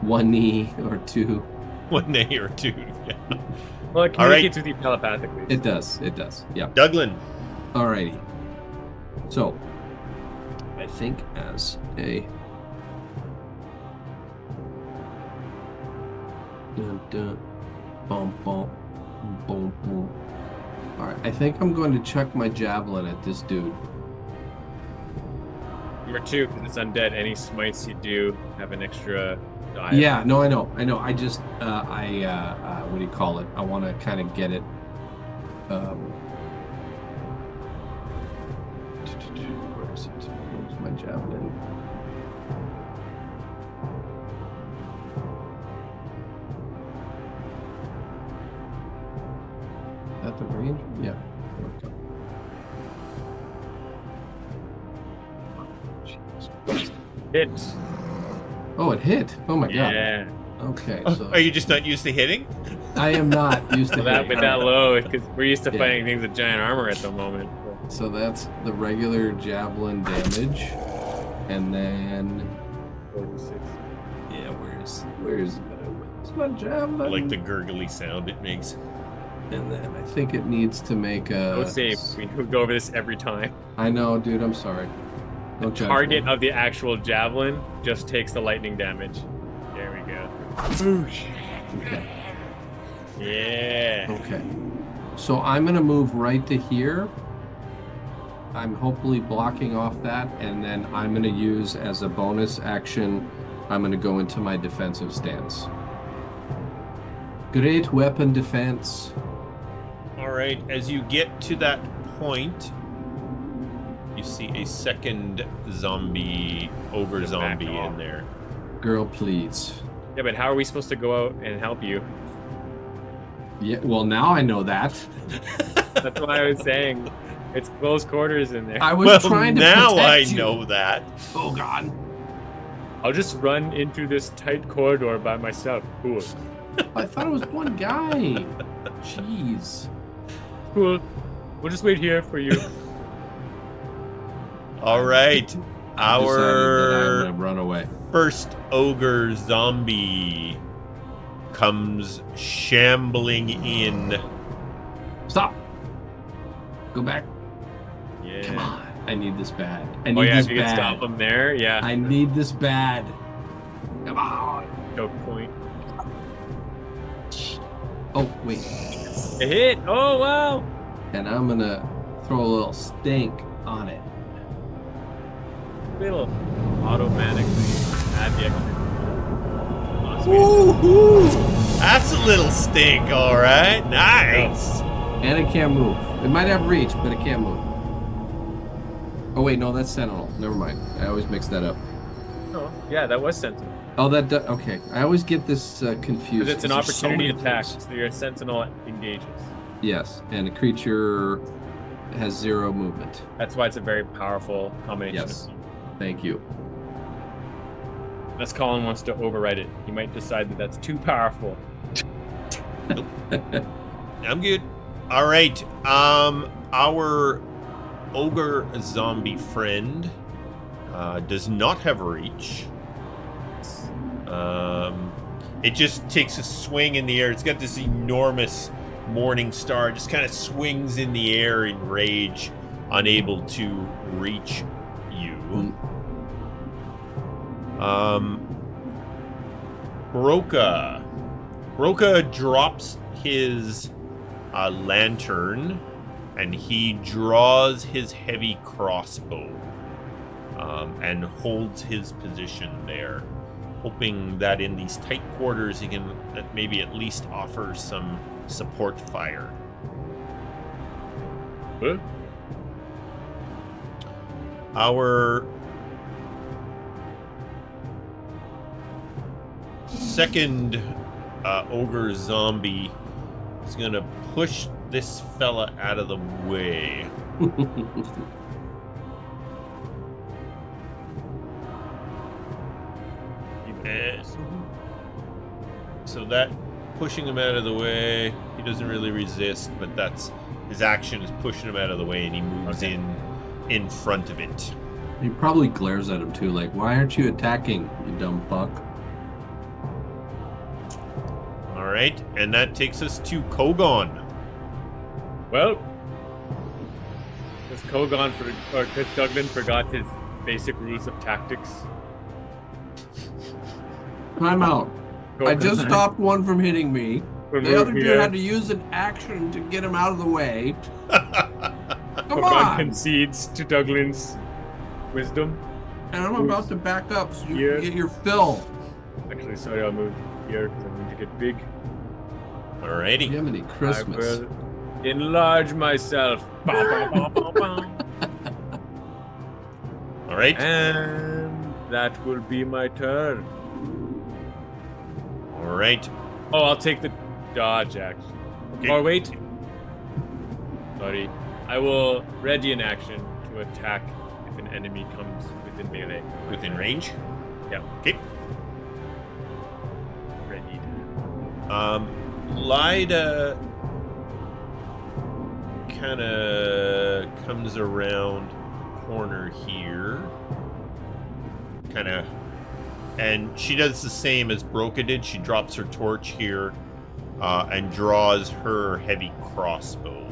One knee or two. 1 day or 2. Yeah. Well, it All right. communicates with you telepathically. It does, yeah. Douglan. Alrighty. So, I think as a... Dun, dun, bum, bum, boom, boom. Alright, I think I'm going to chuck my javelin at this dude. Number 2, because it's undead, any smites you do have an extra die. Yeah, no, I know. I just, what do you call it? I want to kind of get it. Where is it? Where's my javelin? At the range? Yeah. There we go. Jesus Christ. Hit. Oh, it hit. Oh my Yeah. god. Okay, Oh, so are you just not used to hitting? I am not used to With that, hitting. with that low, because we're used to Yeah. fighting things with giant armor at the moment. So that's the regular javelin damage. And then 46. yeah, where's my javelin? I like the gurgly sound it makes. And then I think it needs to make a No save. We go over this every time. I know, dude, I'm sorry. Don't judge Target me. of the actual javelin just takes the lightning damage. There we go. Boosh. Okay. Yeah. Okay. So I'm gonna move right to here. I'm hopefully blocking off that, and then I'm gonna use as a bonus action, I'm gonna go into my defensive stance. Great weapon defense. All right, as you get to that point, you see a second ogre Just back zombie off. in there. Girl, please. Yeah, but how are we supposed to go out and help you? Yeah, well, now I know that. That's why I was saying it's close quarters in there. I was Well, trying to now I protect you. know that. Oh, God. I'll just run into this tight corridor by myself. Cool. I thought it was one guy. Jeez. Cool. We'll just wait here for you. All right, I've decided that I'm our gonna run away. first ogre zombie comes shambling in. Stop. Go back. Yeah. Come on. I need this bad. I Oh need yeah, this if you can stop bad. him there, yeah. I need this bad. Come on. Choke point. Oh, wait. A hit! Oh wow! And I'm gonna throw a little stink on it. It'll automatically add the extra. Woohoo! That's a little stink, all right. Nice. And it can't move. It might have reach, but it can't move. Oh, wait, no, that's Sentinel. Never mind. I always mix that up. Oh, yeah, that was Sentinel. Oh, okay. I always get this confused. Because it's an 'cause there's so opportunity many attack, things. so your Sentinel engages. Yes, and a creature has 0 movement. That's why it's a very powerful combination. Yes. Thank you. Unless Colin wants to override it. He might decide that that's too powerful. I'm good. All right. Our ogre zombie friend does not have reach. It just takes a swing in the air. It's got this enormous morning star. It just kind of swings in the air in rage, unable to reach you. Broca, Roka drops his lantern and he draws his heavy crossbow and holds his position there, hoping that in these tight quarters he can maybe at least offer some support fire. Huh? Our second ogre zombie is gonna push this fella out of the way. So that pushing him out of the way, he doesn't really resist, but that's his action is pushing him out of the way, and he moves in front of it. He probably glares at him too, like, "Why aren't you attacking, you dumb fuck?" All right, and that takes us to Kogaan. Well, because Douglan forgot his basic rules of tactics. I'm out. I just stopped one from hitting me. The other dude had to use an action to get him out of the way. Come on! Concedes to Douglan's wisdom. And I'm about to back up so you can get your fill. Actually, sorry, I'll move here because I need to get big. Alrighty. Jiminy Christmas. I will enlarge myself. Alright. And that will be my turn. Alright. Oh, I'll take the dodge action. Okay. Or wait. Sorry. I will ready an action to attack if an enemy comes within melee. Within range? Yeah. Okay. Readied. Lyda kind of comes around the corner here. And she does the same as Broka did. She drops her torch here and draws her heavy crossbow.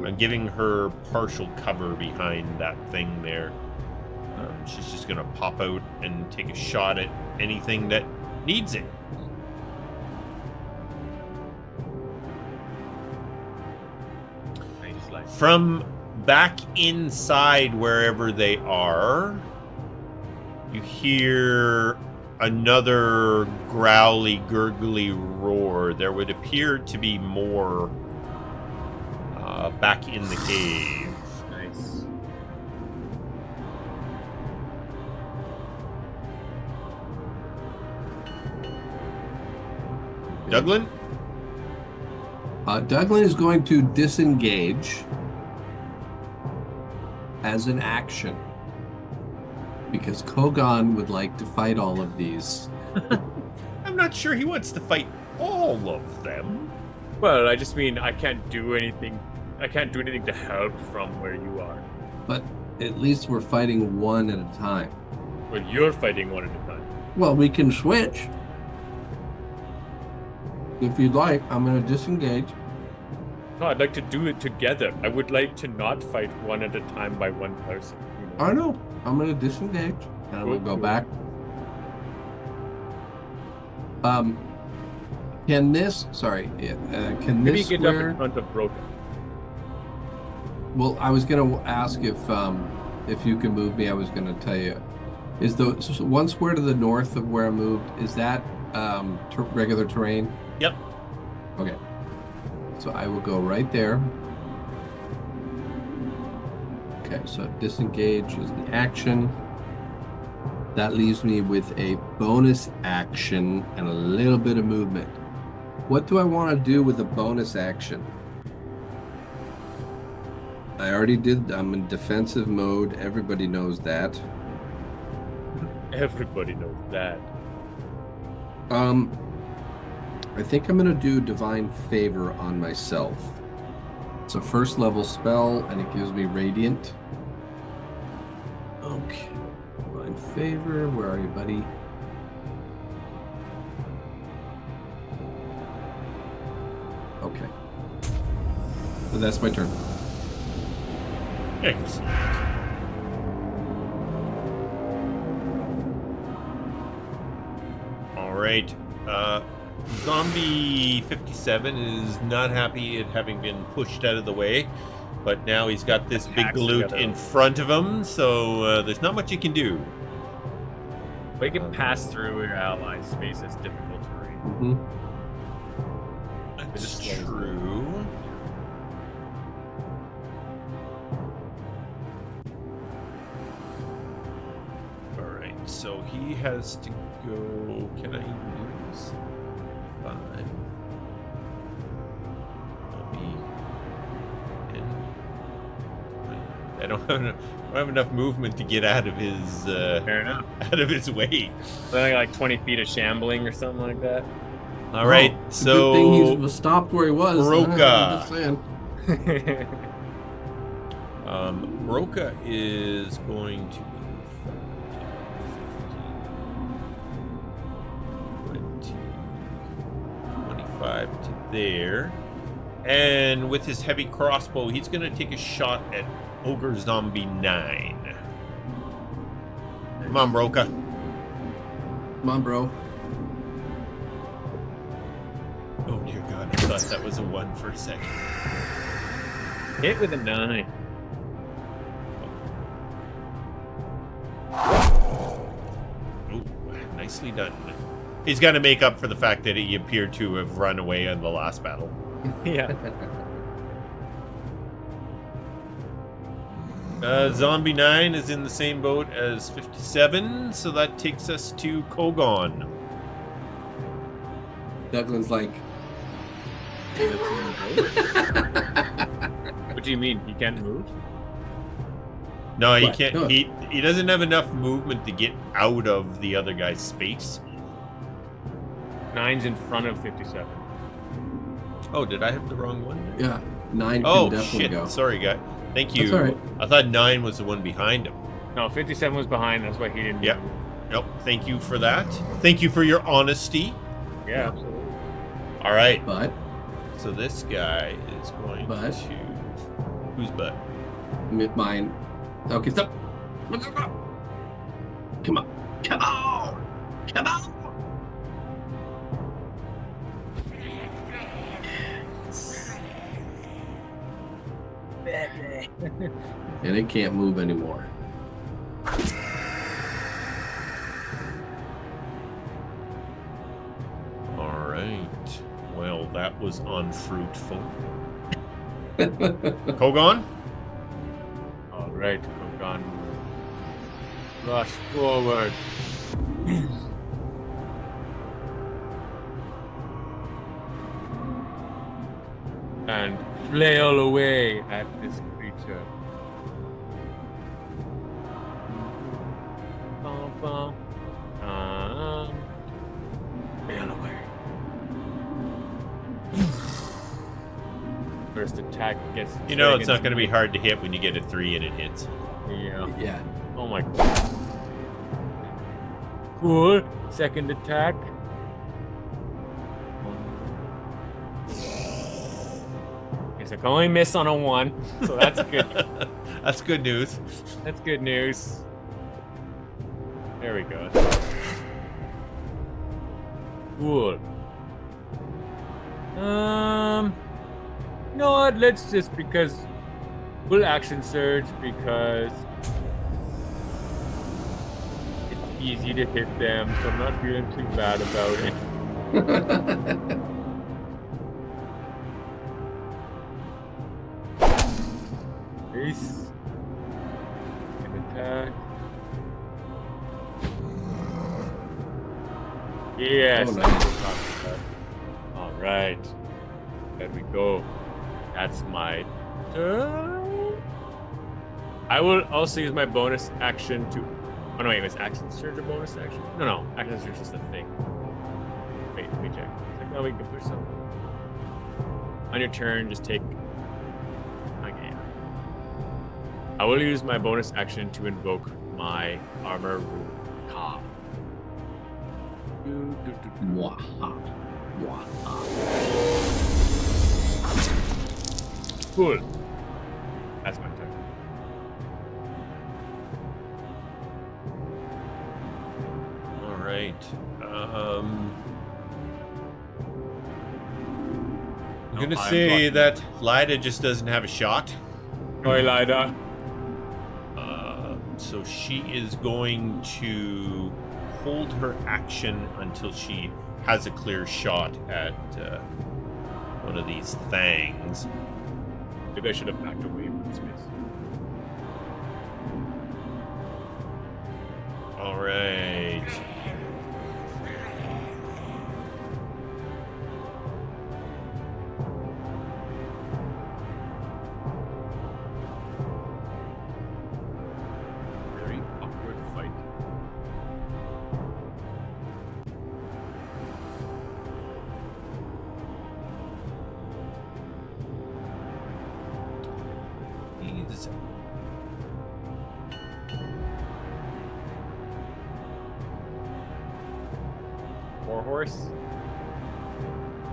I'm giving her partial cover behind that thing there. She's just going to pop out and take a shot at anything that needs it. From back inside wherever they are, you hear another growly, gurgly roar. There would appear to be more back in the cave. Nice. Douglan? Douglan is going to disengage as an action because Kogaan would like to fight all of these. I'm not sure he wants to fight all of them. Well, I just mean I can't do anything. I can't do anything to help from where you are. But at least we're fighting one at a time. Well, you're fighting one at a time. Well, we can switch. If you'd like, I'm going to disengage. No, I'd like to do it together. I would like to not fight one at a time by one person. You know? I know. I'm going to disengage. And I'm going to go back. Can this... Sorry. Can Maybe this get up in front of Broka. Well, I was going to ask if you can move me. I was going to tell you. Is the one square to the north of where I moved, is that regular terrain? Yep. Okay. So I will go right there. Okay, so disengage is the action. That leaves me with a bonus action and a little bit of movement. What do I want to do with a bonus action? I already did. I'm in defensive mode. Everybody knows that. Everybody knows that. I think I'm going to do Divine Favor on myself. It's a first level spell and it gives me Radiant. Okay. Divine Favor, where are you, buddy? Okay. So that's my turn. Excellent. All right. Zombie 57 is not happy at having been pushed out of the way, but now he's got this big Attacks galoot together. in front of him, so there's not much he can do. But you can pass through your allies' space as difficult terrain. Mm-hmm. That's just slows true. Alright, so he has to go. Can I use 5? Maybe 10. I don't have enough movement to get out of his Fair enough. out of his way. Something like 20 feet of shambling or something like that. All right, It's so a good thing he was stopped where he was. Roka. I'm just saying. Roka is going to move 20, 25 to there. And with his heavy crossbow, he's going to take a shot at Ogre Zombie 9. Come on, Roka. Come on, bro. Oh, dear God. I thought that was a 1 for a second. Hit with a 9. Ooh, nicely done. He's got to make up for the fact that he appeared to have run away in the last battle. Yeah. Zombie 9 is in the same boat as 57, so that takes us to Kogaan. Douglan's like, What do you mean? He can't move? No, he What? can't. No. He doesn't have enough movement to get out of the other guy's space. 9's in front of 57. Oh, did I have the wrong one? yeah, 9 can Oh, definitely shit. go. Sorry, guy. Thank you. That's all right. I thought 9 was the one behind him. No, 57 was behind. That's why he didn't Yeah. move. Nope. Thank you for that. Thank you for your honesty. Yeah, absolutely. All right. But So this guy is going But? to... Whose butt? mine. Okay, stop. Come on. Come on. Come on. And it can't move anymore. All right. Well, that was unfruitful. Kogaan? All right, Kogaan. Rush forward. And flail away at this creature. Bum, bum. Flail away. First attack gets. You know, it's not going to be hard to hit when you get a 3 and it hits. Yeah. Yeah. Oh my god. Cool. Second attack. Okay, so I can only miss on a 1, so that's good. That's good news. That's good news. There we go. Cool. You know what? Let's just because we'll action surge because it's easy to hit them, so I'm not feeling too bad about it. Ace. An attack. Yes. Oh, that's nice. what I'm talking about. All right. There we go. That's my turn. I will also use my bonus action to. Oh no, wait, was action surge a bonus action? No, action surge is the thing. Wait, let me check. It's like, no, we can push something. On your turn, just take. Okay. I will use my bonus action to invoke my armor rune. Ka. Mwaha. Mwaha. Cool. That's my turn. All right. I'm gonna say that Lyda just doesn't have a shot. Oi, Lyda. So she is going to hold her action until she has a clear shot at one of these things. Maybe I should have backed away from this space. All right. Very awkward fight. He's Warhorse.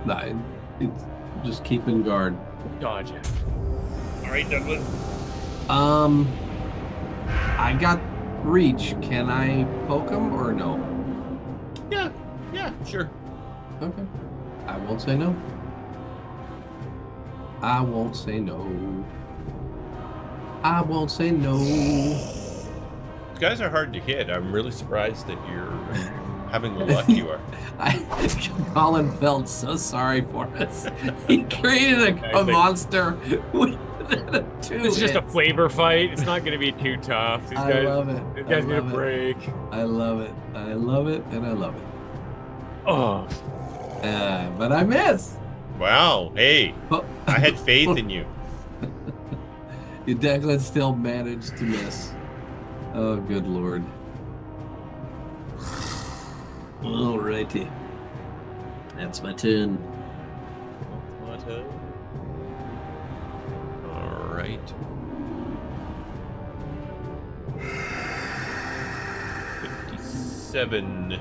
No, it's just keeping guard. Dodge it. all right, Douglan. I got reach. Can I poke him or no? Yeah, sure. Okay. I won't say no. I won't say no. I won't say no. These guys are hard to hit. I'm really surprised that you're having the luck you are. Colin felt so sorry for us. He created a monster with a two. It's just a flavor fight. It's not going to be too tough. These I guys, love it. These guys I need a love it. break. I love it. I love it, and I love it. Oh, But I missed. Wow. Hey, Oh. I had faith in you. Douglan still managed to miss. Oh, good lord. Alrighty. That's my turn. All right. 57.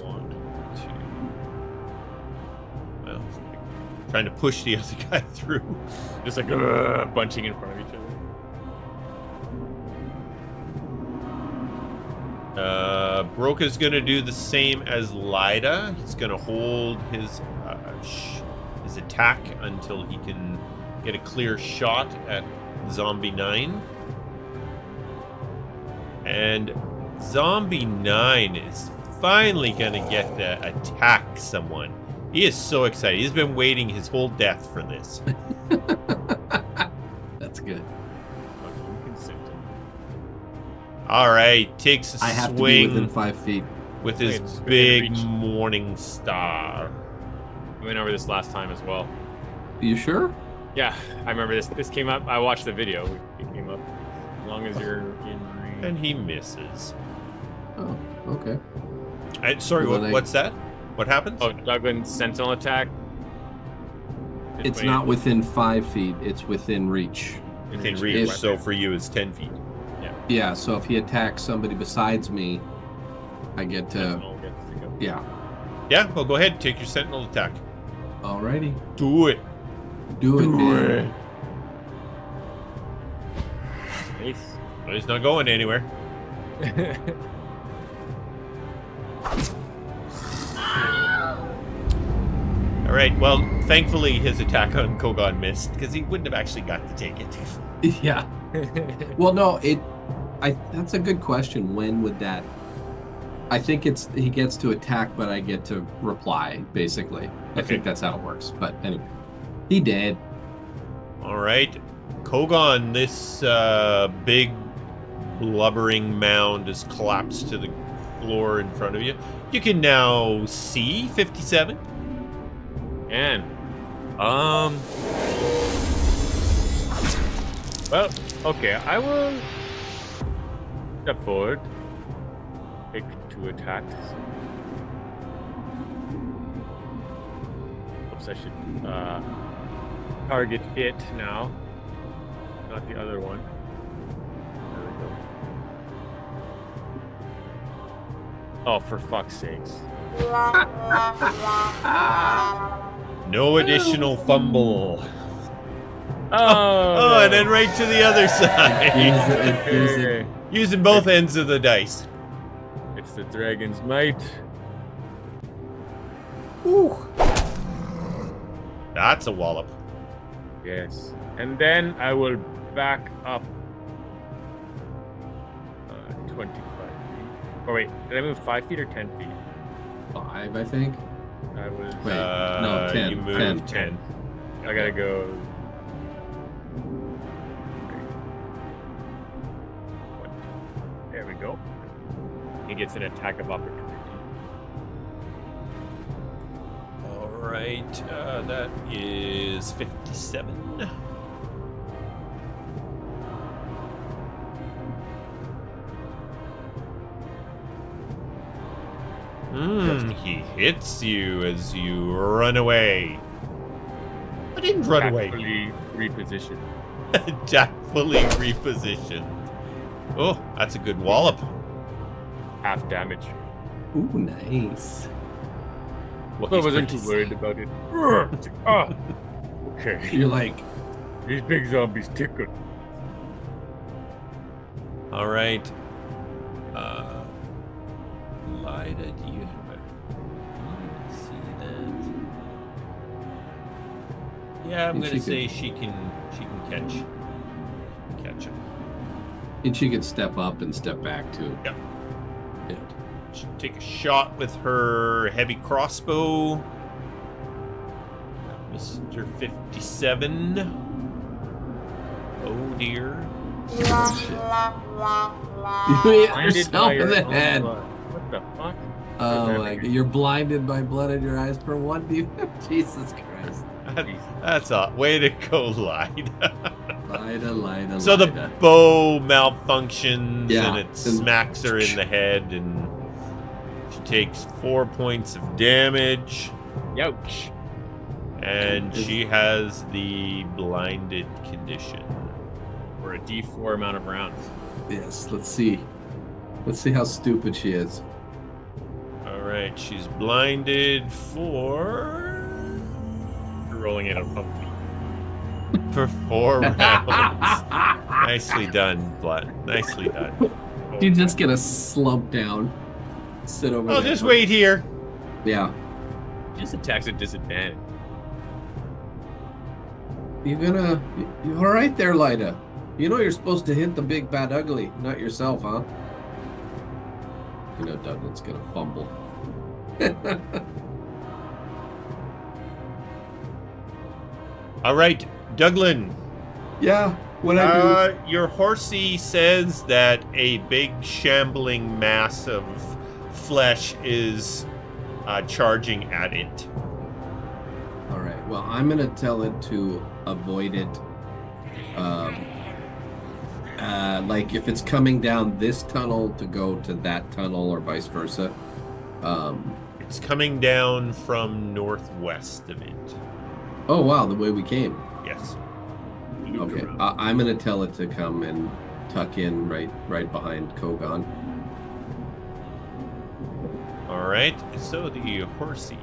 One, two. Well, trying to push the other guy through. just like bunching in front of each other. Broca's gonna do the same as Lyda. He's gonna hold his attack until he can get a clear shot at Zombie 9. And Zombie 9 is finally gonna get to attack someone. He is so excited. He's been waiting his whole death for this. That's good. All right, takes a I have to be within swing 5 feet. with his It's within big reach. morning star. We went over this last time as well. You sure? Yeah, I remember this. This came up. I watched the video. It came up. As long as you're in range. And he misses. Oh, okay. Sorry, Well, then what's that? What happens? Oh, Douglan's sentinel attack. It's not within 5 feet. It's within reach. Within reach, If- so for you it's 10 feet. Yeah, so if he attacks somebody besides me, I get to... Sentinel gets to go. Yeah. Yeah, well, go ahead. Take your sentinel attack. Alrighty. Do it. Do it, man. Nice. Well, he's not going anywhere. All right, well, thankfully his attack on Kogaan missed, because he wouldn't have actually got to take it. Yeah. Well, no, that's a good question. When would that... I think he gets to attack, but I get to reply, basically. I think that's how it works. But anyway, he did. All right. Kogaan, this big blubbering mound has collapsed to the floor in front of you. You can now see 57. And well, okay, I will step forward, take 2 attacks. Oops, I should target it now, not the other one. There we go. Oh, for fuck's sakes. No additional fumble. Oh, And then right to the other side. Use it. Using both ends of the dice. It's the dragon's might. Ooh. That's a wallop. Yes. And then I will back up 25 feet. Oh, wait. Did I move 5 feet or 10 feet? 5, I think. I was. Wait, no, 10. You moved 10. I gotta go. There we go. He gets an attack of opportunity. All right. That is 57. He hits you as you run away. I didn't run away. Fully repositioned. Fully repositioned. Oh, that's a good wallop. Half damage. Ooh, nice. Well, I he's wasn't pretty too worried about it. Oh, okay. You're like, These big zombies tickle. All right. Lyda, do you have a... Can you see that? Yeah, I'm And gonna she say she can catch him. and she could step up and step back too. Yep. Yeah. She'll take a shot with her heavy crossbow. Mr. 57. Oh dear. You hit Blinded yourself by in your the own head. blood. What the fuck? Oh that my make god, you're blinded by blood in your eyes for one dude. Jesus Christ. That's a way to go, Lyda. Lyda. So the bow malfunctions Yeah, and it smacks her in the head, and she takes 4 points of damage, Youch. and she has the blinded condition. For a D4 amount of rounds. Yes, let's see. Let's see how stupid she is. All right, she's blinded for You're rolling it on pumpkin. 4 rounds. Nicely done, Blood. Nicely done. She's just gonna slump down. Sit over I'll there. just wait here. Yeah. Just attacks at disadvantage. You alright there, Lyda? You know you're supposed to hit the big bad ugly, not yourself, huh? You know Douglan's gonna fumble. All right, Douglan. Yeah, what I do? Your horsey says that a big shambling mass of flesh is charging at it. Alright, well, I'm gonna tell it to avoid it. Like if it's coming down this tunnel to go to that tunnel or vice versa. It's coming down from northwest of it. Oh wow, the way we came. Yes. Okay, I'm gonna tell it to come and tuck in right behind Kogaan. All right. So the horsey.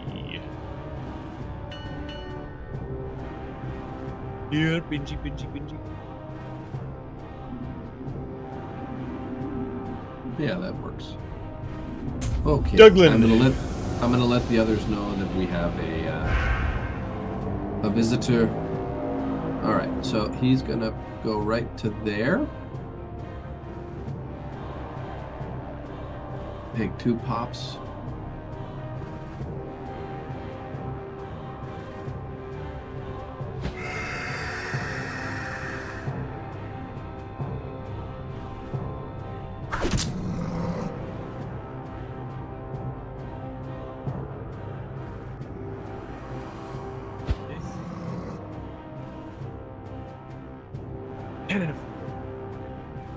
Yeah, bingy. Yeah, that works. Okay, Douglan. I'm gonna let the others know that we have a visitor. All right, so he's gonna go right to there. Take 2 pops.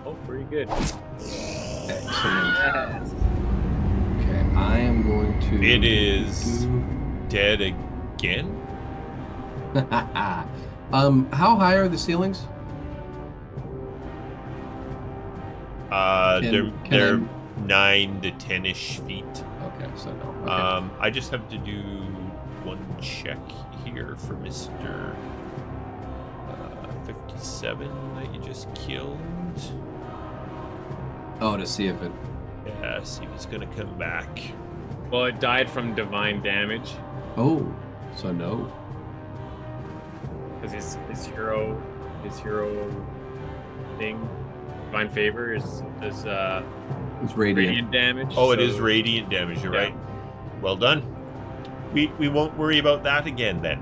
Oh, pretty good. Excellent. Okay, I am going to. It is dead again. How high are the ceilings? They're can 9 to 10-ish feet. Okay, so no. Okay. I just have to do one check here for Mr. 57 that you just killed. Oh, to see if it. Yeah, see if he's gonna come back. Well, it died from divine damage. Oh, so no. Because his hero thing, divine favor is It's radiant. radiant damage. Oh, it so- is radiant damage. You're Yeah. right. Well done. We won't worry about that again then.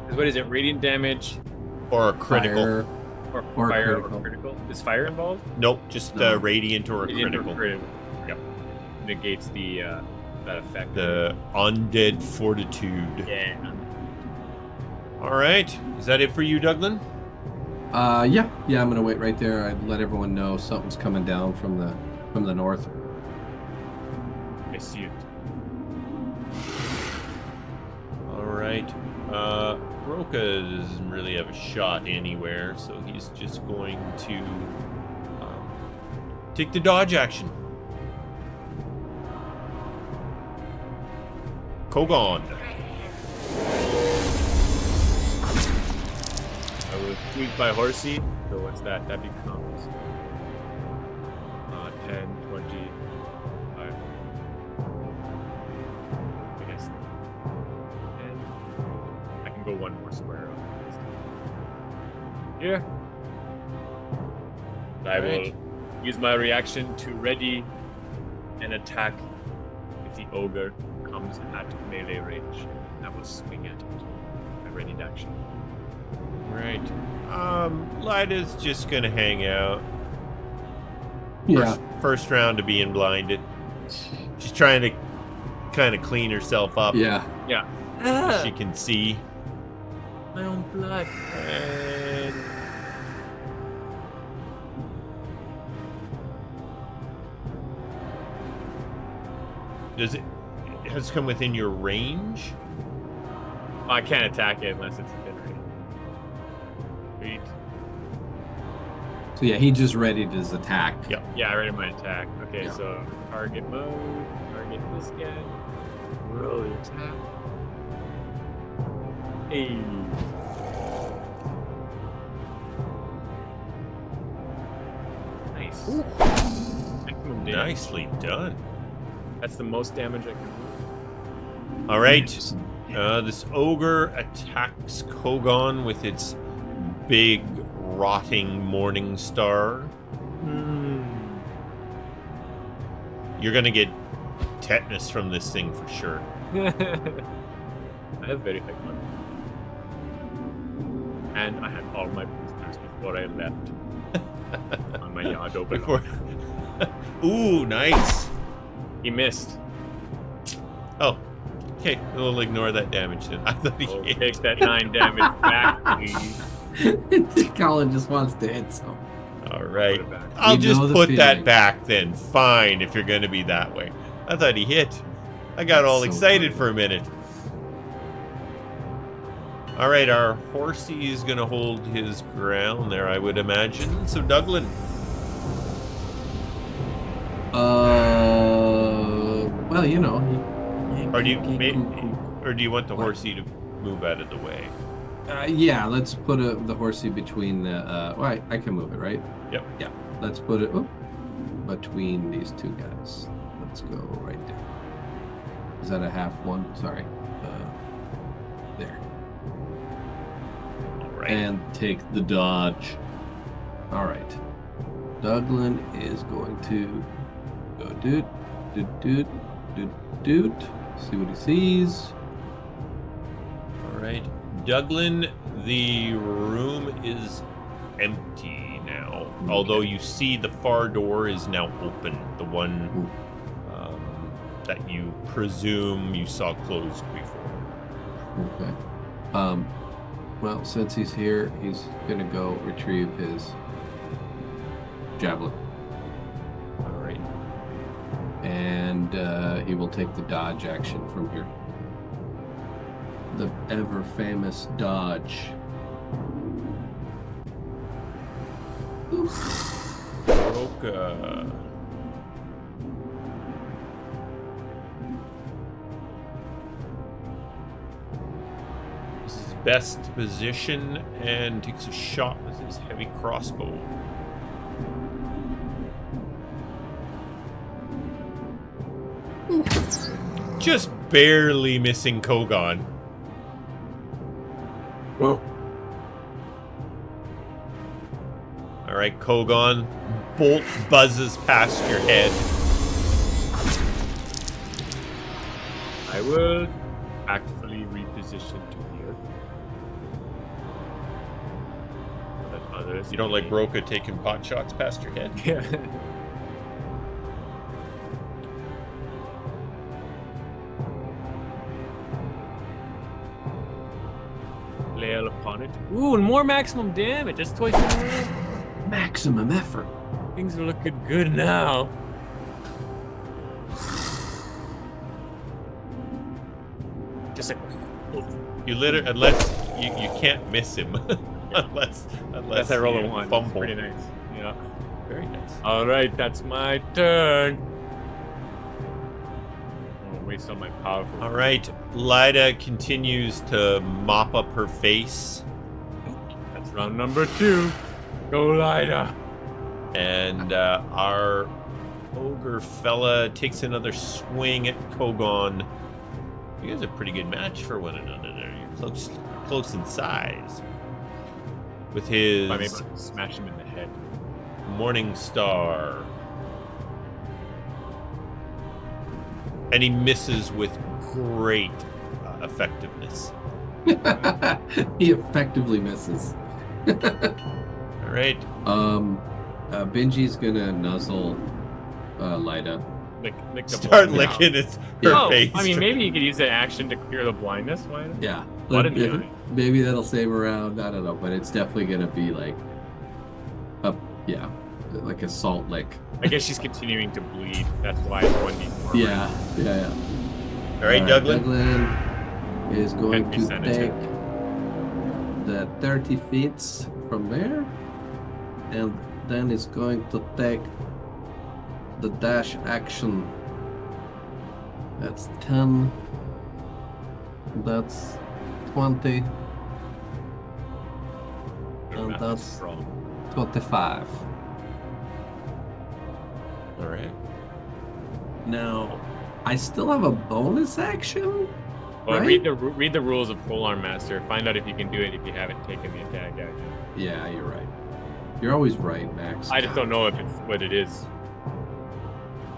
'Cause what is it? Radiant damage Or a critical. Fire. or Or fire critical. or critical? Is fire involved? Nope, just No. radiant or a Radiant or critical. critical. Yep. Negates the that effect. The undead fortitude. Yeah. All right. Is that it for you, Douglan? Yeah, I'm gonna wait right there. I'd let everyone know something's coming down from the north. I see it. All right. Broca doesn't really have a shot anywhere, so he's just going to take the dodge action. Kogaan. I was tweaked by Horsey. So what's that? That becomes 10, 20, 5. I guess 10. I can go one more square up. Here. I Right. will use my reaction to ready an attack if the ogre comes at melee range. I will swing at it. My readied action. Right. Lyda's just gonna hang out. Yeah. First round of being blinded. She's trying to kind of clean herself up. Yeah. Yeah. So she can see. My own blood. And does it has come within your range? I can't attack it unless it's within range. Sweet. So yeah, he just readied his attack. Yep. Yeah, I ready my attack. Okay, Yeah. so target mode, target this guy, roll the attack. Hey. Nice. Maximum damage. Nicely done. That's the most damage I can do. All right. This ogre attacks Kogaan with its big rotting morning star. You're gonna get tetanus from this thing for sure. I have very high fun. And I had all my boosters before I left on my yard over. Before... Ooh, nice. He missed. Oh, okay. We'll ignore that damage then. I thought he Oh, hit. take that 9 damage back, please. Colin just wants to hit some. All right. Put it back. I'll You just know the put that feeling. back then. Fine, if you're going to be that way. I thought he hit. I got That's all so excited funny. for a minute. All right, our horsey is going to hold his ground there, I would imagine. So, Douglan. Well, you know. Or do you want the horsey to move out of the way? Yeah, let's put the horsey between the. Well, I can move it, right? Yep. Yeah. Let's put it between these two guys. Let's go right there. Is that a half one? Sorry. There. All right. And take the dodge. All right. Douglan is going to go doot. See what he sees. All right. Douglan, the room is empty now. Okay. Although you see the far door is now open. The one that you presume you saw closed before. Okay. Well, since he's here, he's gonna go retrieve his javelin, All right. and he will take the dodge action from here. The ever famous dodge. Broca. This is his best position and takes a shot with his heavy crossbow. Just barely missing Kogaan. Whoa. All right, Kogaan. Bolt buzzes past your head. I will tactfully reposition to here. So that others You don't like may- Broca taking pot shots past your head? Yeah. Flail upon it. Ooh, and more maximum damage. That's twice in a row. Maximum effort. Things are looking good now. Just like You literally, unless you can't miss him, unless unless I roll you a one. fumble. It's pretty nice. Yeah. Very nice. All right, that's my turn. Oh, waste all my powerful. All right, Lyda continues to mop up her face, That's round number 2. Go, Lyda. and our ogre fella takes another swing at Kogaan. You guys are a pretty good match for one another there. You're close in size. With his I mean, smash him in the head. Morning Star. And he misses with great effectiveness. He effectively misses. All right. Benji's gonna nuzzle Lyda. Lick the Start blindness. licking her Yeah. face. I mean, maybe you could use that action to cure the blindness. Why not? Yeah. Blood in the eye. Maybe that'll save her round. I don't know, but it's definitely gonna be like like a salt lick. I guess she's continuing to bleed. That's why it's 1d4. Yeah. All right, Douglan. Douglan is going Can't be to sanitary. take the 30 feet from there, and then is going to take the dash action. That's 10. That's 20. Your And math is that's strong. 25. All right. Now, I still have a bonus action. Well, Right? read the rules of Polearm Master. Find out if you can do it if you haven't taken the attack out yet. Yeah, you're right. You're always right, Max. I just don't know if it's what it is.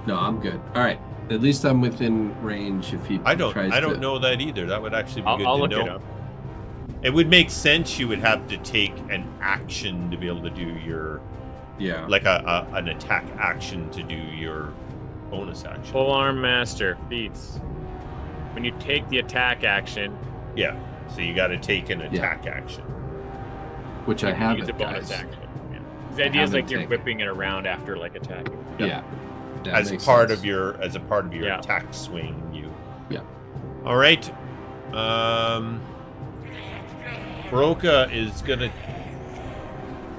No, I'm good. All right. At least I'm within range if he I don't tries to... know that either. That would actually be good I'll to look know. it up. It would make sense you would have to take an action to be able to do your Yeah. like an attack action to do your bonus action. Polearm Master feats. When you take the attack action, Yeah. So you got to take an attack action. Which I you haven't, use a bonus guys. action. Yeah. The idea is haven't like you're taken. whipping it around after like attacking. Yeah. That As makes part sense. of your Yeah. attack swing, you. Yeah. All right. Broca is gonna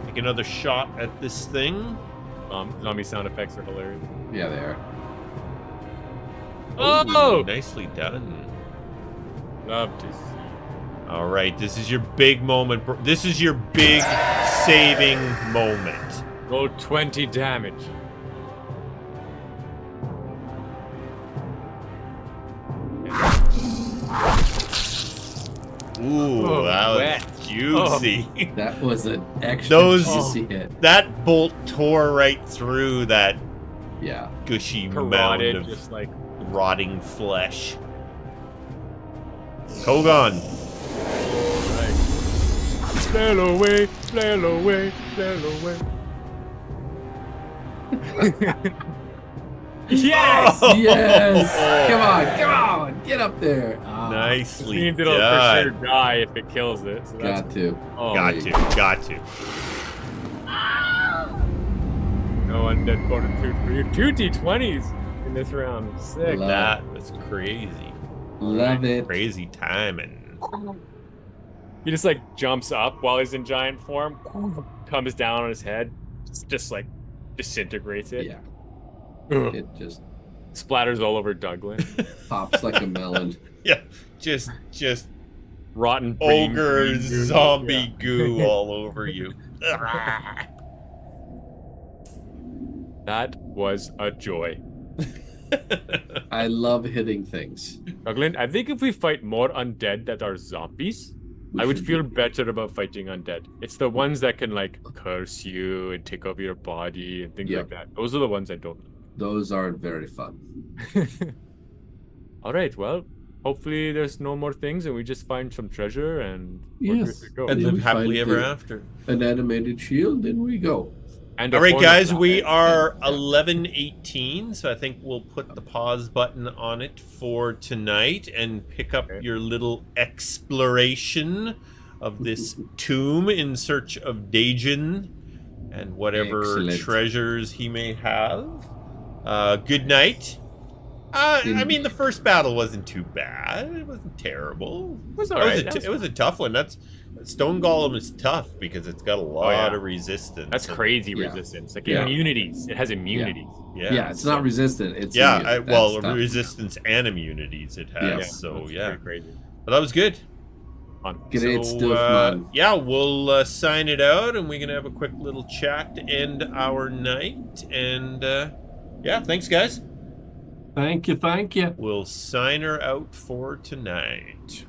take another shot at this thing. Zombie sound effects are hilarious. Yeah, they are. Oh! Ooh, nicely done. Love to see. All right, this is your big moment. This is your big saving moment. Roll 20 damage. Ooh, Oh, that wet. was juicy. That was an extra Those- juicy hit. That bolt tore right through that Yeah. gushy mound Carotid, of just like rotting flesh. Kogaan. right. Flail away, flail away, flail away. Yes! Oh! Yes! Come on! Get up there! Ah, This Nicely means it'll done. for sure die if it kills it. So that's Got to. oh, Got to. no undead fortitude for you. 2 d20s in this round. Sick. Love That was crazy. Love it. Crazy timing. He just like jumps up while he's in giant form, comes down on his head, just like disintegrates it. Yeah. Ugh. It just Splatters all over Douglan. pops like a melon. Yeah, just Rotten brain ogre green goo. zombie Yeah. goo all over you. That was a joy. I love hitting things. Douglan, I think if we fight more undead that are zombies, I would feel better about fighting undead. It's the ones that can like curse you and take over your body and things Yeah. like that. Those are the ones I don't. Those aren't very fun. All right, well, hopefully there's no more things and we just find some treasure and we're good Yes. to go. And Yeah, live we happily find ever the- after. An animated shield, and we go. And All right, horn of guys, flowers. we are Yeah. 11:18, so I think we'll put the pause button on it for tonight and pick up Okay. your little exploration of this tomb in search of Dagon and whatever Excellent. treasures he may have. Good night. I mean, the first battle wasn't too bad. It wasn't terrible. It was all right. It was a tough one. Stone Golem is tough because it's got a lot yeah. of resistance. That's crazy Yeah. resistance. Like Yeah. immunities. It has immunities. Yeah, it's not resistant. It's Yeah, immune. well, That's tough. resistance and immunities it has. Yeah. So That's yeah, pretty crazy. but that was good. Fun. Great So, stuff, man. yeah, we'll sign it out, and we're gonna have a quick little chat to end our night. And yeah, thanks, guys. Thank you, thank you. We'll sign her out for tonight.